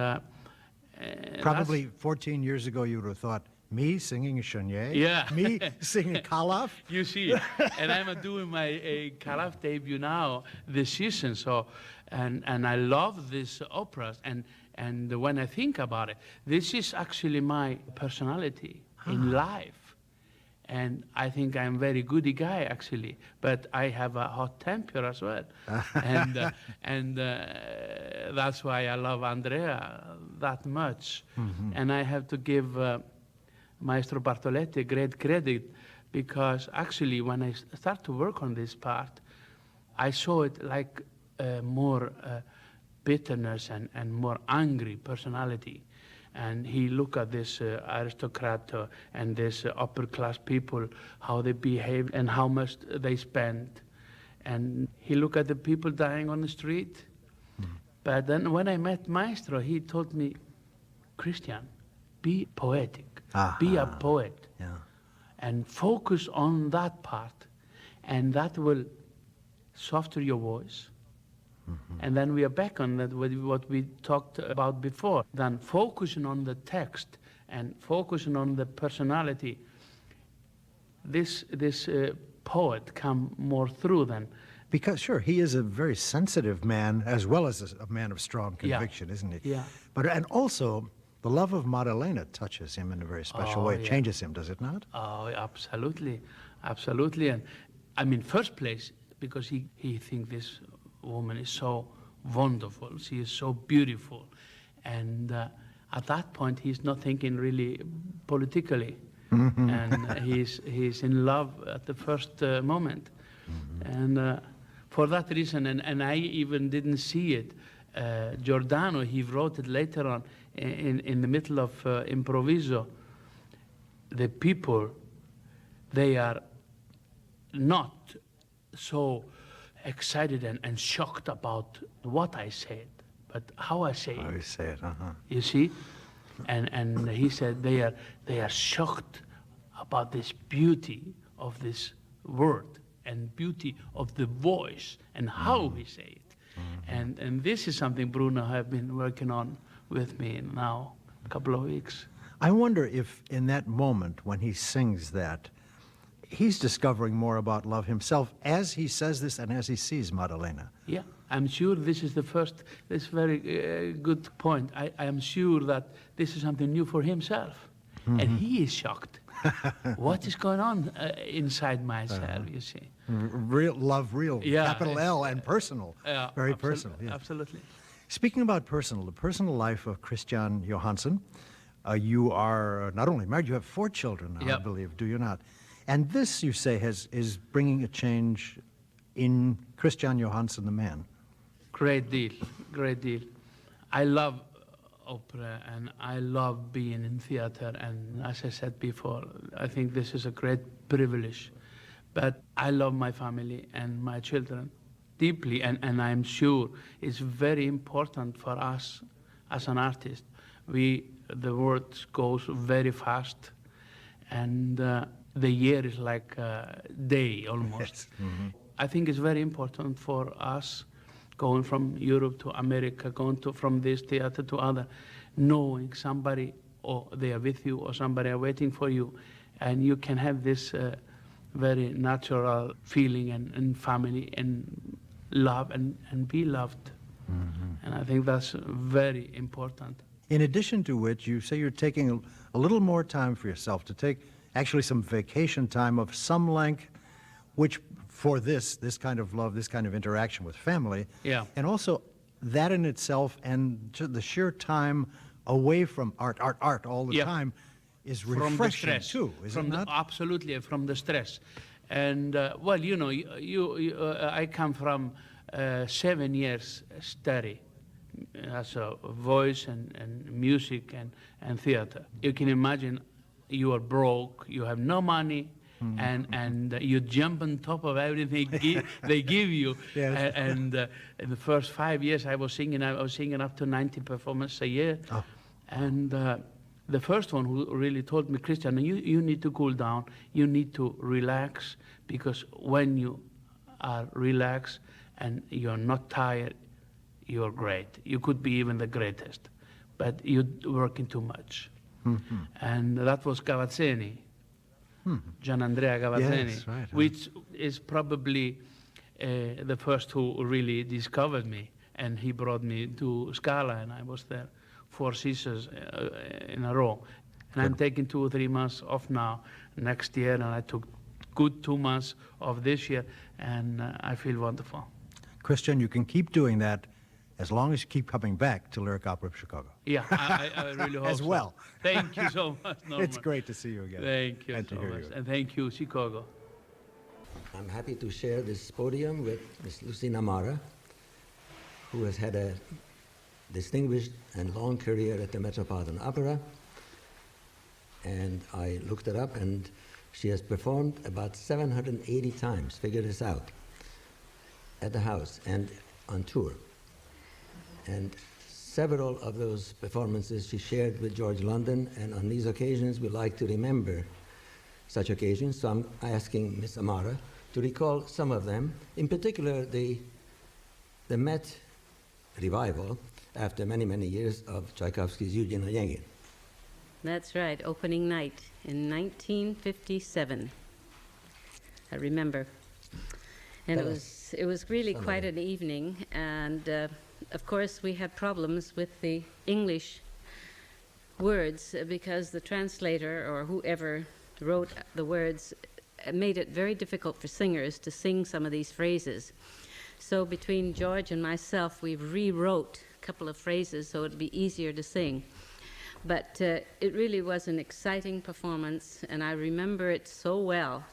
Probably 14 years ago you would have thought, me singing Chenier? Yeah. Me singing Kalaf? You see, and I'm doing my Kalaf debut now this season. So, and I love these operas. And when I think about it, this is actually my personality in life. And I think I'm a very goody guy, actually. But I have a hot temper as well. and that's why I love Andrea that much. Mm-hmm. And I have to give Maestro Bartoletti great credit, because actually when I start to work on this part, I saw it like more bitterness and more angry personality. And he looked at this aristocrat and this upper class people, how they behave and how much they spend. And he looked at the people dying on the street. But then when I met Maestro, he told me, Kristján, be poetic, be a poet, and focus on that part, and that will soften your voice. And then we are back on that, what we talked about before. Then focusing on the text and focusing on the personality, this poet come more through then. Because, sure, he is a very sensitive man as well as a man of strong conviction, isn't he? Yeah. And also, the love of Maddalena touches him in a very special way. It changes him, does it not? Oh, absolutely. Absolutely. And I mean, first place, because he thinks this woman is so wonderful. She is so beautiful. And at that point, he's not thinking really politically. And he's in love at the first moment. And for that reason, and I even didn't see it, Giordano, he wrote it later on in the middle of Improviso. The people, they are not so excited and shocked about what I said, but how I say it. How you say it, You see? And he said they are shocked about this beauty of this word and beauty of the voice and how we say it. And this is something Bruno have been working on with me now a couple of weeks. I wonder if in that moment when he sings that, he's discovering more about love himself as he says this and as he sees Maddalena. Yeah, I'm sure this is this very good point. I am sure that this is something new for himself. And he is shocked. What is going on inside myself, you see? Real love, capital L, and personal. Very personal. Yeah. Absolutely. Speaking about personal, the personal life of Kristján JÓHANNSSON, you are not only married, you have 4 children now, I believe, do you not? And this, you say, is bringing a change in Kristján JÓHANNSSON, the man. Great deal, great deal. I love opera and I love being in theater, and as I said before, I think this is a great privilege. But I love my family and my children deeply, and I'm sure it's very important for us as an artist. The world goes very fast, and the year is like a day almost. I think it's very important for us going from Europe to America, from this theater to other, knowing somebody, or they are with you, or somebody are waiting for you, and you can have this very natural feeling and family and love and be loved. And I think that's very important. In addition to which, you say you're taking a little more time for yourself, to take actually some vacation time of some length, which for this kind of love, this kind of interaction with family, and also that in itself and the sheer time away from art all the time is refreshing too, is it not? Absolutely, from the stress. And well, you know, I come from 7 years study as a voice and music and theater. You can imagine you are broke, you have no money, and you jump on top of everything they give you. And in the first 5 years I was singing up to 90 performances a year. And the first one who really told me, Kristján, you need to cool down, you need to relax, because when you are relaxed and you're not tired, you're great. You could be even the greatest. but you're working too much. And that was Cavazzini, Gianandrea Cavazzini, Yes, right, which is probably the first who really discovered me. And he brought me to Scala, and I was there 4 seasons in a row. And I'm taking 2 or 3 months off now, next year, and I took good 2 months off this year, and I feel wonderful. Kristján, you can keep doing that as long as you keep coming back to Lyric Opera of Chicago. Yeah, I really hope As so. well. Thank you so much, Norman. It's great to see you again. Thank you And to so hear much. you. And thank you, Chicago. I'm happy to share this podium with Miss Lucine AMARA, who has had a distinguished and long career at the Metropolitan Opera. And I looked it up, and she has performed about 780 times, figure this out, at the house and on tour. And several of those performances she shared with George London, and on these occasions we like to remember such occasions, so I'm asking Miss AMARA to recall some of them, in particular the Met revival after many, many years of Tchaikovsky's Eugene Onegin. That's right, opening night in 1957. I remember. And it was really quite an evening, and of course we had problems with the English words because the translator or whoever wrote the words made it very difficult for singers to sing some of these phrases. So between George and myself, we rewrote a couple of phrases so it'd be easier to sing. But it really was an exciting performance, and I remember it so well.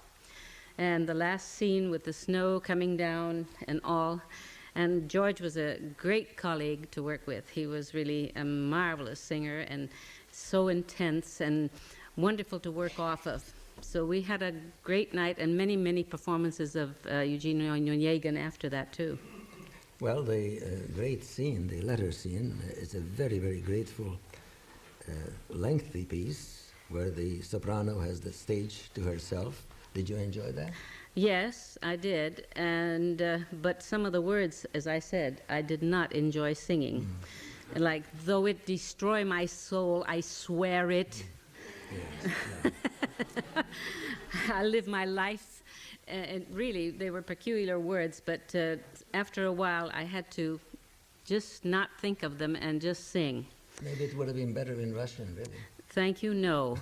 And the last scene with the snow coming down and all. And George was a great colleague to work with. He was really a marvelous singer and so intense and wonderful to work off of. So we had a great night and many, many performances of Eugene Onegin after that, too. Well, the great scene, the letter scene, is a very, very grateful, lengthy piece where the soprano has the stage to herself. Did you enjoy that? Yes, I did. And but some of the words, as I said, I did not enjoy singing. Like, though it destroy my soul, I swear it. Yes, yeah. I live my life. And really, they were peculiar words, but after a while, I had to just not think of them and just sing. Maybe it would have been better in Russian, really. Thank you, no.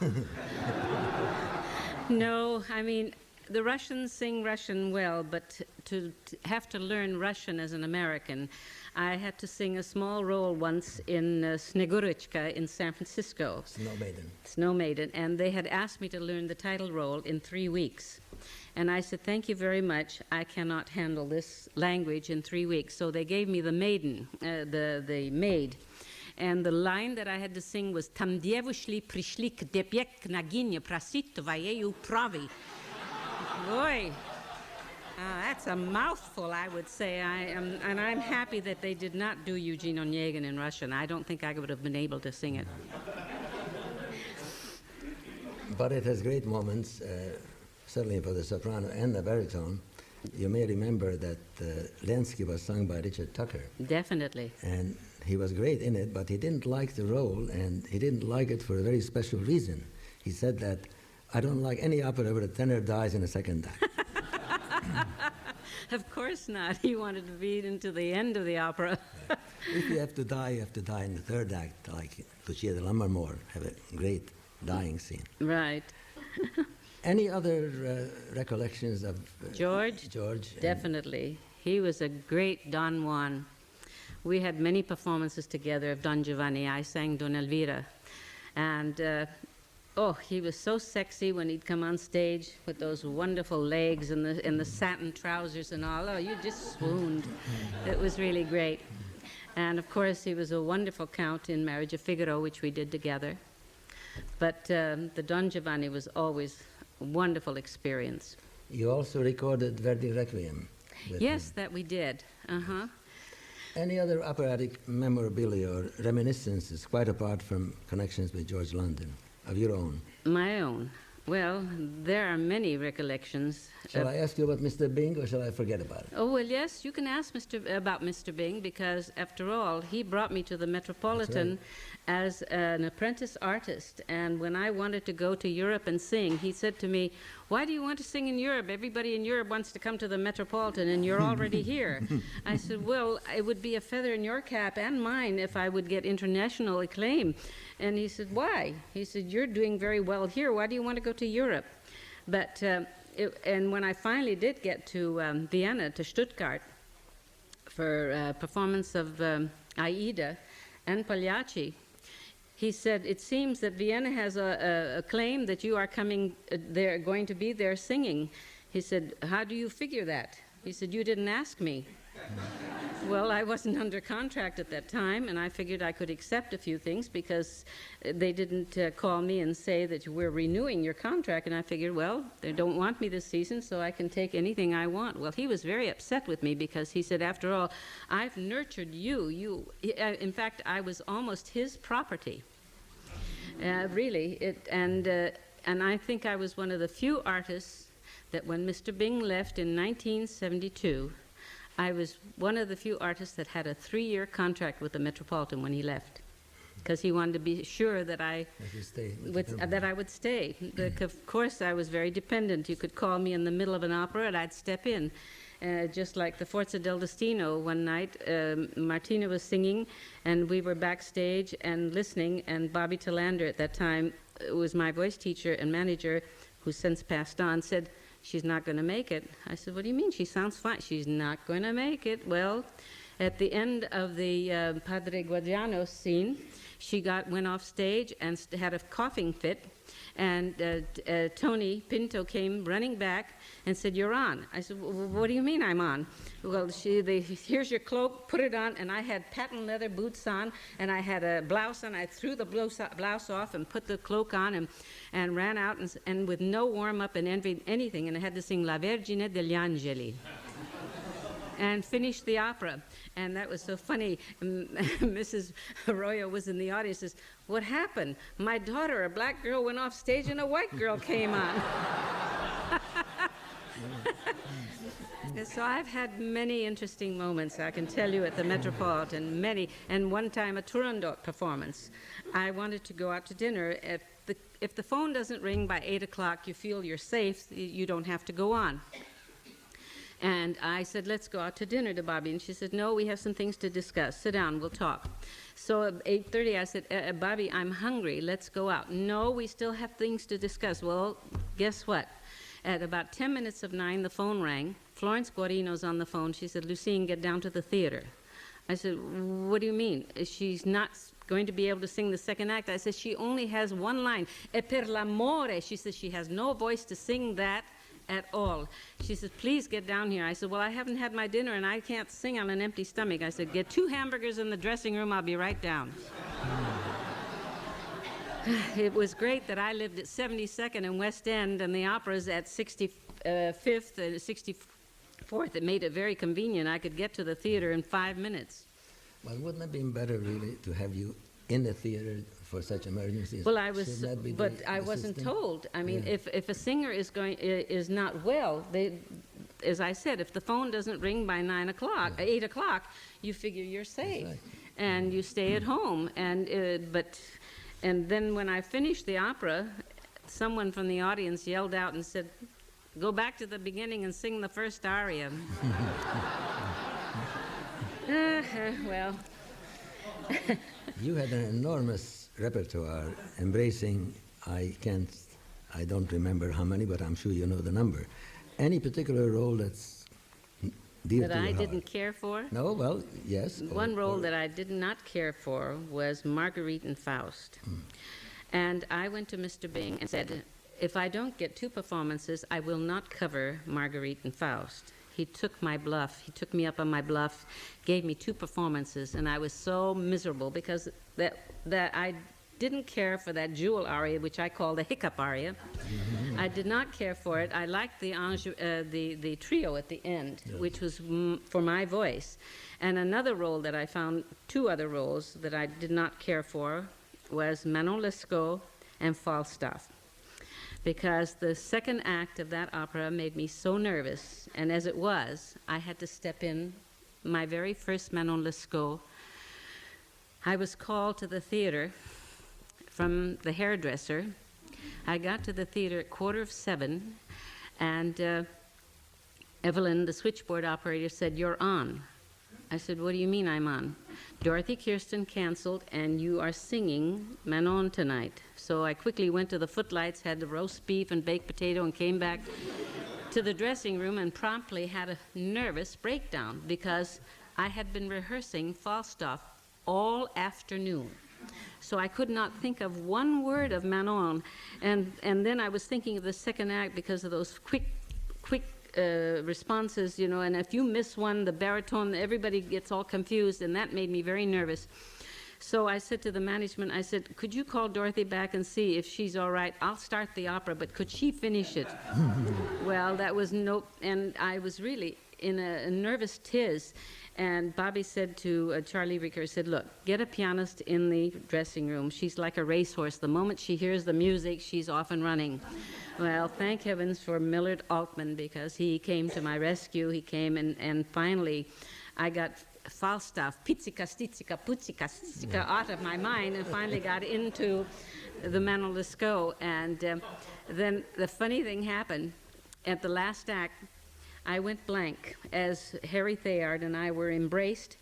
No, I mean, the Russians sing Russian well, but to have to learn Russian as an American, I had to sing a small role once in Snegurочка in San Francisco. Snow Maiden. Snow Maiden, and they had asked me to learn the title role in 3 weeks. And I said, thank you very much, I cannot handle this language in 3 weeks. So they gave me the maiden, the maid. And the line that I had to sing was Tam devushli prishli k depek knaginya prasit tvoyeyu pravi. Boy, that's a mouthful, I would say. And I'm happy that they did not do Eugene Onegin in Russian. I don't think I would have been able to sing it. But it has great moments, certainly for the soprano and the baritone. You may remember that Lenski was sung by Richard Tucker. Definitely. And he was great in it, but he didn't like the role, and he didn't like it for a very special reason. He said that, I don't like any opera where the tenor dies in the second act. Of course not. He wanted to beat into the end of the opera. If you have to die in the third act, like Lucia de Lammermoor, have a great dying scene. Right. Any other recollections of George? George? Definitely. He was a great Don Juan. We had many performances together of Don Giovanni. I sang Don Elvira. And, he was so sexy when he'd come on stage with those wonderful legs and the satin trousers and all. Oh, you just swooned. It was really great. And, of course, he was a wonderful count in Marriage of Figaro, which we did together. But the Don Giovanni was always a wonderful experience. You also recorded Verdi Requiem. Yes, that we did. Uh-huh. Any other operatic memorabilia or reminiscences, quite apart from connections with George London, of your own? My own? Well, there are many recollections. Shall I ask you about Mr. Bing, or shall I forget about it? Oh, well, yes, you can ask about Mr. Bing, because, after all, he brought me to the Metropolitan, as an apprentice artist. And when I wanted to go to Europe and sing, he said to me, "Why do you want to sing in Europe? Everybody in Europe wants to come to the Metropolitan and you're already here." I said, "Well, it would be a feather in your cap and mine if I would get international acclaim." And he said, "Why?" He said, "You're doing very well here. Why do you want to go to Europe?" But, and when I finally did get to Vienna, to Stuttgart, for a performance of Aida and Pagliacci, he said, "It seems that Vienna has a claim that you are coming, they're going to be there singing." He said, "How do you figure that?" He said, "You didn't ask me." Well, I wasn't under contract at that time, and I figured I could accept a few things because they didn't call me and say that we're renewing your contract, and I figured, well, they don't want me this season, so I can take anything I want. Well, he was very upset with me because he said, "After all, I've nurtured you. In fact, I was almost his property." Really, and I think I was one of the few artists that when Mr. Bing left in 1972, I was one of the few artists that had a 3-year contract with the Metropolitan when he left, because he wanted to be sure that I would stay. Of course, I was very dependent. You could call me in the middle of an opera and I'd step in. Just like the Forza del Destino one night, Martina was singing and we were backstage and listening, and Bobby Talander at that time was my voice teacher and manager, who since passed on, said, "She's not going to make it." I said, "What do you mean? She sounds fine." "She's not going to make it." Well, at the end of the Padre Guadiano scene, she went off stage and had a coughing fit, and Tony Pinto came running back and said, "You're on." I said, "What do you mean I'm on?" "Well, here's your cloak, put it on," and I had patent leather boots on, and I had a blouse on. I threw the blouse off and put the cloak on and ran out, and with no warm-up and anything, and I had to sing La Vergine degli Angeli and finished the opera. And that was so funny. Mrs. Arroyo was in the audience, says, "What happened? My daughter, a black girl, went off stage and a white girl came on." So I've had many interesting moments, I can tell you, at the Metropolitan, many. And one time a Turandot performance. I wanted to go out to dinner. If the phone doesn't ring by 8 o'clock, you feel you're safe, you don't have to go on. And I said, "Let's go out to dinner," to Bobby. And she said, "No, we have some things to discuss. Sit down, we'll talk." So at 8:30, I said, "Bobby, I'm hungry. Let's go out." "No, we still have things to discuss." Well, guess what? At about 10 minutes of 9, the phone rang. Florence Guarino's on the phone. She said, "Lucine, get down to the theater." I said, "What do you mean? She's not going to be able to sing the second act?" I said, "She only has one line. E per l'amore." She said, "She has no voice to sing that at all." She said, "Please get down here." I said, "Well, I haven't had my dinner and I can't sing on an empty stomach." I said, "Get 2 hamburgers in the dressing room. I'll be right down." It was great that I lived at 72nd and West End, and the opera's at 65th and 64th. It made it very convenient. I could get to the theater in 5 minutes. Well, wouldn't it have been better, really, to have you in the theater for such emergencies? Well, I was, but I wasn't told. I mean, if a singer is not well, as I said, if the phone doesn't ring by 9 o'clock, 8 o'clock, you figure you're safe, and you stay at home. And then when I finished the opera, someone from the audience yelled out and said, "Go back to the beginning and sing the first aria." Well. You had an enormous repertoire, embracing, I don't remember how many, but I'm sure you know the number. Any particular role that's dear that to your I heart? didn't care for? No, well, yes. One role that I did not care for was Marguerite in Faust. And I went to Mr. Bing and said, "If I don't get 2 performances, I will not cover Marguerite in Faust." He took my bluff. He took me up on my bluff, gave me 2 performances, and I was so miserable because that I didn't care for that jewel aria, which I call the hiccup aria. I did not care for it. I liked the trio at the end, which was for my voice. And another role that I found, 2 other roles that I did not care for, was Manon Lescaut and Falstaff. Because the second act of that opera made me so nervous, and as it was, I had to step in. My very first Manon Lescaut, I was called to the theater from the hairdresser. I got to the theater at 7:15, and Evelyn, the switchboard operator, said, "You're on." I said, "What do you mean I'm on?" "Dorothy Kirsten canceled, and you are singing Manon tonight." So I quickly went to the footlights, had the roast beef and baked potato, and came back to the dressing room and promptly had a nervous breakdown because I had been rehearsing Falstaff all afternoon. So I could not think of one word of Manon. And then I was thinking of the second act because of those quick responses, you know, and if you miss one, the baritone, everybody gets all confused, and that made me very nervous. So I said to the management, I said, "Could you call Dorothy back and see if she's all right? I'll start the opera, but could she finish it?" Well, that was and I was really in a nervous tiz. And Bobby said to Charlie Ricker, said, "Look, get a pianist in the dressing room. She's like a racehorse. The moment she hears the music, she's off and running." Well, thank heavens for Millard Altman, because he came to my rescue. He came, and finally I got Falstaff, pizzica, stizzica, puzzica, stizzica, out of my mind, and finally got into the Manon Lescaut. And then the funny thing happened. At the last act, I went blank as Harry Thayard and I were embraced.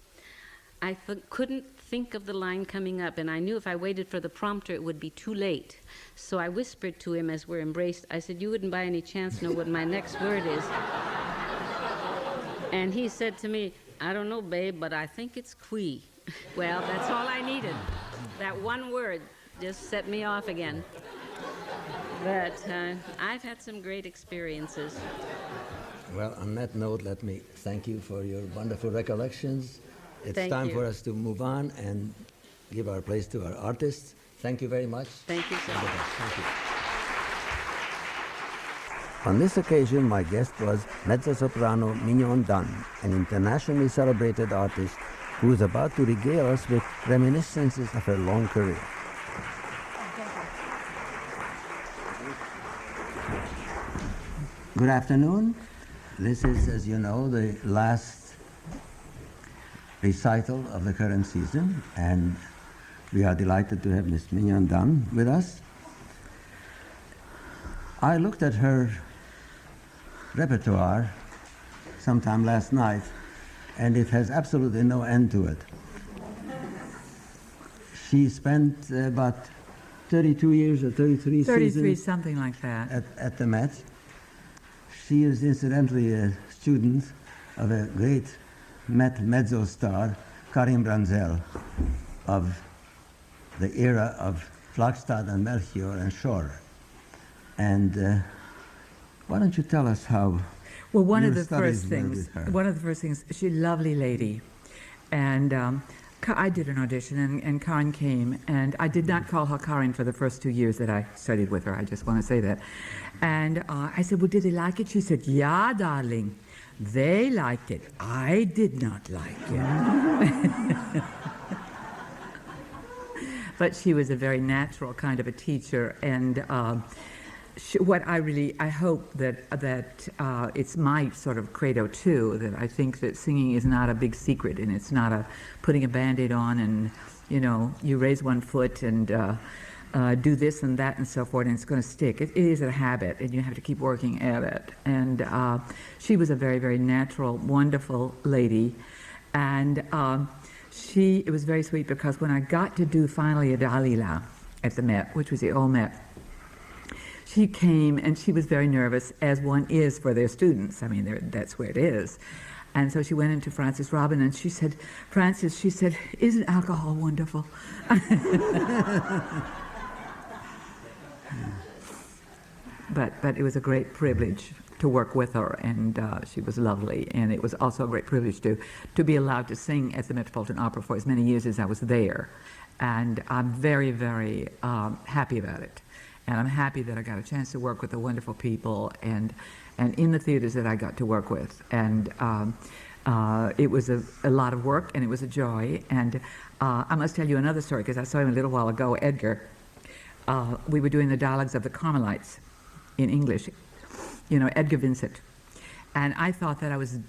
I couldn't think of the line coming up, and I knew if I waited for the prompter it would be too late. So I whispered to him as we're embraced, I said, "You wouldn't by any chance know what my next word is?" And he said to me, "I don't know, babe, but I think it's qui." Well, that's all I needed. That one word just set me off again. But I've had some great experiences. Well, on that note, let me thank you for your wonderful recollections. It's time for us to move on and give our place to our artists. Thank you very much. Thank you, sir. Thank you. On this occasion, my guest was mezzo-soprano Mignon Dunn, an internationally celebrated artist who is about to regale us with reminiscences of her long career. Good afternoon. This is, as you know, the last recital of the current season, and we are delighted to have Miss Mignon Dunn with us. I looked at her repertoire sometime last night, and it has absolutely no end to it. She spent about 32 years or 33 seasons something like that. At the Met. She is incidentally a student of a great Met mezzo star, Karim Branzel, of the era of Flagstad and Melchior and Schor. And why don't you tell us how? Well, one of the first things, she's a lovely lady, and I did an audition, and Karin came, and I did not call her Karin for the first 2 years that I studied with her. I just want to say that. And I said, "Well, did they like it?" She said, "Yeah, darling, they liked it. I did not like it." But she was a very natural kind of a teacher, and I hope that it's my sort of credo too, that I think that singing is not a big secret, and it's not putting a Band-Aid on and, you know, you raise one foot and do this and that and so forth, and it's going to stick. It is a habit, and you have to keep working at it. And she was a very, very natural, wonderful lady, and it was very sweet, because when I got to do finally a Dalila at the Met, which was the old Met, she came, and she was very nervous, as one is for their students. I mean, that's where it is. And so she went into Frances Robin, and she said, "Frances," she said, "isn't alcohol wonderful?" But it was a great privilege to work with her, and she was lovely. And it was also a great privilege to be allowed to sing at the Metropolitan Opera for as many years as I was there. And I'm very, very happy about it. And I'm happy that I got a chance to work with the wonderful people and in the theaters that I got to work with. And it was a lot of work, and it was a joy. And I must tell you another story, because I saw him a little while ago, Edgar. We were doing the dialogues of the Carmelites in English, you know, Edgar Vincent. And I thought that I was,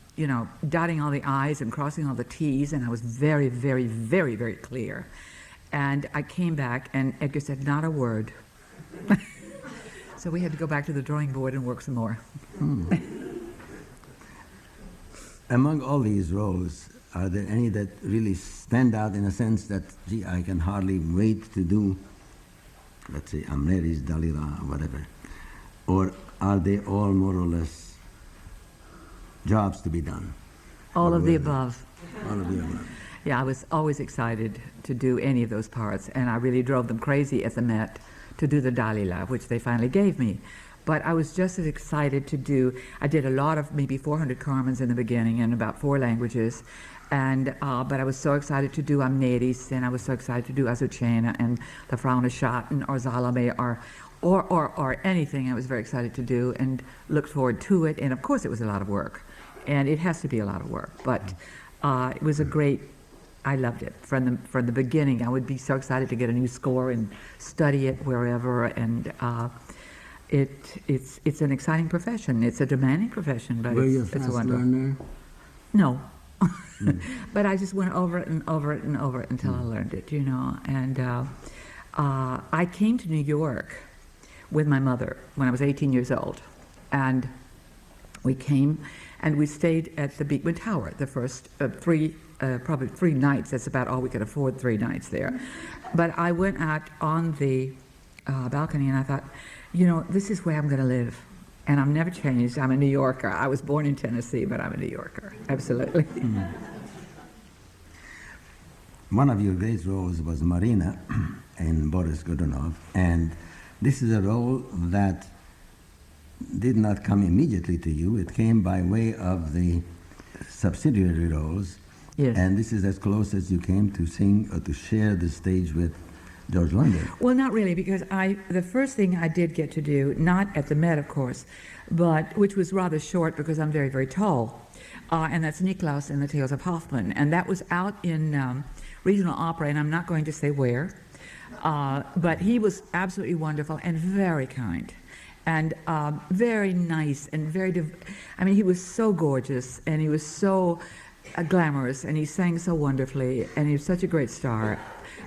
dotting all the I's and crossing all the T's, and I was very, very, very, very clear. And I came back, and Edgar said, not a word. So we had to go back to the drawing board and work some more. Among all these roles, are there any that really stand out in a sense that, gee, I can hardly wait to do, let's say, Amneri's Dalila or whatever? Or are they all more or less jobs to be done? All of the above. All of the above. Yeah, I was always excited to do any of those parts, and I really drove them crazy at the Met to do the Dalila, which they finally gave me. But I was just as excited to do, I did a lot of maybe 400 Carmens in the beginning in about 4 languages, and but I was so excited to do Amneris, and I was so excited to do Azucena and the Frauenschatten or Salome or anything I was very excited to do and looked forward to it. And of course it was a lot of work, and it has to be a lot of work, but it was a great, I loved it. From the beginning, I would be so excited to get a new score and study it wherever, and it's an exciting profession. It's a demanding profession, but Were you a it's fast wonderful. learner? No. But I just went over it and over it and over it until I learned it, And I came to New York with my mother when I was 18 years old. And we came and we stayed at the Beekman Tower the first probably 3 nights. That's about all we could afford, 3 nights there. But I went out on the balcony and I thought, this is where I'm going to live. And I've never changed. I'm a New Yorker. I was born in Tennessee, but I'm a New Yorker. Absolutely. One of your great roles was Marina in Boris Godunov, and this is a role that did not come immediately to you. It came by way of the subsidiary roles. Yes. And this is as close as you came to sing or to share the stage with George London. Well, not really, because the first thing I did get to do, not at the Met, of course, but which was rather short because I'm very, very tall, and that's Niklaus in the Tales of Hoffmann, and that was out in regional opera, and I'm not going to say where, but he was absolutely wonderful and very kind, and very nice and he was so gorgeous, and he was so glamorous, and he sang so wonderfully, and he was such a great star.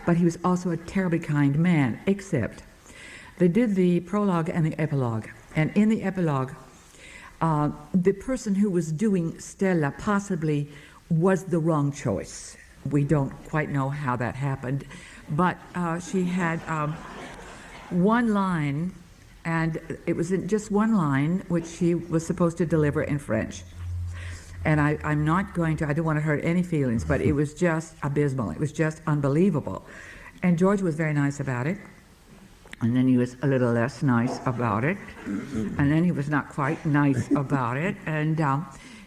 But he was also a terribly kind man, except they did the prologue and the epilogue. And in the epilogue, the person who was doing Stella possibly was the wrong choice. We don't quite know how that happened. But she had one line, and it was just one line, which she was supposed to deliver in French. And I'm not going to, I don't want to hurt any feelings, but it was just abysmal. It was just unbelievable. And George was very nice about it. And then he was a little less nice about it. And then he was not quite nice about it. And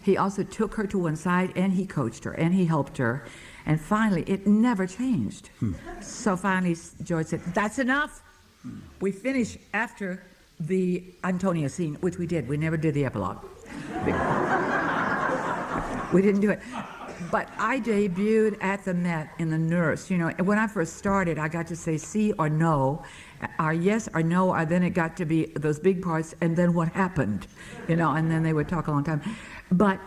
he also took her to one side, and he coached her, and he helped her. And finally, it never changed. So finally, George said, that's enough. We finish after the Antonia scene, which we did. We never did the epilogue. We didn't do it. But I debuted at the Met in The Nurse. When I first started, I got to say sí or no, or yes or no, or then it got to be those big parts, and then what happened, and then they would talk a long time. But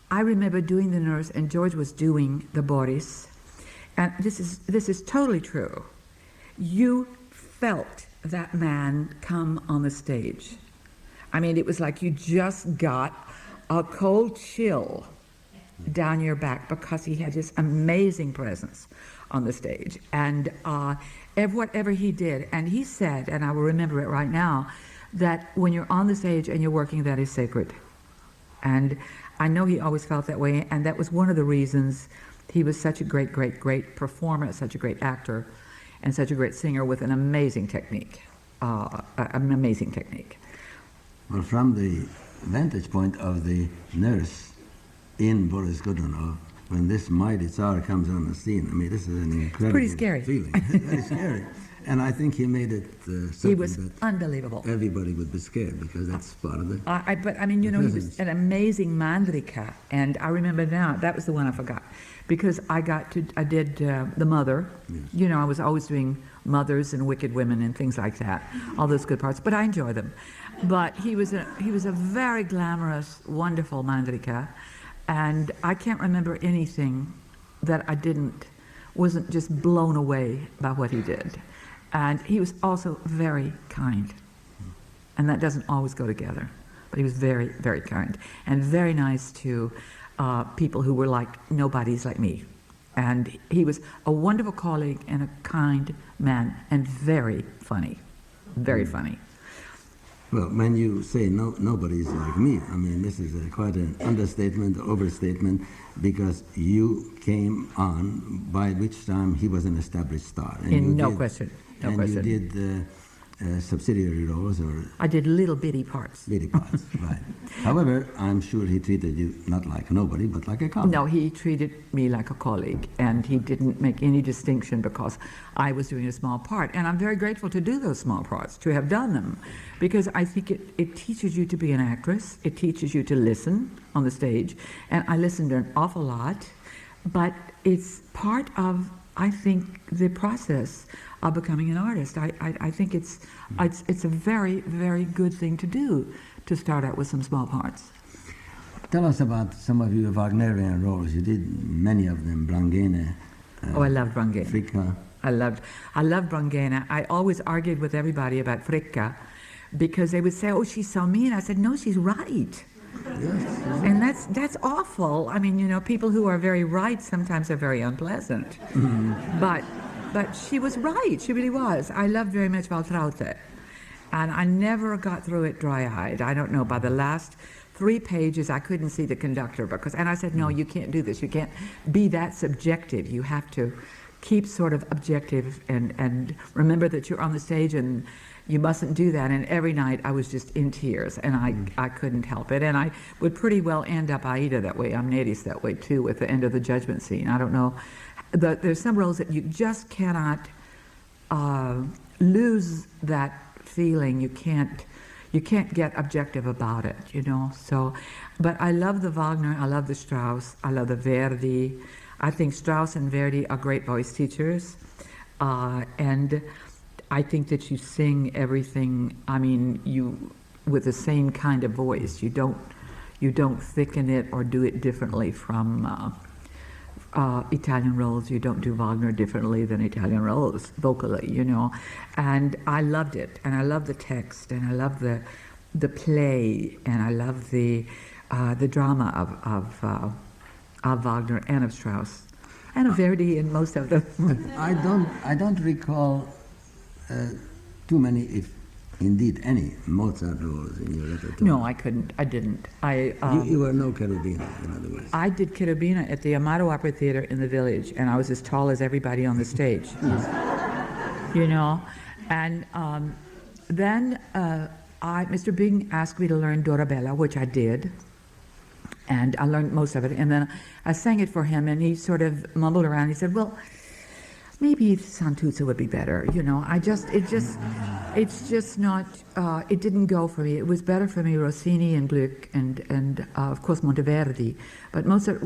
I remember doing The Nurse, and George was doing the Boris, and this is totally true. You felt that man come on the stage. I mean, it was like you just got a cold chill down your back because he had this amazing presence on the stage, and whatever he did, and he said, and I will remember it right now, that when you're on the stage and you're working, that is sacred. And I know he always felt that way, and that was one of the reasons he was such a great, great, great performer, such a great actor, and such a great singer with an amazing technique, Well, from the vantage point of the nurse in Boris Godunov, when this mighty Tsar comes on the scene, I mean, this is an incredible pretty scary feeling. Very scary. And I think he made it he was unbelievable. Everybody would be scared because that's part of it. But I mean, he was an amazing mandrika, and I remember now, that was the one I forgot, because I did The Mother. You know, I was always doing mothers and wicked women and things like that, all those good parts, but I enjoy them. But he was a very glamorous, wonderful mandrika, and I can't remember anything that wasn't just blown away by what he did. And he was also very kind, and that doesn't always go together, but he was very, very kind and very nice to people who were like nobodies like me. And he was a wonderful colleague and a kind man and very funny, very funny. Well, when you say nobody's like me, I mean, this is quite an understatement, overstatement, because you came on, by which time he was an established star. And No question. You did subsidiary roles, or? I did little bitty parts. Bitty parts, right. However, I'm sure he treated you not like nobody, but like a colleague. No, he treated me like a colleague, and he didn't make any distinction because I was doing a small part. And I'm very grateful to do those small parts, to have done them, because I think it teaches you to be an actress. It teaches you to listen on the stage, and I listened an awful lot, but it's part of, I think, the process of becoming an artist. I think it's a very, very good thing to do, to start out with some small parts. Tell us about some of your Wagnerian roles. You did many of them, Brangäne. I loved Brangäne. Fricka. I loved Brangäne. I always argued with everybody about Fricka, because they would say, "Oh, she's so mean." I said, "No, she's right." Yes. And that's awful. I mean, you know, people who are very right sometimes are very unpleasant. But she was right. She really was. I loved very much Valtraute. And I never got through it dry-eyed. I don't know, by the last 3 pages, I couldn't see the conductor, and I said, "No, you can't do this. You can't be that subjective. You have to keep sort of objective and remember that you're on the stage and you mustn't do that." And every night I was just in tears, and I couldn't help it. And I would pretty well end up Aida that way, Amneris that way too, at the end of the judgment scene. I don't know. There's some roles that you just cannot lose that feeling. You can't get objective about it, you know. So, but I love the Wagner, I love the Strauss, I love the Verdi. I think Strauss and Verdi are great voice teachers, and I think that you sing everything. I mean, with the same kind of voice. You don't thicken it or do it differently from Italian roles. You don't do Wagner differently than Italian roles vocally, you know. And I loved it, and I love the text, and I love the play, and I love the drama of Wagner and of Strauss and of Verdi and most of them. I don't recall too many, if indeed any, Mozart roles in your repertoire. No, I couldn't. I didn't. You were no Cherubina, in other words. I did Cherubina at the Amato Opera Theater in the Village, and I was as tall as everybody on the stage. You know, and then Mr. Bing asked me to learn Dorabella, which I did, and I learned most of it, and then I sang it for him, and he sort of mumbled around. He said, "Well, maybe Santuzza would be better, you know." It's just not, it didn't go for me. It was better for me Rossini and Gluck and of course Monteverdi. But Mozart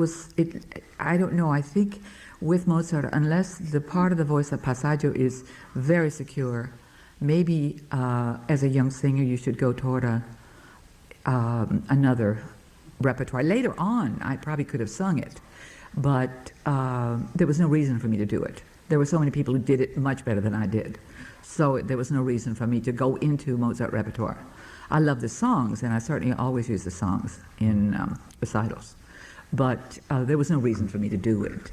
I don't know, I think with Mozart, unless the part of the voice of passaggio is very secure, maybe as a young singer you should go toward another repertoire. Later on, I probably could have sung it, but there was no reason for me to do it. There were so many people who did it much better than I did. So there was no reason for me to go into Mozart repertoire. I love the songs, and I certainly always use the songs in recitals. But there was no reason for me to do it.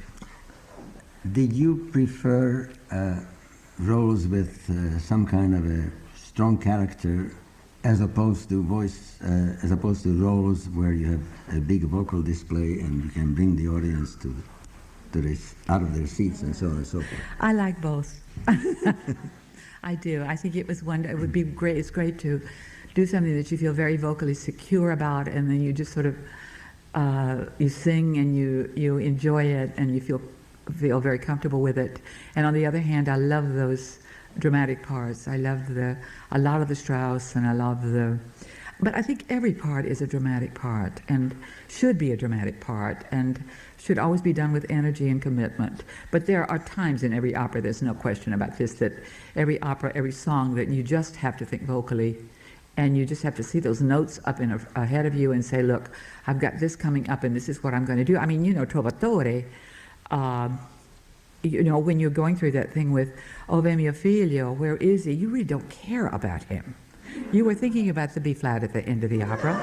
Did you prefer roles with some kind of a strong character as opposed to roles where you have a big vocal display and you can bring the audience out of their seats and so on and so forth? I like both. I do. I think it would be great. It's great to do something that you feel very vocally secure about, and then you just sort of you sing and you enjoy it, and you feel very comfortable with it. And on the other hand, I love those dramatic parts. I love a lot of the Strauss, and I love But I think every part is a dramatic part and should be a dramatic part and should always be done with energy and commitment. But there are times in every opera, there's no question about this, that every opera, every song, that you just have to think vocally and you just have to see those notes up ahead of you and say, look, I've got this coming up and this is what I'm going to do. I mean, you know, Trovatore, you know, when you're going through that thing with Ove mio figlio, where is he? You really don't care about him. You were thinking about the B flat at the end of the opera.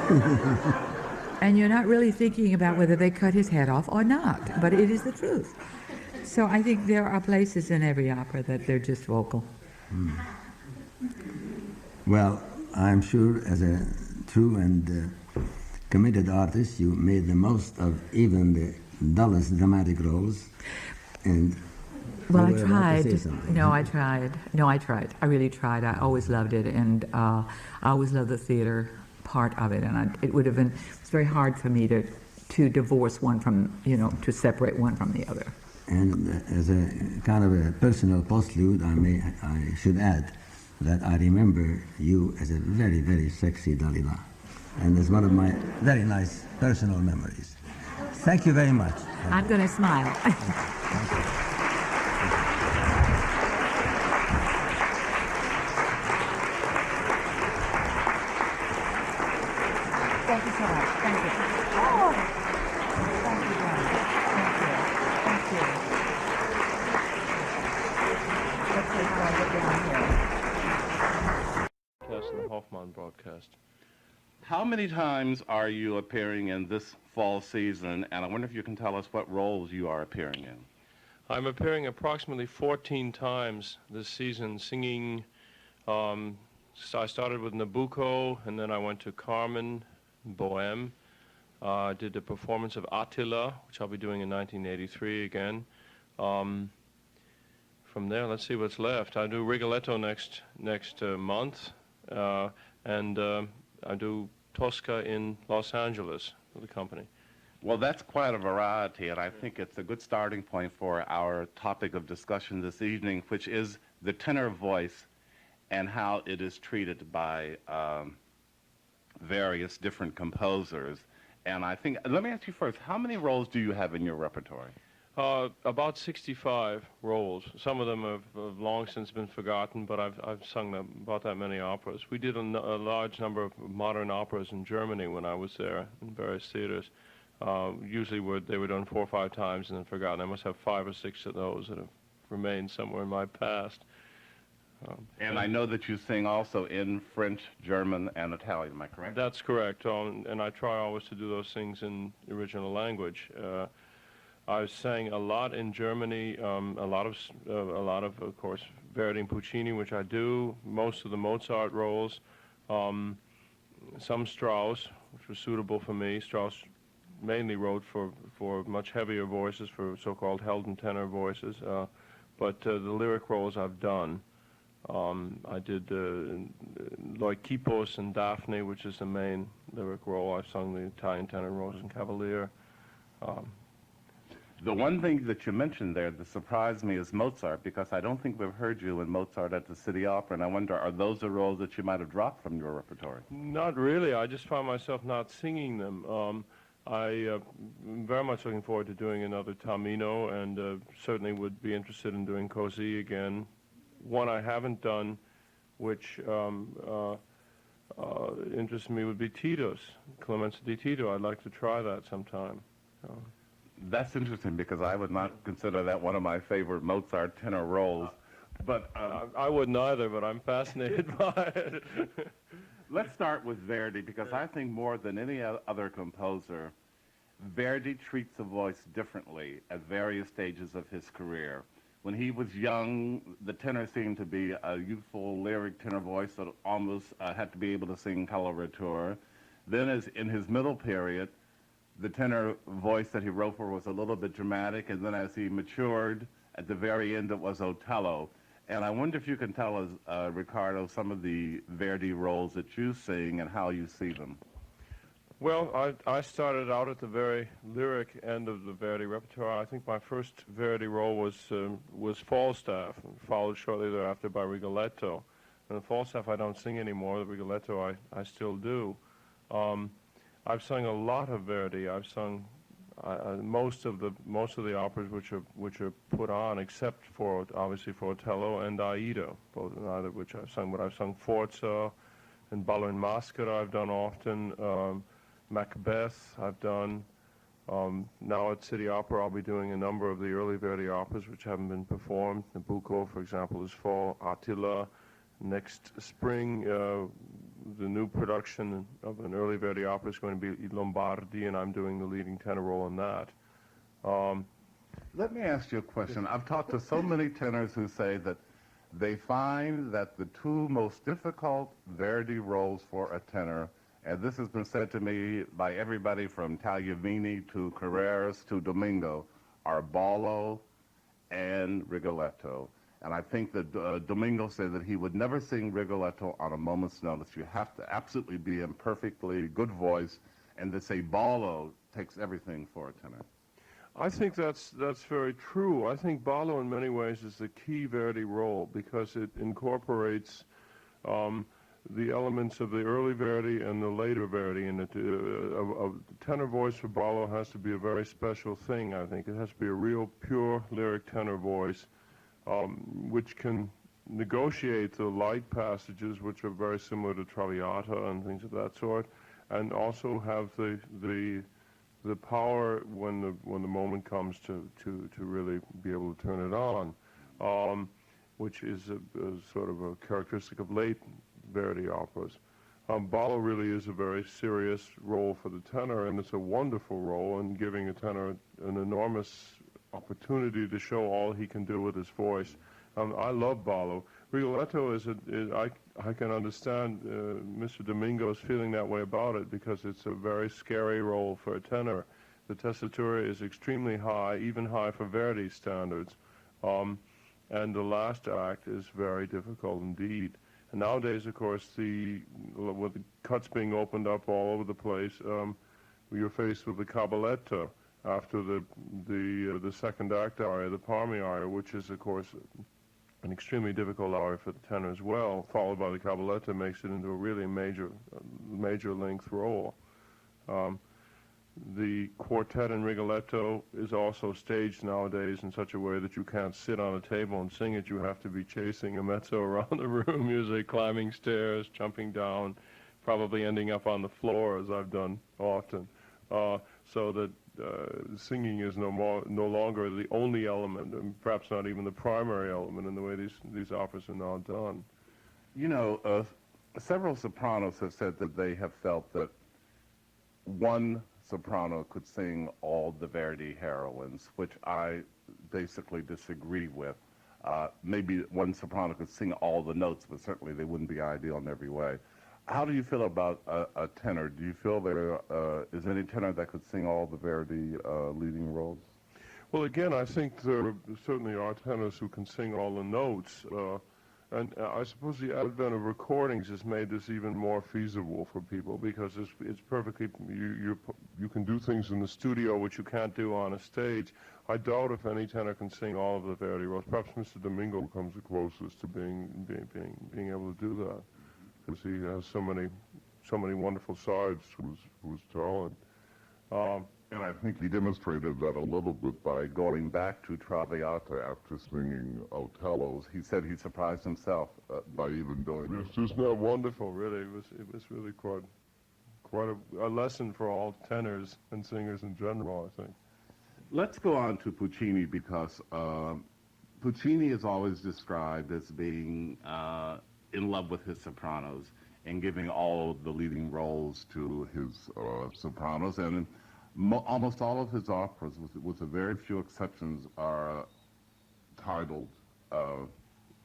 And you're not really thinking about whether they cut his head off or not, but it is the truth. So I think there are places in every opera that they're just vocal. Well, I'm sure as a true and committed artist, you made the most of even the dullest dramatic roles. And well, I you were about to tried. say something. No, I tried. No, I tried. I really tried. I always loved it, and I always loved the theater part of it. And it would have been, it's very hard for me to divorce one from, you know, to separate one from the other. And as a kind of a personal postlude, I should add that I remember you as a very, very sexy Dalila. And it's one of my very nice personal memories. Thank you very much. I'm going to smile. Thank you so much. Thank you. Oh, thank you, darling. Thank you. Let's see how I get down here. Broadcast and the Hoffman broadcast. How many times are you appearing in this fall season? And I wonder if you can tell us what roles you are appearing in. I'm appearing approximately 14 times this season, singing. So I started with Nabucco, and then I went to Carmen, Bohème. Did the performance of Attila, which I'll be doing in 1983 again. From there, let's see what's left. I do Rigoletto next month, and I do Tosca in Los Angeles for the company. Well, that's quite a variety, and I think it's a good starting point for our topic of discussion this evening, which is the tenor voice and how it is treated by various different composers. And I think, let me ask you first, how many roles do you have in your repertoire? About 65 roles. Some of them have long since been forgotten, but I've sung about that many operas. We did a large number of modern operas in Germany when I was there in various theaters. Usually they were done 4 or 5 times and then forgotten. I must have 5 or 6 of those that have remained somewhere in my past. And I know that you sing also in French, German, and Italian, am I correct? That's correct, and I try always to do those things in the original language. I sang a lot in Germany, a lot of course, Verdi and Puccini, which I do, most of the Mozart roles, some Strauss, which was suitable for me. Strauss mainly wrote for much heavier voices, for so-called Helden tenor voices, but the lyric roles I've done. I did Leucippus and Daphne, which is the main lyric role. I've sung the Italian tenor Rosenkavalier. The one thing that you mentioned there that surprised me is Mozart, because I don't think we've heard you in Mozart at the City Opera, and I wonder, are those the roles that you might have dropped from your repertoire? Not really. I just found myself not singing them. I'm very much looking forward to doing another Tamino, and certainly would be interested in doing Così again. One I haven't done, which interests me, would be Tito's, Clemenza di Tito. I'd like to try that sometime. That's interesting, because I would not consider that one of my favorite Mozart tenor roles. But I wouldn't either, but I'm fascinated by it. Let's start with Verdi, because I think more than any other composer, Verdi treats the voice differently at various stages of his career. When he was young, the tenor seemed to be a youthful lyric tenor voice that almost had to be able to sing coloratura. Then as in his middle period, the tenor voice that he wrote for was a little bit dramatic, and then as he matured, at the very end it was Otello. And I wonder if you can tell us, Riccardo, some of the Verdi roles that you sing and how you see them. Well, I started out at the very lyric end of the Verdi repertoire. I think my first Verdi role was Falstaff, followed shortly thereafter by Rigoletto. And the Falstaff I don't sing anymore, the Rigoletto I still do. I've sung a lot of Verdi. I've sung most of the operas which are put on, except for obviously for Otello and Aida, neither of which I've sung. But I've sung Forza and Ballo in Maschera. I've done often. Macbeth. I've done. Now at City Opera, I'll be doing a number of the early Verdi operas which haven't been performed. Nabucco, for example, is fall. Attila. Next spring, the new production of an early Verdi opera is going to be Lombardi, and I'm doing the leading tenor role in that. Let me ask you a question. I've talked to so many tenors who say that they find that the two most difficult Verdi roles for a tenor, and this has been said to me by everybody from Tagliavini to Carreras to Domingo, are Ballo and Rigoletto. And I think that Domingo said that he would never sing Rigoletto on a moment's notice. You have to absolutely be in perfectly good voice, and to say Ballo takes everything for a tenor. I think that's very true. I think Ballo in many ways is the key Verdi role because it incorporates the elements of the early Verdi and the later Verdi, and a tenor voice for Ballo has to be a very special thing, I think. It has to be a real pure lyric tenor voice, which can negotiate the light passages, which are very similar to Traviata and things of that sort, and also have the power when the moment comes to really be able to turn it on, which is a sort of a characteristic of late Verdi operas. Ballo really is a very serious role for the tenor, and it's a wonderful role in giving a tenor an enormous opportunity to show all he can do with his voice. I love Ballo. Rigoletto I can understand Mr. Domingo's feeling that way about it because it's a very scary role for a tenor. The tessitura is extremely high, even high for Verdi standards, and the last act is very difficult indeed. And nowadays, of course, with the cuts being opened up all over the place, you're faced with the cabaletta after the second act aria, the Parmi aria, which is, of course, an extremely difficult aria for the tenor as well, followed by the cabaletta, makes it into a really major length role. The quartet in Rigoletto is also staged nowadays in such a way that you can't sit on a table and sing it. You have to be chasing a mezzo around the room, usually climbing stairs, jumping down, probably ending up on the floor, as I've done often. So that singing is no longer the only element, and perhaps not even the primary element in the way these operas are now done. You know, several sopranos have said that they have felt that one soprano could sing all the Verdi heroines, which I basically disagree with. Maybe one soprano could sing all the notes, but certainly they wouldn't be ideal in every way. How do you feel about a tenor? Do you feel there is any tenor that could sing all the Verdi leading roles? Well, again, I think there certainly are tenors who can sing all the notes, and I suppose the advent of recordings has made this even more feasible for people because it's perfectly, you can do things in the studio which you can't do on a stage. I doubt if any tenor can sing all of the Verdi roles. Perhaps Mr. Domingo comes the closest to being able to do that, because he has so many wonderful sides to his talent. And I think he demonstrated that a little bit by going back to Traviata after singing Otello's. He said he surprised himself by even doing it. It's just not wonderful, really. It was really quite a lesson for all tenors and singers in general, I think. Let's go on to Puccini, because Puccini is always described as being in love with his sopranos and giving all the leading roles to his sopranos. And almost all of his operas, with a very few exceptions, are titled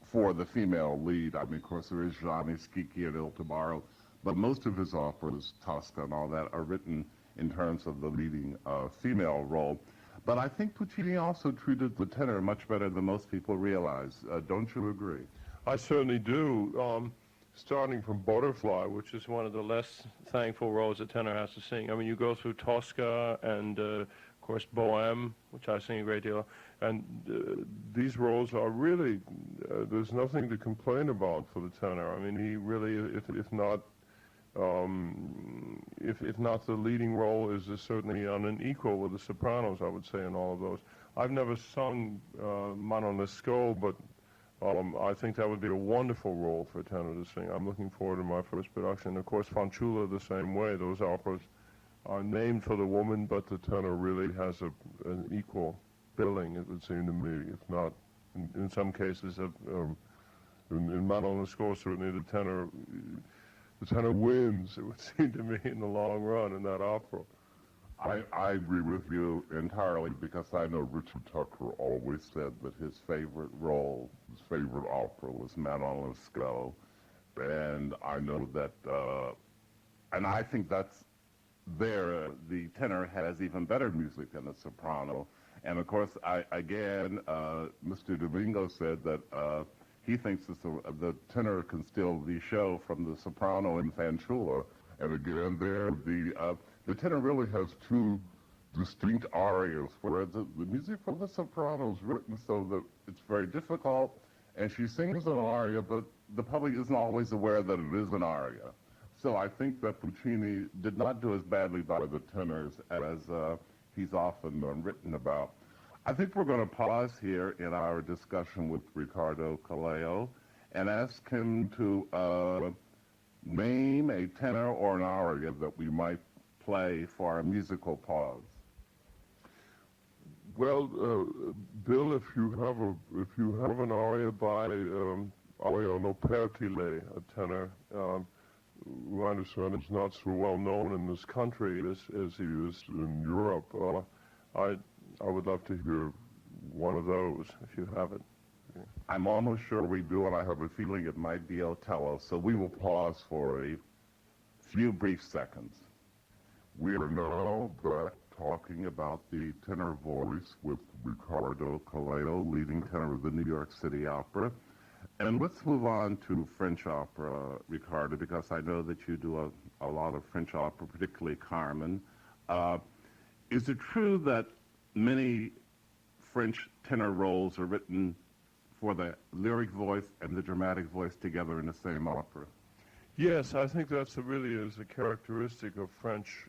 for the female lead. I mean, of course, there is Gianni Schicchi and Il Tabarro, but most of his operas, Tosca and all that, are written in terms of the leading female role. But I think Puccini also treated the tenor much better than most people realize. Don't you agree? I certainly do. Starting from Butterfly, which is one of the less thankful roles a tenor has to sing. I mean, you go through Tosca and, of course, Bohème, which I sing a great deal, and these roles are really, there's nothing to complain about for the tenor. I mean, he really, if not if not the leading role, is certainly on an equal with the sopranos, I would say, in all of those. I've never sung Manon Lescaut, but I think that would be a wonderful role for a tenor to sing. I'm looking forward to my first production. Of course, Fanciulla the same way. Those operas are named for the woman, but the tenor really has an equal billing, it would seem to me, if not, in some cases, in Manon Lescaut, certainly the tenor wins, it would seem to me, in the long run in that opera. I agree with you entirely, because I know Richard Tucker always said that his favorite role, his favorite opera was Manon Lescaut, and I know that, and I think that's there, the tenor has even better music than the soprano, and of course, Mr. Domingo said that he thinks the tenor can steal the show from the soprano in Fanciulla, and again, there, the tenor really has two distinct arias, whereas the music from the soprano is written so that it's very difficult, and she sings an aria, but the public isn't always aware that it is an aria. So I think that Puccini did not do as badly by the tenors as he's often written about. I think we're going to pause here in our discussion with Riccardo CALLEO and ask him to name a tenor or an aria that we might play for our musical pause. Well, Bill, if you have an aria by Ariano Pertile, a tenor, who I understand is not so well known in this country as he is in Europe, I would love to hear one of those if you have it. I'm almost sure we do, and I have a feeling it might be Otello, so we will pause for a few brief seconds. We are now back talking about the tenor voice with Riccardo CALLEO, leading tenor of the New York City Opera. And let's move on to French opera, Riccardo, because I know that you do a lot of French opera, particularly Carmen. Is it true that many French tenor roles are written for the lyric voice and the dramatic voice together in the same opera? Yes, I think that's really is a characteristic of French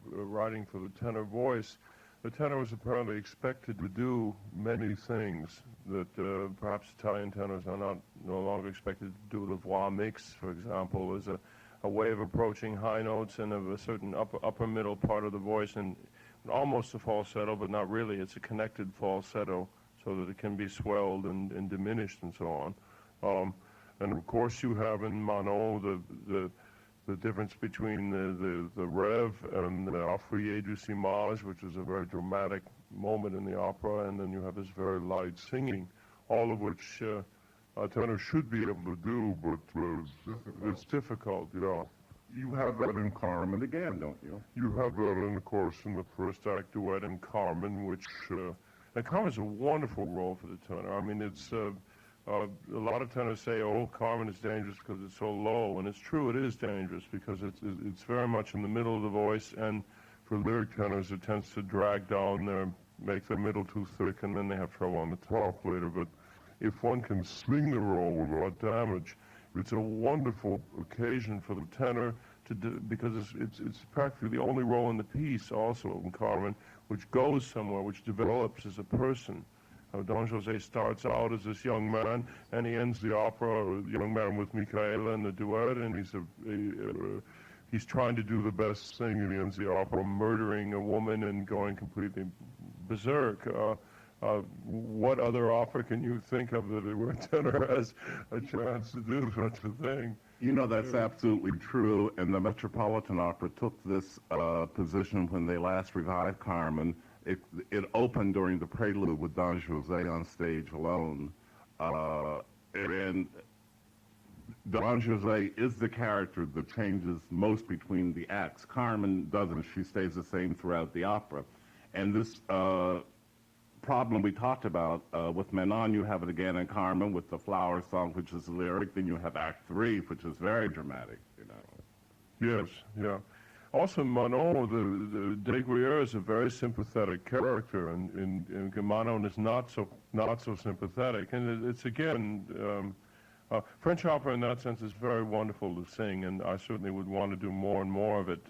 writing for the tenor voice. The tenor was apparently expected to do many things that perhaps Italian tenors are no longer expected to do. The voix mixte, for example, is a way of approaching high notes and of a certain upper middle part of the voice, and almost a falsetto, but not really. It's a connected falsetto so that it can be swelled and diminished and so on. And of course you have in Manon the difference between the rev and the Affrier du Cimage, which is a very dramatic moment in the opera, and then you have this very light singing, all of which a tenor should be able to do, but it's difficult, you know. You have that in Carmen again, don't you? You have that, in, of course, in the first act duet in Carmen, which, and Carmen's a wonderful role for the tenor. I mean, it's, a lot of tenors say, oh, Carmen is dangerous because it's so low, and it's true, it is dangerous because it's very much in the middle of the voice, and for lyric tenors it tends to drag down make the middle too thick, and then they have trouble on the top later. But if one can sing the role without damage, it's a wonderful occasion for the tenor to do, because it's practically the only role in the piece also in Carmen which goes somewhere, which develops as a person. Don José starts out as this young man, and he ends the opera, a young man with Michaela in the duet, and he's trying to do the best thing, and he ends the opera murdering a woman and going completely berserk. What other opera can you think of that where a tenor has a chance to do such a thing? You know, that's absolutely true, and the Metropolitan Opera took this position when they last revived Carmen. It opened during the prelude with Don José on stage alone, and Don José is the character that changes most between the acts. Carmen doesn't. She stays the same throughout the opera. And this problem we talked about with Manon, you have it again in Carmen with the flower song, which is lyric. Then you have Act 3, which is very dramatic, you know. Yes, yeah. Also, Manon, the Deguerre is a very sympathetic character, and Manon is not so sympathetic. And it's again French opera in that sense is very wonderful to sing, and I certainly would want to do more and more of it.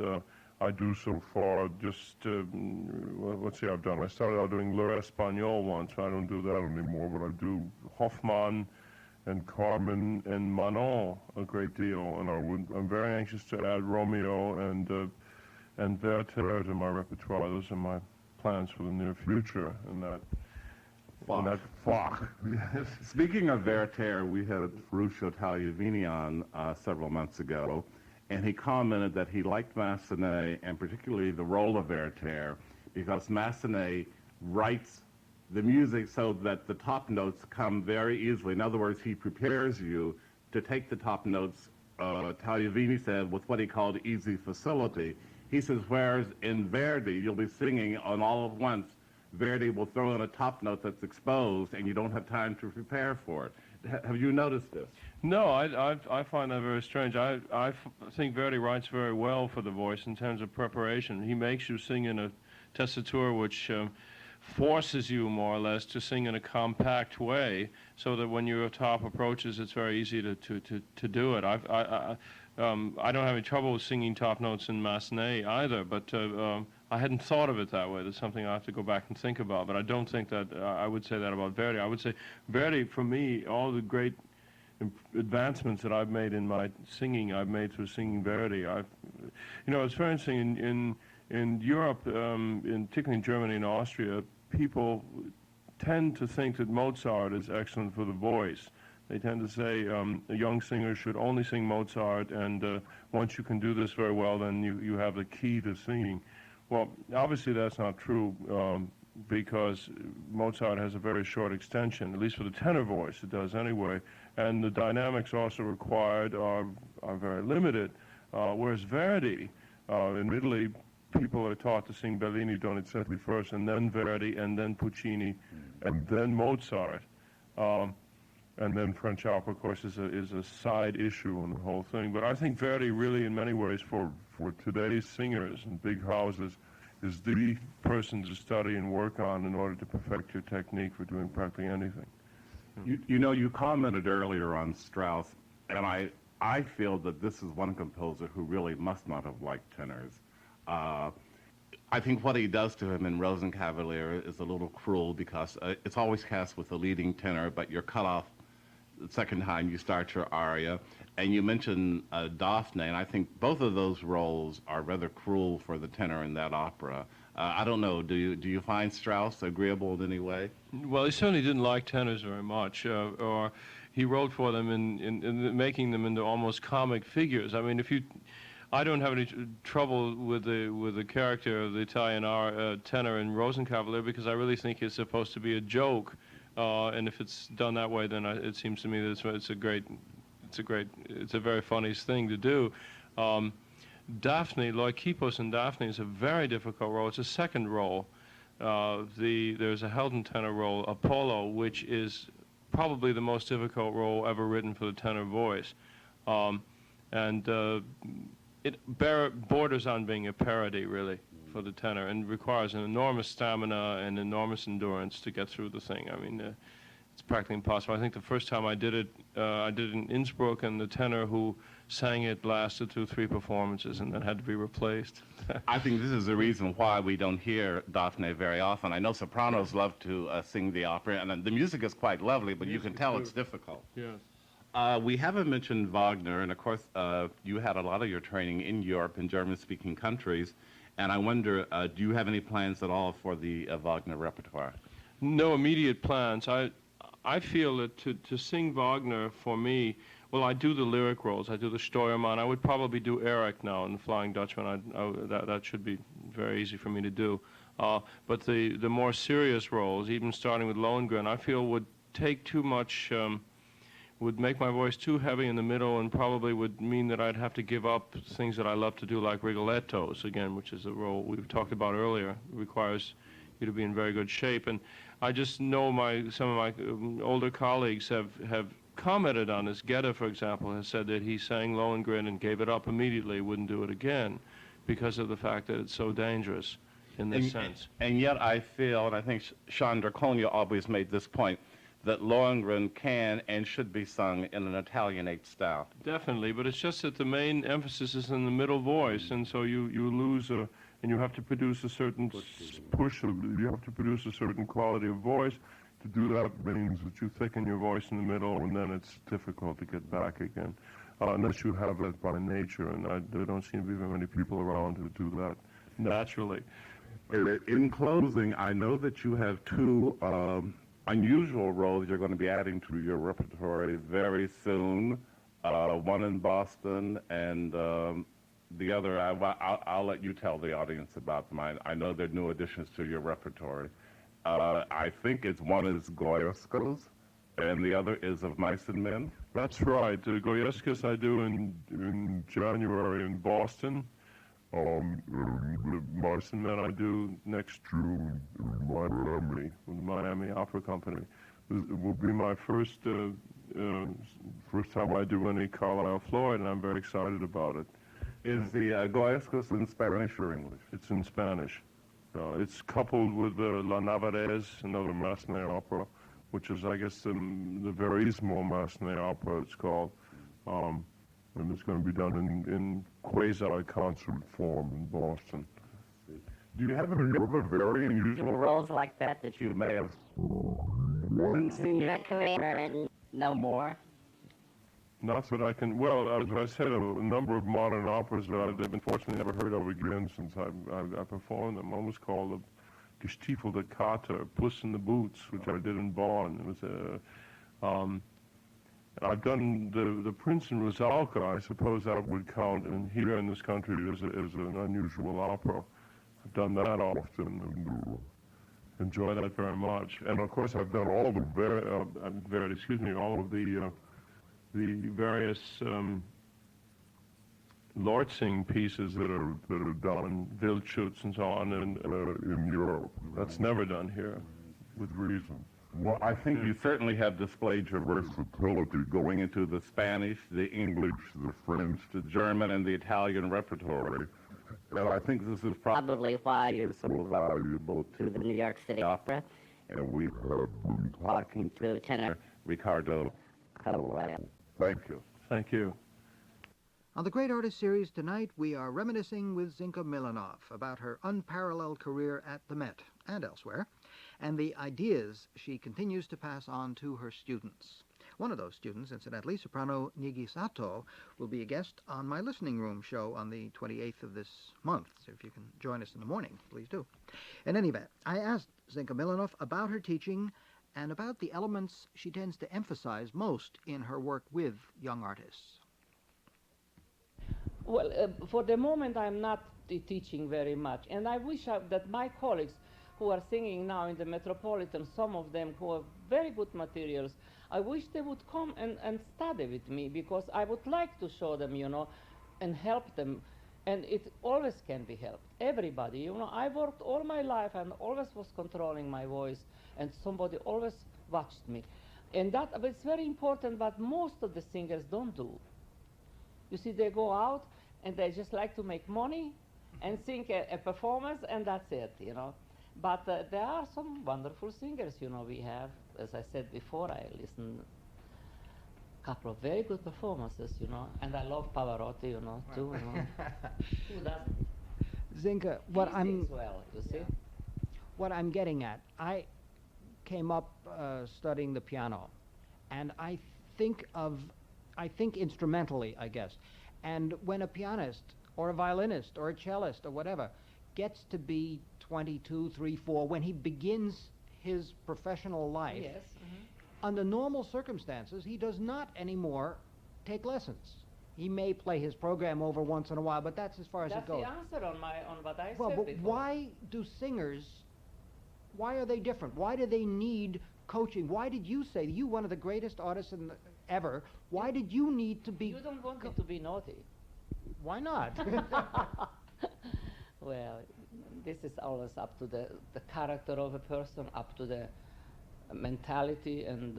I do so far just, let's see, I've done. I started out doing L'Heure Espagnole once. I don't do that anymore, but I do Hoffmann and Carmen and Manon a great deal, and I'm very anxious to add Romeo and Werther to my repertoire. Those are my plans for the near future, and that. Speaking of Werther, we had Ferruccio Tagliavini on several months ago, and he commented that he liked Massenet, and particularly the role of Werther, because Massenet writes the music so that the top notes come very easily. In other words, he prepares you to take the top notes, Tagliavini said, with what he called easy facility. He says, whereas in Verdi, you'll be singing on all at once, Verdi will throw in a top note that's exposed, and you don't have time to prepare for it. Have you noticed this? No, I find that very strange. I think Verdi writes very well for the voice in terms of preparation. He makes you sing in a tessitura which forces you, more or less, to sing in a compact way, so that when your top approaches, it's very easy to do it. I don't have any trouble with singing top notes in Massenet either, but I hadn't thought of it that way. That's something I have to go back and think about, but I don't think that I would say that about Verdi. I would say Verdi, for me, all the great advancements that I've made in my singing, I've made through singing Verdi. It's very interesting, in Europe, particularly in Germany and Austria, people tend to think that Mozart is excellent for the voice. They tend to say a young singer should only sing Mozart, and once you can do this very well, then you have the key to singing. Well, obviously that's not true, because Mozart has a very short extension, at least for the tenor voice it does anyway, and the dynamics also required are very limited, whereas Verdi, in Italy, people are taught to sing Bellini Donizetti first, and then Verdi, and then Puccini, and then Mozart. And then French opera, of course, is a side issue in the whole thing. But I think Verdi really, in many ways, for today's singers in big houses, is the person to study and work on in order to perfect your technique for doing practically anything. You commented earlier on Strauss, and I feel that this is one composer who really must not have liked tenors. I think what he does to him in Rosenkavalier is a little cruel, because it's always cast with the leading tenor, but you're cut off the second time you start your aria. And you mentioned Daphne, and I think both of those roles are rather cruel for the tenor in that opera. I don't know, do you find Strauss agreeable in any way? Well, he certainly didn't like tenors very much, or he wrote for them in making them into almost comic figures. I mean, I don't have any trouble with the character of the Italian tenor in Rosenkavalier, because I really think it's supposed to be a joke, and if it's done that way, then it seems to me that it's a very funny thing to do. Daphne, Leucippus in Daphne is a very difficult role. It's a second role. There's a Helden tenor role, Apollo, which is probably the most difficult role ever written for the tenor voice. It borders on being a parody, really, for the tenor, and requires an enormous stamina and enormous endurance to get through the thing. I mean, it's practically impossible. I think the first time I did it in Innsbruck, and the tenor who sang it lasted through 3 performances and then had to be replaced. I think this is the reason why we don't hear Daphne very often. I know sopranos love to sing the opera, and the music is quite lovely, but you can tell it's difficult. Yes. We haven't mentioned Wagner, and of course, you had a lot of your training in Europe, in German-speaking countries, and I wonder, do you have any plans at all for the Wagner repertoire? No immediate plans. I feel that to sing Wagner, for me, well, I do the lyric roles. I do the Steuermann. I would probably do Eric now in The Flying Dutchman. That should be very easy for me to do. But the more serious roles, even starting with Lohengrin, I feel would take too much, would make my voice too heavy in the middle, and probably would mean that I'd have to give up things that I love to do, like Rigolettos, again, which is a role we've talked about earlier. It requires you to be in very good shape. And I just know some of my older colleagues have commented on this. Gedda, for example, has said that he sang Lohengrin and gave it up immediately, wouldn't do it again, because of the fact that it's so dangerous in this sense. And yet I feel, and I think Chandra Konya always made this point, that Lohengrin can and should be sung in an Italianate style. Definitely, but it's just that the main emphasis is in the middle voice, and so you lose and you have to produce a certain push. You have to produce a certain quality of voice. To do that means that you thicken your voice in the middle, and then it's difficult to get back again, unless you have it by nature, and there don't seem to be very many people around who do that naturally. In closing, I know that you have two unusual roles you're going to be adding to your repertoire very soon, one in Boston and the other, I'll let you tell the audience about them. I know they're new additions to your repertoire. I think one is Goyescos, and the other is Of Mice and Men. That's right. Goyescos I do in January in Boston. Mice and Men I do next June in Miami, with the Miami Opera Company. It will be my first time I do any Carlisle Floyd, and I'm very excited about it. Is the Goyescos in Spanish or English? It's in Spanish. It's coupled with La Navarrese, another Massenet opera, which is, I guess, the Verismo Massenet opera, it's called. And it's going to be done in quasi-concert form in Boston. Do you have any other very unusual roles like that you may have once in your career and no more? Not that I can, well, as I said, a number of modern operas that I've unfortunately never heard of again since I performed them. One was called the Gestiefelte Kater, Puss in the Boots, which I did in Bonn. It was I've done the Prince and Rusalka. I suppose that would count here in this country as an unusual opera. I've done that often and enjoy that very much. And of course, I've done all of the various Lortzing pieces that are done, Wildschutz and so on, in Europe. That's never done here, with reason. Well, I think you certainly have displayed your versatility going into the Spanish, the English, the French, the German, and the Italian repertoire. And I think this is probably why you're so valuable to the New York City Opera. And we've been talking to tenor Riccardo CALLEO. Thank you. Thank you. On the Great Artist Series tonight, we are reminiscing with Zinka Milanov about her unparalleled career at the Met and elsewhere, and the ideas she continues to pass on to her students. One of those students, incidentally, soprano Nigi Sato, will be a guest on my Listening Room show on the 28th of this month. So if you can join us in the morning, please do. In any event, I asked Zinka Milanov about her teaching and about the elements she tends to emphasize most in her work with young artists. Well, for the moment, I'm not teaching very much, and I wish that my colleagues who are singing now in the Metropolitan, some of them who have very good materials, I wish they would come and study with me, because I would like to show them, you know, and help them. And it always can be helped. Everybody, you know, I worked all my life and always was controlling my voice, and somebody always watched me. And that, it's very important, but most of the singers don't do. You see, they go out and they just like to make money and sing a performance, and that's it, you know. But there are some wonderful singers, you know, we have. As I said before, I listened a couple of very good performances, you know, and I love Pavarotti, you know, too. You know. Who doesn't? Zinka, He sings well, you see. What I'm getting at, I came up studying the piano, and I think instrumentally, I guess. And when a pianist or a violinist or a cellist or whatever gets to be 22, 3, 4, when he begins his professional life, Yes. under normal circumstances, he does not anymore take lessons. He may play his program over once in a while, but that's as far as it goes. That's the answer on what I Well, said but before. why do singers, why are they different? Why do they need coaching? Why did you say, you one of the greatest artists ever, why did you need to be... You don't want me to be naughty. Why not? Well, this is always up to the character of a person, up to the mentality, and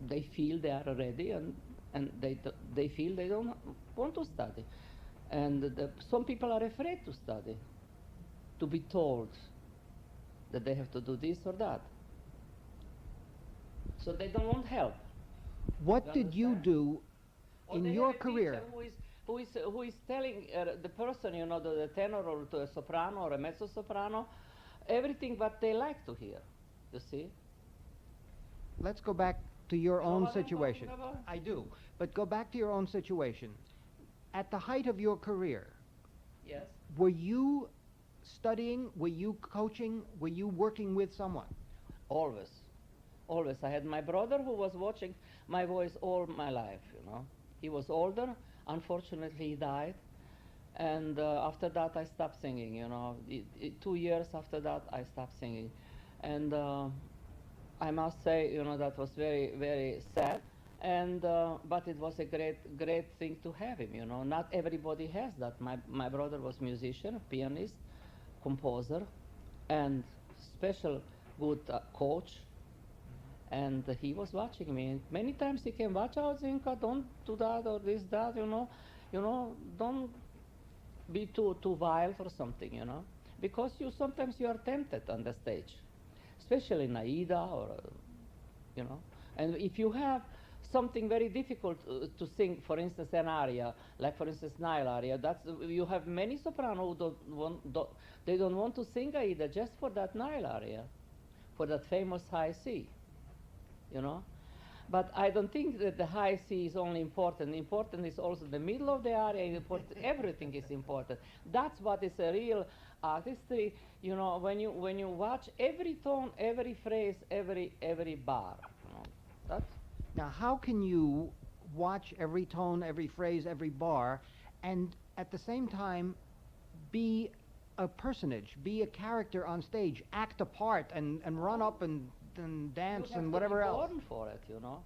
they feel they are ready, and they feel they don't want to study. And some people are afraid to study, to be told that they have to do this or that. So they don't want help. What did you do Or in they your have a career? teacher who is telling the person, you know, the tenor or to a soprano or a mezzo soprano, everything what they like to hear. You see? Let's go back to your own what I'm situation. talking about? I do, but go back to your own situation. At the height of your career, Yes. were you studying? Were you coaching? Were you working with someone? Always. Always. I had my brother who was watching my voice all my life, you know. He was older. Unfortunately, he died. And after that, I stopped singing, you know. 2 years after that, I stopped singing. And I must say, you know, that was very, very sad. And but it was a great thing to have him, you know. Not everybody has that. My brother was musician, pianist, composer, and special good coach. And he was watching me. Many times he came, watch out, Zinka, don't do that or this, that, you know, don't be too wild or something, you know, because sometimes you are tempted on the stage, especially in Aida or, you know, and if you have something very difficult to sing, for instance, an aria, like for instance Nile aria, you have many soprano who they don't want to sing Aida just for that Nile aria, for that famous high C. You know, but I don't think that the high C is only important. Important is also the middle of the aria. Everything is important. That's what is a real artistry. You know, when you watch every tone, every phrase, every bar. You know, that's. Now, how can you watch every tone, every phrase, every bar, and at the same time be a personage, be a character on stage, act a part, and run up and dance and whatever else? You have to be born for it, you know.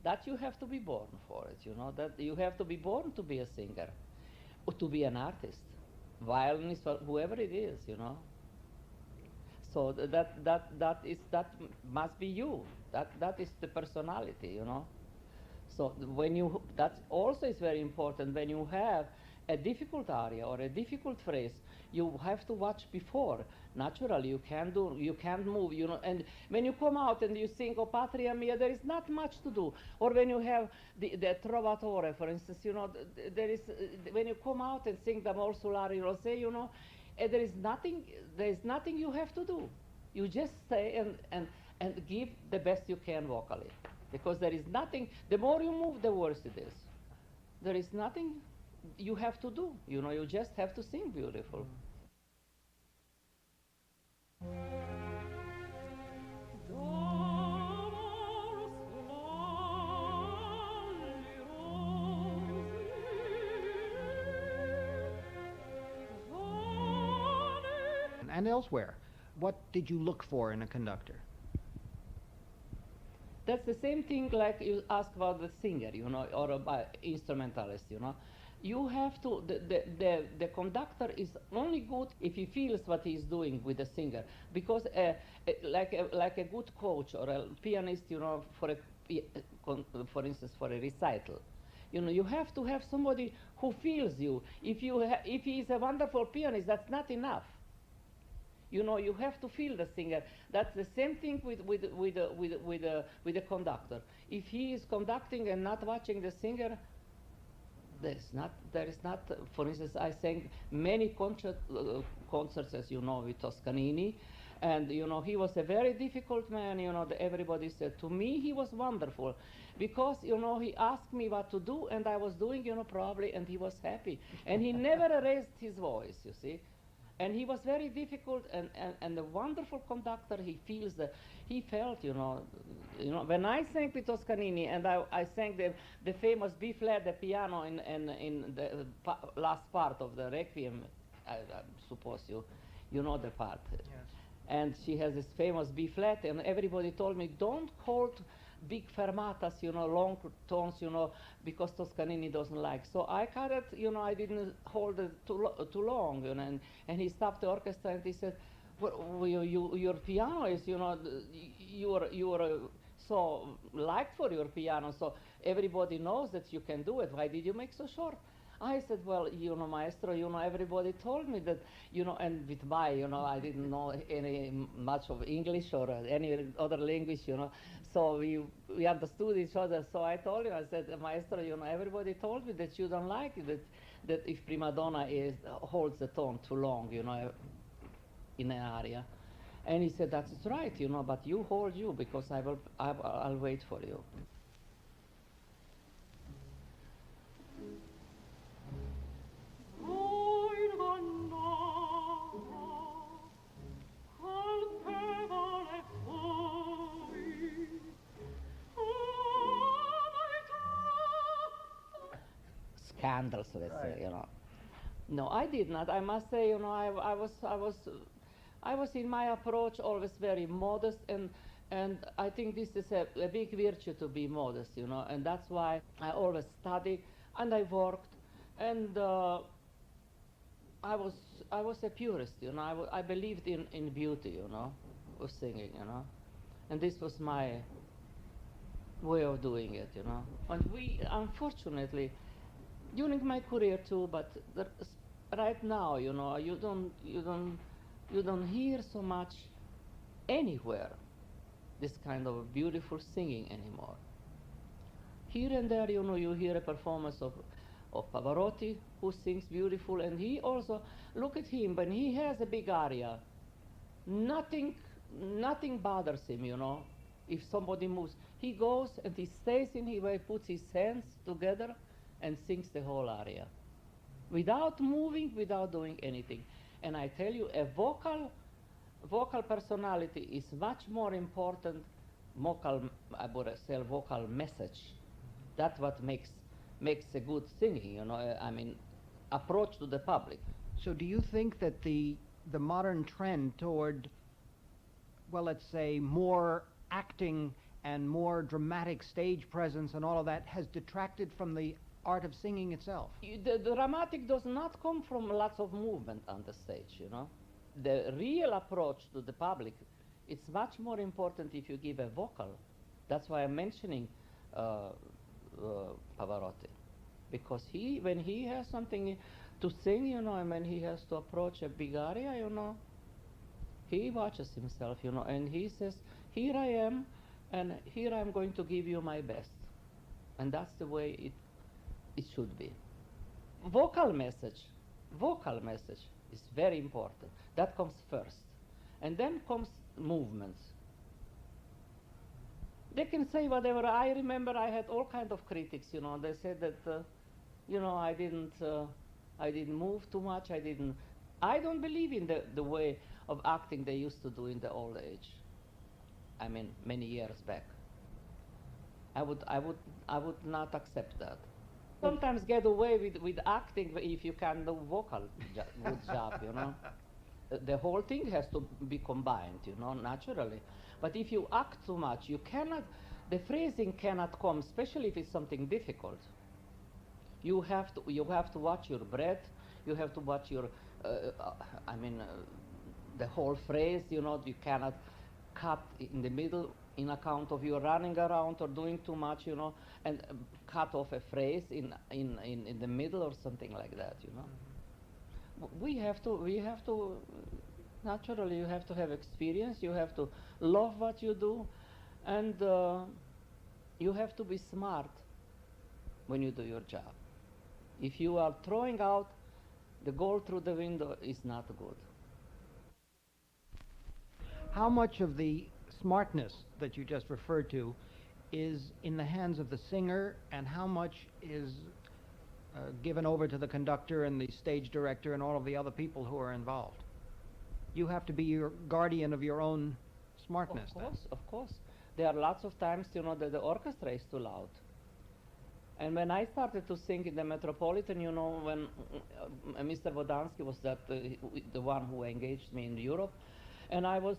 That you have to be born for it, you know. That you have to be born to be a singer, or to be an artist, violinist, or whoever it is, you know. So that must be you. That is the personality, you know. So that also is very important. When you have a difficult aria or a difficult phrase, you have to watch before. Naturally, you can't move, you know. And when you come out and you sing "O Patria Mia," there is not much to do. Or when you have the Trovatore, for instance, you know, when you come out and sing "D'amor sulari rosé," you know, there is nothing you have to do. You just stay and give the best you can vocally, because there is nothing. The more you move, the worse it is. There is nothing you have to do. You know, you just have to sing beautiful. And elsewhere, what did you look for in a conductor? That's the same thing like you ask about the singer, you know, or about instrumentalist, you know. You have to, the conductor is only good if he feels what he's doing with the singer, because like a good coach or a pianist, you know, for instance, for a recital, you know, you have to have somebody who feels you. If he is a wonderful pianist, that's not enough. You know, you have to feel the singer. That's the same thing with the conductor. If he is conducting and not watching the singer, there is not. For instance, I sang many concerts, as you know, with Toscanini, and you know, he was a very difficult man. You know, everybody said to me he was wonderful, because you know, he asked me what to do, and I was doing, you know, probably, and he was happy, and he never raised his voice. You see. And he was very difficult and a wonderful conductor. He felt, you know, when I sang with Toscanini and I sang the famous B flat, the piano in the last part of the Requiem, I suppose you know the part. Yes. And she has this famous B flat, and everybody told me, don't hold big fermatas, you know, long tones, you know, because Toscanini doesn't like. So I cut it, you know, I didn't hold it too long, you know, and he stopped the orchestra and he said, well, your piano is, you know, you are so liked for your piano, so everybody knows that you can do it. Why did you make so short? I said, well, you know, maestro, you know, everybody told me that, you know, and with my, you know, I didn't know any much of English or any other language, you know, so we understood each other. So I told him, I said, maestro, you know, everybody told me that you don't like it, that if prima donna holds the tone too long, you know, in an aria. And he said, that's right, you know, but you hold you, because I'll wait for you. Scandals, let's say, you know. No, I did not. I must say, you know, I was in my approach always very modest, and I think this is a big virtue to be modest, you know, and that's why I always studied and I worked, and I was a purist, you know. I believed in beauty, you know, of singing, you know, and this was my way of doing it, you know. And we, unfortunately, during my career too, but right now, you know, you don't hear so much anywhere this kind of beautiful singing anymore. Here and there, you know, you hear a performance of Pavarotti, who sings beautiful, and he also, look at him, when he has a big aria, nothing bothers him, you know. If somebody moves, he goes and he stays in his way, puts his hands together and sings the whole aria without moving, without doing anything. And I tell you, a vocal personality is much more important, I would say, vocal message. That's what makes a good singing, you know, I mean, approach to the public. So do you think that the modern trend toward, well, let's say, more acting and more dramatic stage presence and all of that has detracted from the art of singing itself? The dramatic does not come from lots of movement on the stage, you know. The real approach to the public, it's much more important if you give a vocal. That's why I'm mentioning Pavarotti, because when he has something to sing, you know, and when he has to approach a big aria, you know, he watches himself, you know, and he says, here I am, and here I'm going to give you my best. And that's the way it should be. Vocal message is very important. That comes first. And then comes movements. They can say whatever. I remember I had all kinds of critics, you know. They said that, you know, I didn't move too much. I don't believe in the way of acting they used to do in the old age. I mean, many years back. I would not accept that. Sometimes get away with acting if you can do vocal good job, you know. The whole thing has to be combined, you know, naturally. But if you act too much, the phrasing cannot come, especially if it's something difficult. You have to watch your breath. You have to watch your, the whole phrase, you know. You cannot cut in the middle in account of you running around or doing too much, you know, and cut off a phrase in the middle or something like that, you know. We have to, naturally, you have to have experience, you have to love what you do, and you have to be smart when you do your job. If you are throwing out the gold through the window, it's not good. How much of the smartness that you just referred to is in the hands of the singer, and how much is given over to the conductor and the stage director and all of the other people who are involved? You have to be your guardian of your own smartness. Of course. There are lots of times, you know, that the orchestra is too loud. And when I started to sing in the Metropolitan, you know, when Mr. Wodansky was the one who engaged me in Europe, and I was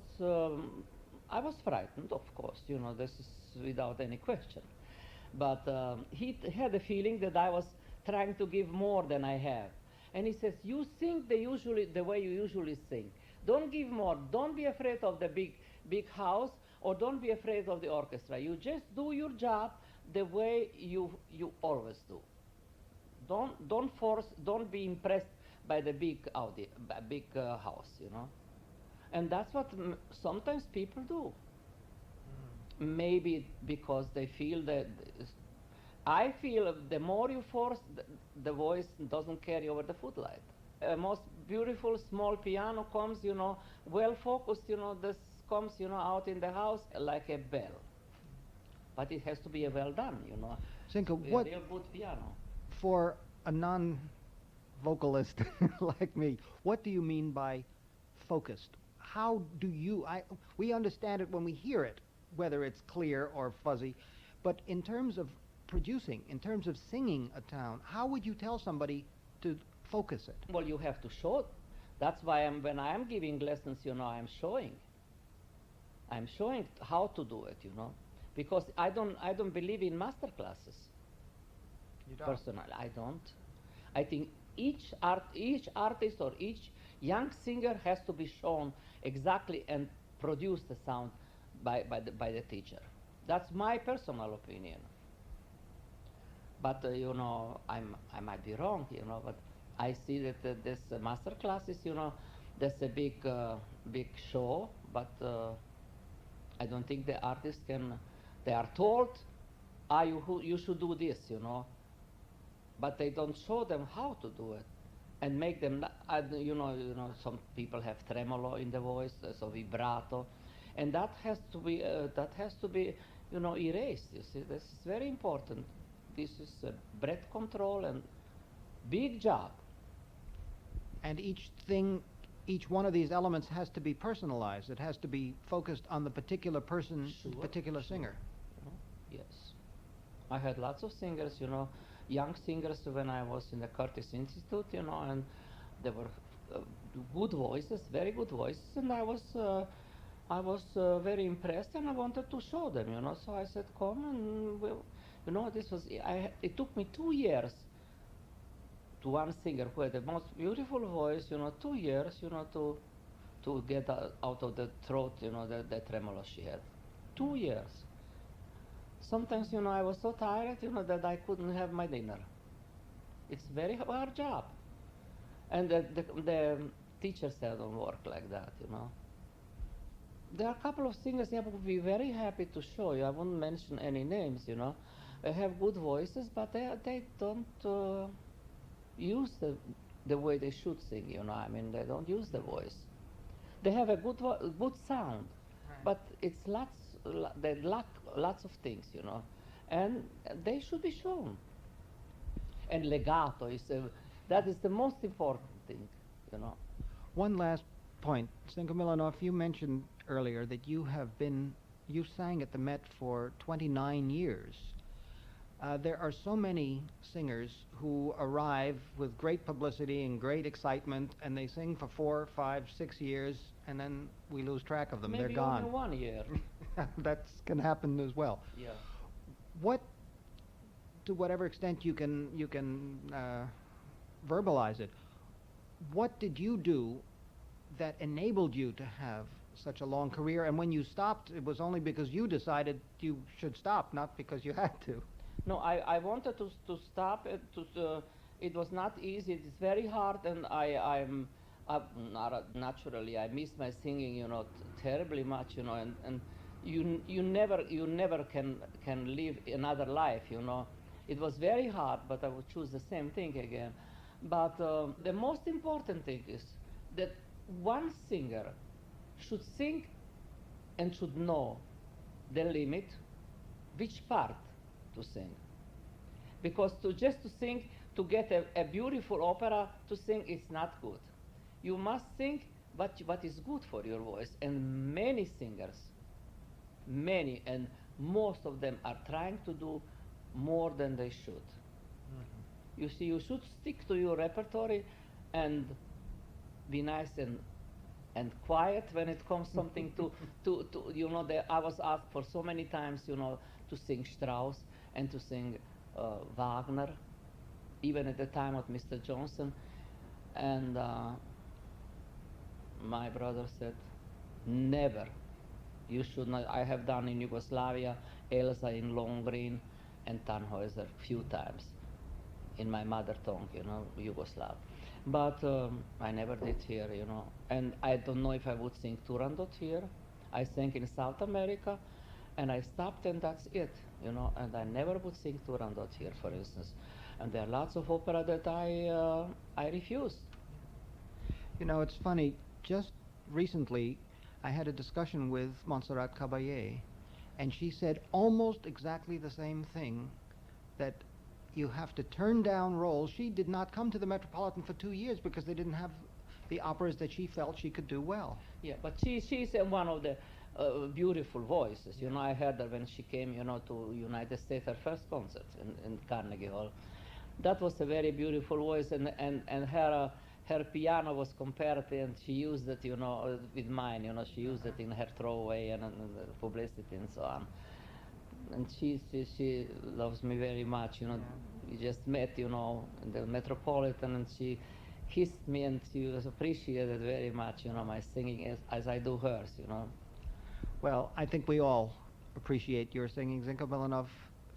frightened, of course, you know, this is without any question. But he had a feeling that I was trying to give more than I have. And he says, you sing the way you usually sing. Don't give more. Don't be afraid of the big house, or don't be afraid of the orchestra. You just do your job the way you always do. Don't force. Don't be impressed by the big house, you know. And that's what sometimes people do. Maybe because they feel that. I feel the more you force, the voice doesn't carry over the footlight. A most beautiful small piano comes, you know, well focused, you know, this comes, you know, out in the house like a bell. But it has to be well done, you know. Zinka, A what, real good piano. for a non-vocalist like me, what do you mean by focused? How do you, we understand it when we hear it, whether it's clear or fuzzy, but in terms of producing, in terms of singing a tune, how would you tell somebody to focus it? Well, you have to show it. That's why when I am giving lessons, you know, I'm showing how to do it, you know, because I don't believe in master classes. You don't? Personally, I don't. I think each artist or each young singer has to be shown exactly and produce the sound by the teacher. That's my personal opinion. But you know, I might be wrong, you know, but I see that this master classes, you know, there's a big show, but I don't think the artists can. They are told, you should do this, you know, but they don't show them how to do it, and make them. You know, some people have tremolo in the voice, so vibrato, and that has to be, you know, erased. You see, this is very important. This is breath control and big job. And each one of these elements has to be personalized. It has to be focused on the particular person, particular singer. Yes. I had lots of singers, you know, young singers when I was in the Curtis Institute, you know, and they were good voices, very good voices, and I was very impressed, and I wanted to show them, you know. So I said, come and you know, it took me 2 years to one singer who had the most beautiful voice, you know, 2 years, you know, to get out of the throat, you know, the tremolo she had. 2 years. Sometimes, you know, I was so tired, you know, that I couldn't have my dinner. It's very hard job. And the teacher said, don't work like that, you know. There are a couple of singers I would be very happy to show you. I won't mention any names, you know. They have good voices, but they don't use the way they should sing, you know. I mean, they don't use the voice. They have a good sound, but it's they lack lots of things, you know, and they should be shown. And legato that is the most important thing, you know. One last point, Zinka Milanov, you mentioned earlier that you sang at the Met for 29 years. There are so many singers who arrive with great publicity and great excitement, and they sing for 4, 5, 6 years, and then we lose track of them. Maybe they're gone. Only 1 year. That can happen as well. Yeah. To whatever extent you can verbalize it, what did you do that enabled you to have such a long career? And when you stopped, it was only because you decided you should stop, not because you had to. No, I wanted to stop it. It was not easy. It's very hard, and I'm naturally I miss my singing, you know, terribly much, you know, and you never can live another life, you know. It was very hard, but I would choose the same thing again. But the most important thing is that one singer should sing and should know the limit, which part to sing. Because just to sing, to get a beautiful opera to sing, it's not good. You must sing what is good for your voice. And many singers, and most of them are trying to do more than they should. Mm-hmm. You see, you should stick to your repertory and be nice and quiet when it comes something to you know, I was asked for so many times, you know, to sing Strauss and to sing Wagner, even at the time of Mr. Johnson, and my brother said, never. You should not. I have done in Yugoslavia, Elsa in Lohengrin, and Tannhäuser few times. in my mother tongue, you know, Yugoslav. But I never did here, you know, and I don't know if I would sing Turandot here. I sang in South America, and I stopped, and that's it, you know, and I never would sing Turandot here, for instance. And there are lots of opera that I refused. You know, it's funny, just recently I had a discussion with Montserrat Caballé, and she said almost exactly the same thing, that you have to turn down roles. She did not come to the Metropolitan for 2 years because they didn't have the operas that she felt she could do well. Yeah, but she's one of the beautiful voices. You know, I heard her when she came, you know, to United States, her first concert in Carnegie Hall. That was a very beautiful voice, and her piano was compared, and she used it, you know, with mine. You know, she used it in her throwaway and publicity and so on. And she loves me very much. You know, we just met, you know, in the Metropolitan, and she kissed me, and she was appreciated very much. You know, my singing as I do hers. You know. Well, I think we all appreciate your singing, Zinka Milanov.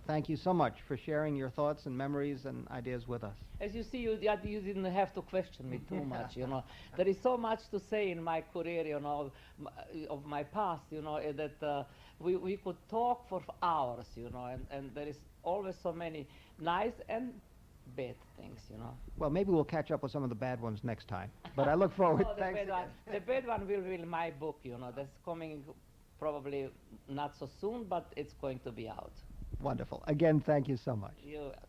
Thank you so much for sharing your thoughts and memories and ideas with us. As you see, you didn't have to question me too much, you know. There is so much to say in my career, you know, of my past, you know, that we could talk for hours, you know, and there is always so many nice and bad things, you know. Well, maybe we'll catch up with some of the bad ones next time. But I look forward. Oh, the bad one will be my book, you know. That's coming probably not so soon, but it's going to be out. Wonderful. Again, thank you so much. You're welcome.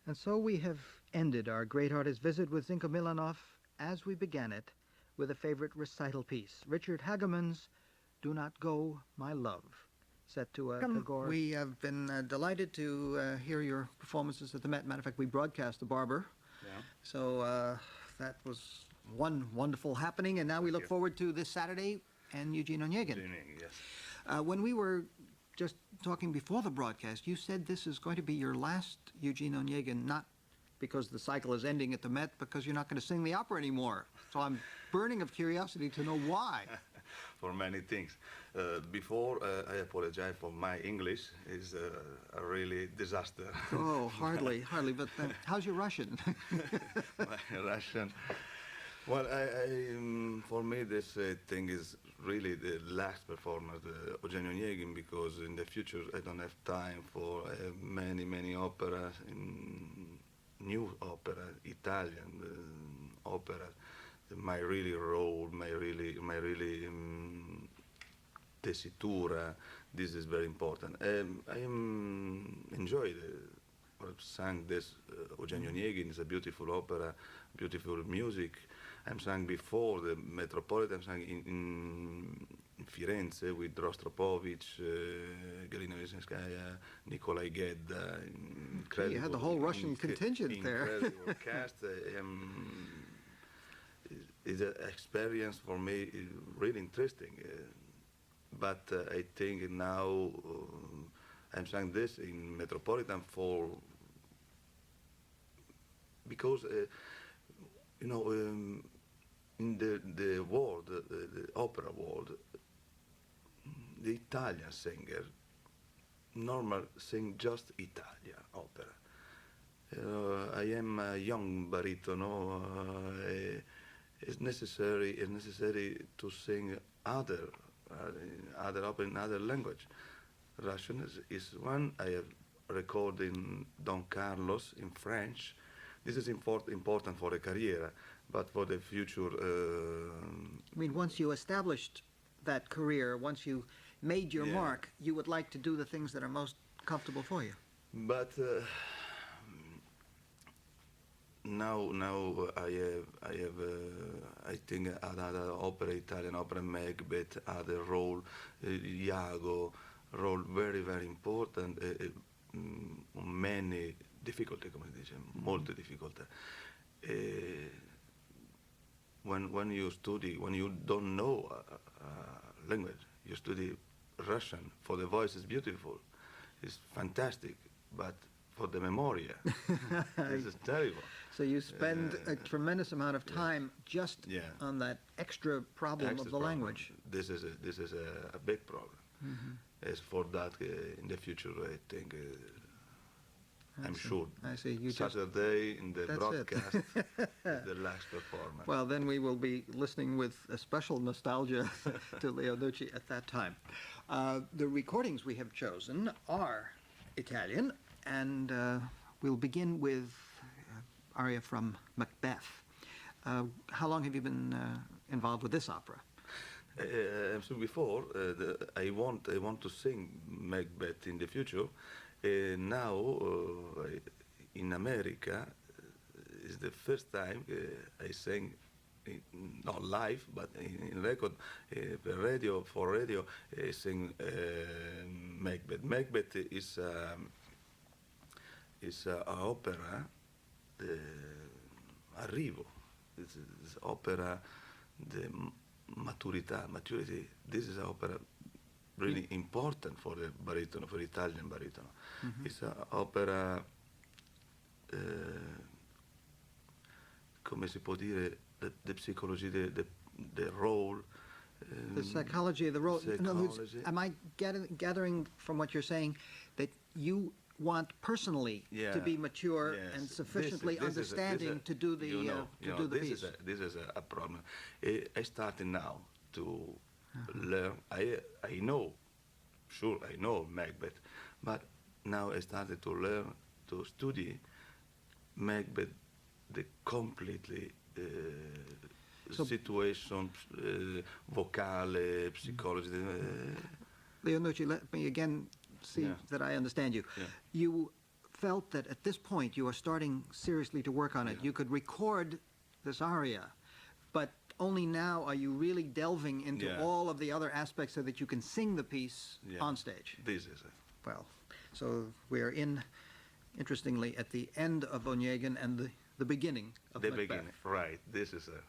And so we have ended our great artist visit with Zinka Milanov as we began it with a favorite recital piece, Richard Hageman's Do Not Go, My Love, set to a Tagore. We have been delighted to hear your performances at the Met. Matter of fact, we broadcast The Barber. Yeah. So that was one wonderful happening, and now we look forward to this Saturday and Eugene Onegin. Yes. When we were just talking before the broadcast, you said this is going to be your last Eugene Onegin, not because the cycle is ending at the Met, because you're not going to sing the opera anymore. So I'm burning of curiosity to know why. For many things. Before, I apologize for my English. It's a really disaster. Oh, hardly. But how's your Russian? My Russian. Well, for me, this thing is really the last performance, Eugene Onegin, because in the future I don't have time for many operas, new opera, Italian opera. My really role, my really tessitura. This is very important. I enjoy sang this Eugene Onegin. It's a beautiful opera, beautiful music. I'm sang before the Metropolitan. I'm sang in Firenze with Rostropovich, Galina Wisniewska, Nikolai Gedda. Incredible. You had the whole Russian contingent there. Incredible cast. It's an experience for me really interesting. But I think now I'm saying this in Metropolitan because in the world, the opera world, the Italian singer normal sing just Italian opera. I am a young baritono. It's necessary to sing other opera in other language. Russian is one. I have recorded Don Carlos in French. This is important for a career, but for the future. I mean, once you established that career, once you made your mark, you would like to do the things that are most comfortable for you. But now I have I think other opera, Italian opera, Macbeth, other role, Iago, role very important, many difficolty, come dice, molte difficoltà. When you study, when you don't know a language, you study Russian. For the voice, it's beautiful, it's fantastic, but for the memoria, this is terrible. So you spend a tremendous amount of time just on that extra problem of the language. This is a big problem. As for that, in the future, I think, I'm sure. I see. Saturday in the broadcast, the last performance. Well, then we will be listening with a special nostalgia to Leo Nucci at that time. The recordings we have chosen are Italian, and we'll begin with aria from Macbeth. How long have you been involved with this opera? So before, I want to sing Macbeth in the future. Now, in America, is the first time I sing, not live, but in record, for radio, I sing Macbeth. Macbeth is an opera, arrivo. It's opera, the maturity. This is an opera really important for the baritono, for Italian baritono. It's an opera, come si può dire, the psychology, the role. The psychology of the role. In other words, am I gathering from what you're saying that you want personally to be mature and sufficiently understanding to do the piece? This is a problem. I started now to learn. I know Macbeth, but now I started to learn to study Macbeth, the completely situation, vocale, psychology. Leo Nucci, let me again see that I understand you. You felt that at this point you are starting seriously to work on it. You could record this aria, but only now are you really delving into all of the other aspects so that you can sing the piece on stage. This is it. Well, so we are interestingly, at the end of Onegin and the beginning of the Macbeth. beginning, right. This is it.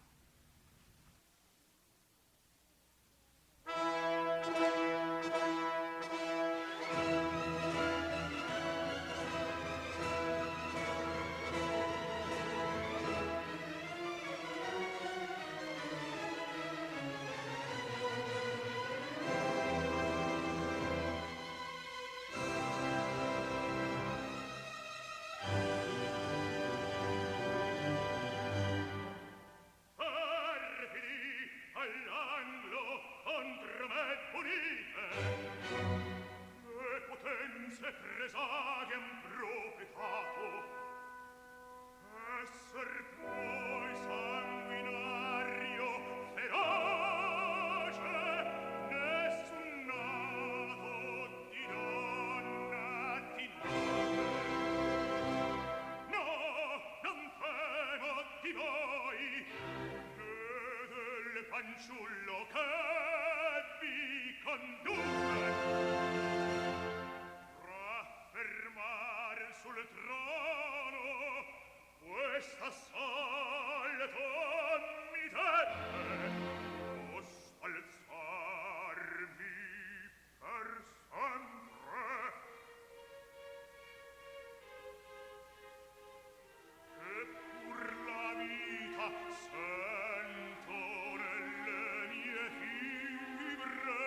Fanciullo che vi conduce raffermar sul trono questa salta mi deve o spalzarmi per sempre e pur la vita sento nelle mie fibre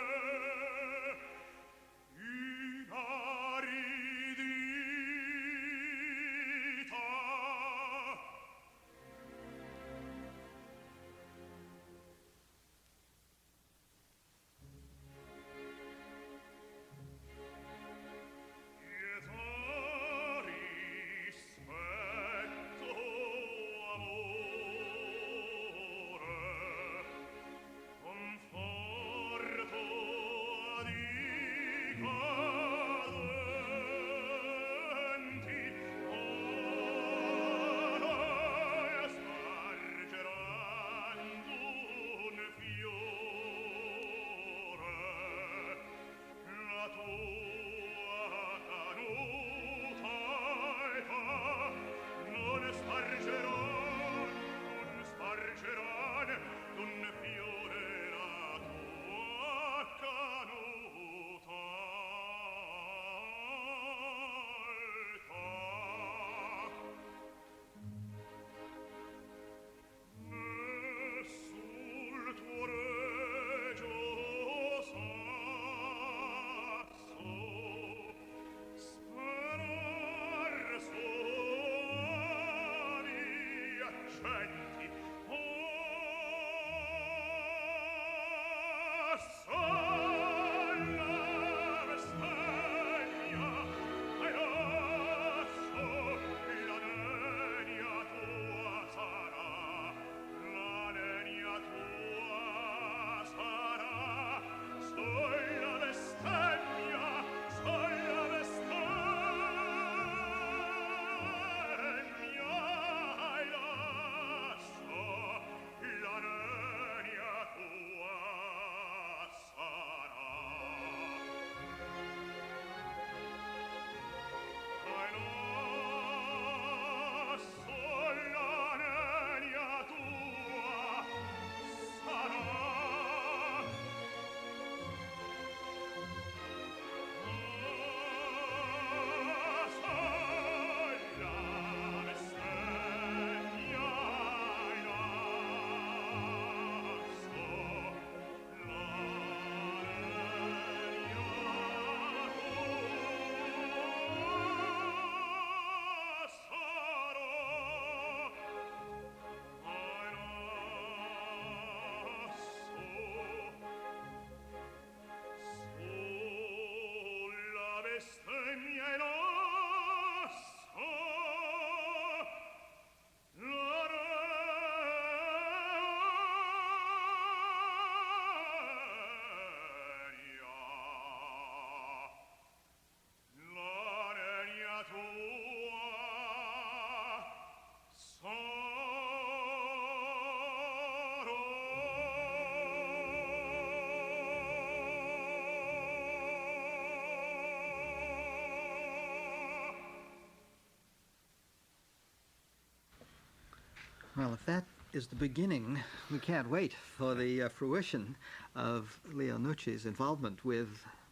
Well, if that is the beginning, we can't wait for the fruition of Leo Nucci's involvement with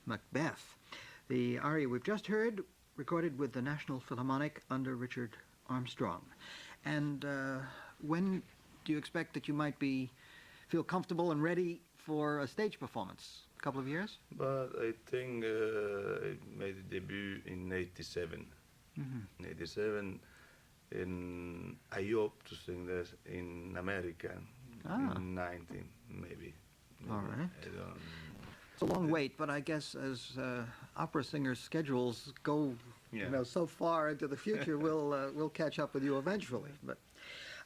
Macbeth. The aria we've just heard, recorded with the National Philharmonic under Richard Armstrong. And when do you expect that you might feel comfortable and ready for a stage performance? A couple of years? But I think I made a debut in 87. In 87, and I hope to sing this in America in 19, maybe. All right. It's a long wait, but I guess as opera singers' schedules go, so far into the future, we'll catch up with you eventually. But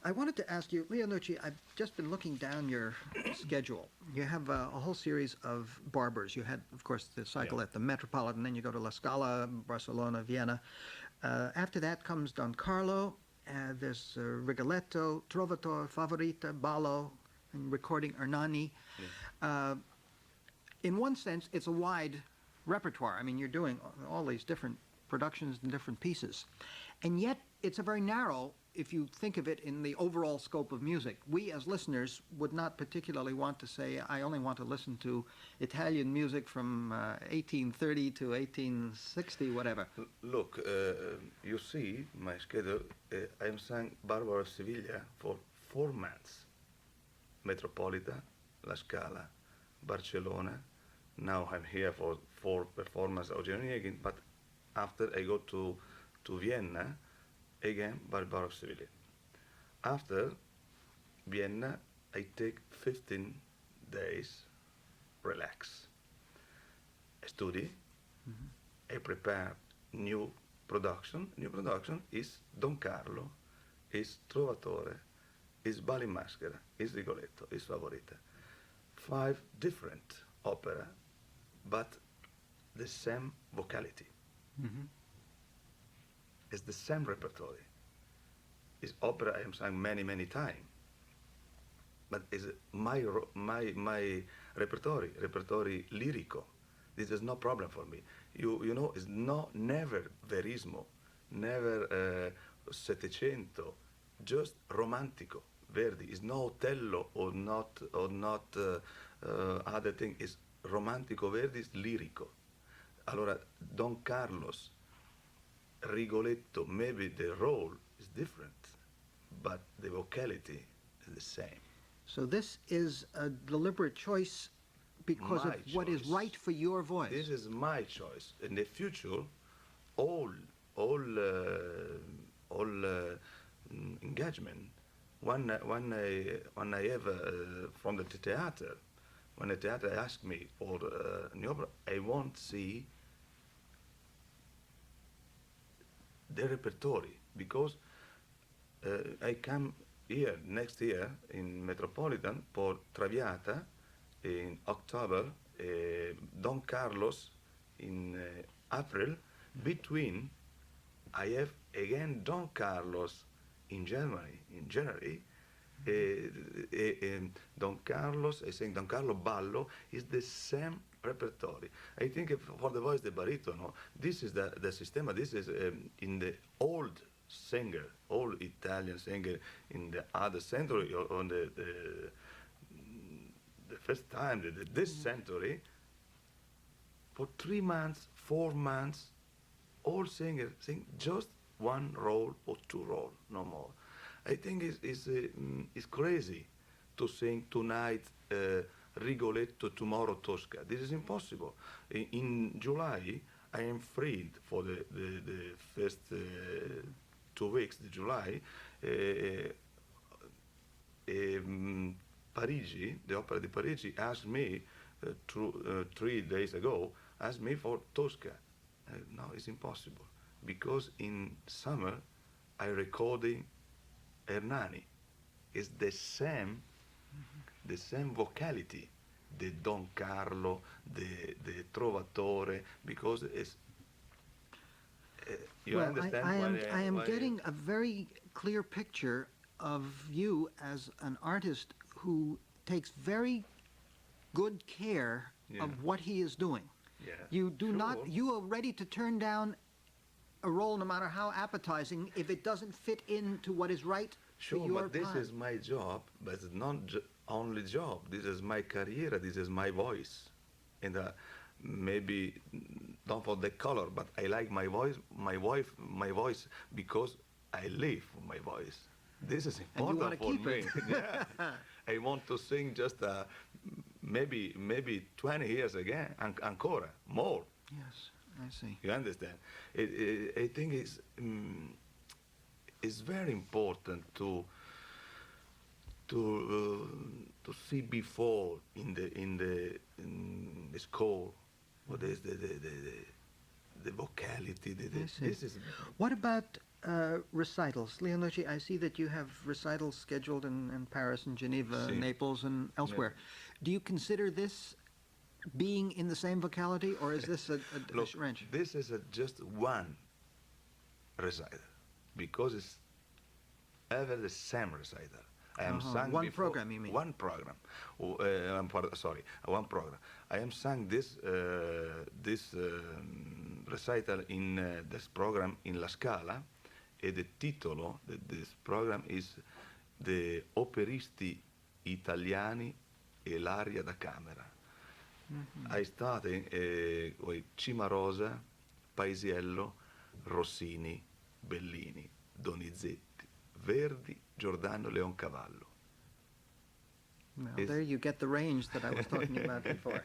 I wanted to ask you, Leo Nucci, I've just been looking down your schedule. You have a whole series of barbers. You had, of course, the cycle at the Metropolitan, then you go to La Scala, Barcelona, Vienna. After that comes Don Carlo, there's Rigoletto, Trovatore, Favorita, Ballo, and recording Ernani. In one sense, it's a wide repertoire. I mean, you're doing all these different productions and different pieces. And yet, it's a very narrow, if you think of it in the overall scope of music. We, as listeners, would not particularly want to say, I only want to listen to Italian music from 1830 to 1860, whatever. Look, you see my schedule. I am sang Barbara of Sevilla for 4 months. Metropolitan, La Scala, Barcelona. Now I'm here for 4 performances of Onegin, but after I go to Vienna, again Barbara of Sevilla. After Vienna, I take 15 days, relax. I study, I prepare new production. New production is Don Carlo, is Trovatore, is Ballo in Maschera, is Rigoletto, is Favorita. 5 different opera, but the same vocality. It's the same repertoire. It's opera I am sang many, many times. But it's my repertoire lirico. This is no problem for me. You know, it's never verismo, never Settecento, just romantico. Verdi is no Otello or not other thing. It's romantico. Verdi is lirico. Allora, Don Carlos, Rigoletto, maybe the role is different, but the vocality is the same. So this is a deliberate choice because of what is right for your voice. This is my choice. In the future, all engagement. When I have from the theater, when the theater asks me for new opera, I won't see the repertoire because I come here next year in Metropolitan for Traviata in October, Don Carlos in April. Between, I have again Don Carlos in Germany, in January. Don Carlos, I think Don Carlo Ballo is the same repertoire. I think for the voice, the baritono, this is the system. This is in the old singer, old Italian singer in the other century, or on the first time, this century, for 3 months, 4 months, all singers sing just 1 role or 2 roles, no more. I think it's crazy to sing tonight Rigoletto, tomorrow Tosca. This is impossible. In July, I am freed for the first 2 weeks of July. Parigi, the Opera di Parigi, asked me 3 days ago, asked me for Tosca. No, it's impossible because in summer I recording Ernani. It's the same vocality, the Don Carlo, the Trovatore, because it's. You well, understand? I am getting a very clear picture of you as an artist who takes very good care of what he is doing. Yeah, you do not. You are ready to turn down a role, no matter how appetizing, if it doesn't fit into what is right Sure, your but this part. is my job, but it's not only job. This is my career. This is my voice, and maybe don't for the color, but I like my voice, my voice because I live with my voice. This is And you important want to for keep me. it. Yeah. I want to sing just maybe 20 years again, ancora, more. Yes, I see. You understand? I think it's very important to see before in the score what is the vocality. I see. This is What about recitals? Leonucci, I see that you have recitals scheduled in Paris and Geneva, Si. Naples, and elsewhere. Do you consider this being in the same vocality, or is this a look. range? This is just one recital because it's ever the same recital. I am sung one before, program, you mean? One program. Sorry, one program. I am sung this recital in this program in La Scala, e the titolo of this program is The operisti italiani e l'aria da camera. I started with Cimarosa, Paisiello, Rossini, Bellini, Donizetti, Verdi, Giordano, Leoncavallo. Well, there you get the range that I was talking about before.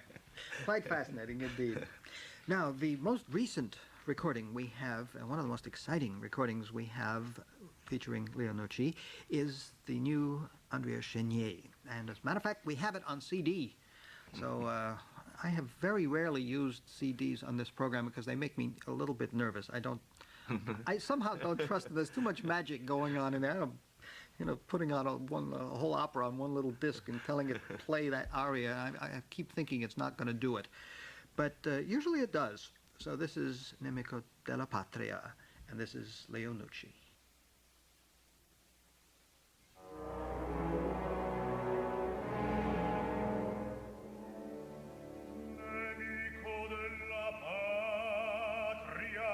Quite fascinating indeed. Now, the most recent recording we have, and one of the most exciting recordings we have featuring Leonucci, is the new Andrea Chenier. And as a matter of fact, we have it on CD. So I have very rarely used CDs on this program because they make me a little bit nervous. I somehow don't trust. There's too much magic going on in there. You know, putting on a whole opera on one little disc and telling it to play that aria. I keep thinking it's not going to do it. But usually it does. So this is Nemico della Patria, and this is Leonucci. Nemico della patria,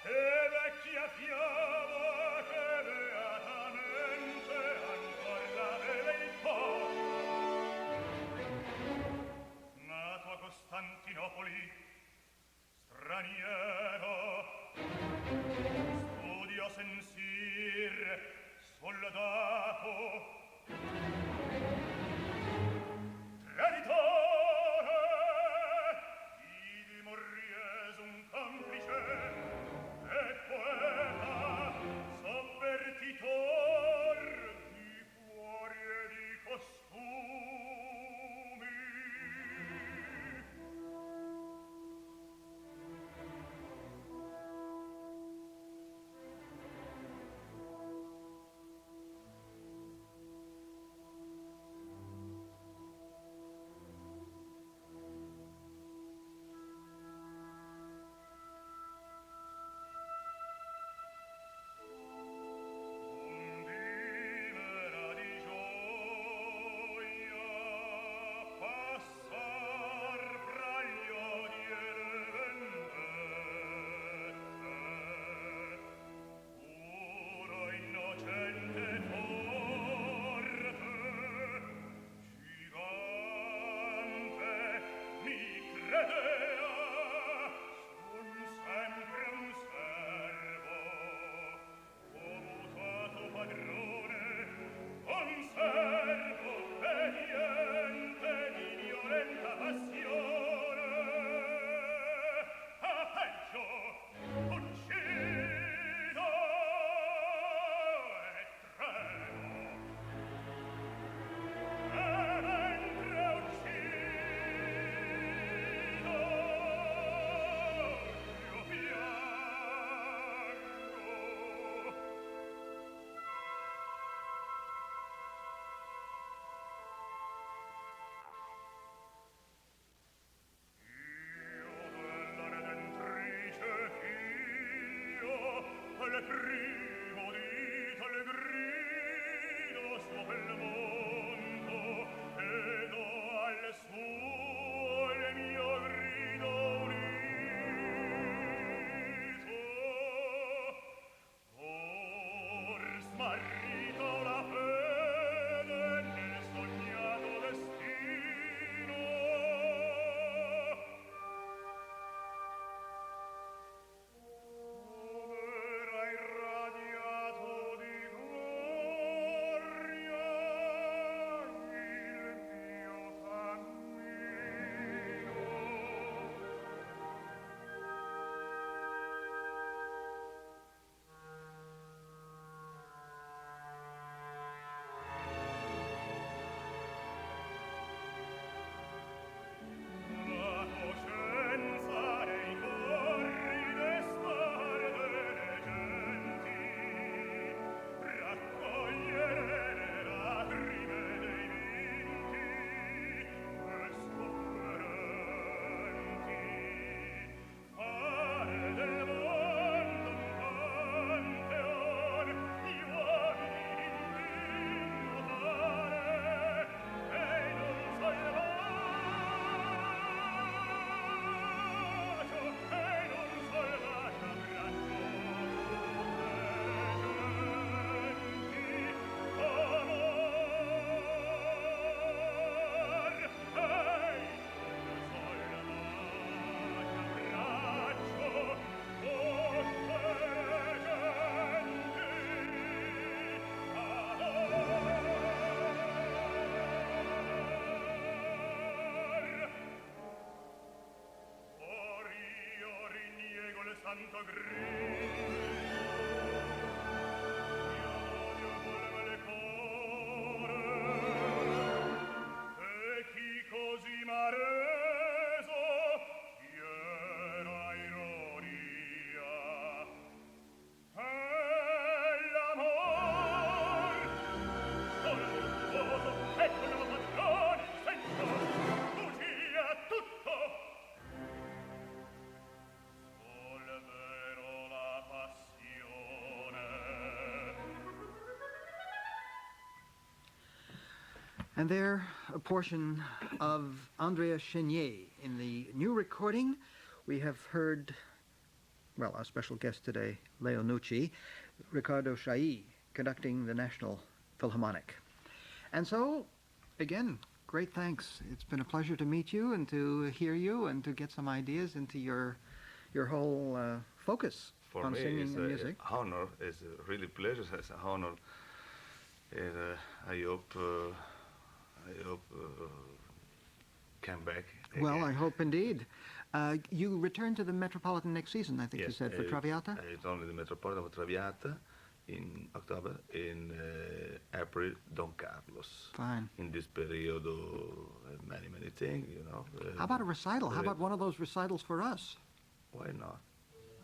e vecchia fiaba che beatamente ancor la deleitò. Nato a Costantinopoli, straniero, studio sensir, soldato, traditore, vidi Morries un complice e poeta, sovvertitor di cuori e di costumi. tanto grido, io odio voleva le core, e chi così m'ha reso, fiera ironia, è l'amor, solo virtuoso, e con la passione senso, bugia tutto. Solvero la passione. And there, a portion of Andrea Chenier. In the new recording, we have heard, well, our special guest today, Leo Nucci, Riccardo Chailly, conducting the National Philharmonic. And so, again, great thanks. It's been a pleasure to meet you and to hear you and to get some ideas into your whole focus For on me, singing it's and music. an honor. It's a really pleasure. It's an honor. And I hope come back again. Well, I hope indeed. You return to the Metropolitan next season, I think you said, for Traviata? It's only the Metropolitan for Traviata in October, in April, Don Carlos. Fine. In this period, many, many things, you know. How about a recital? How about one of those recitals for us? Why not?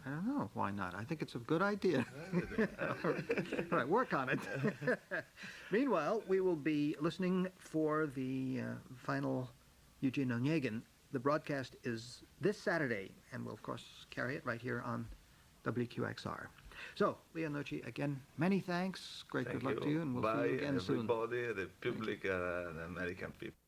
I don't know. Why not? I think it's a good idea. All right, work on it. Meanwhile, we will be listening for the final Eugene Onegin. The broadcast is this Saturday, and we'll, of course, carry it right here on WQXR. So, Leo Nucci, again, many thanks. Great good luck to you, and we'll see you again soon. Bye, everybody, the public, and American people.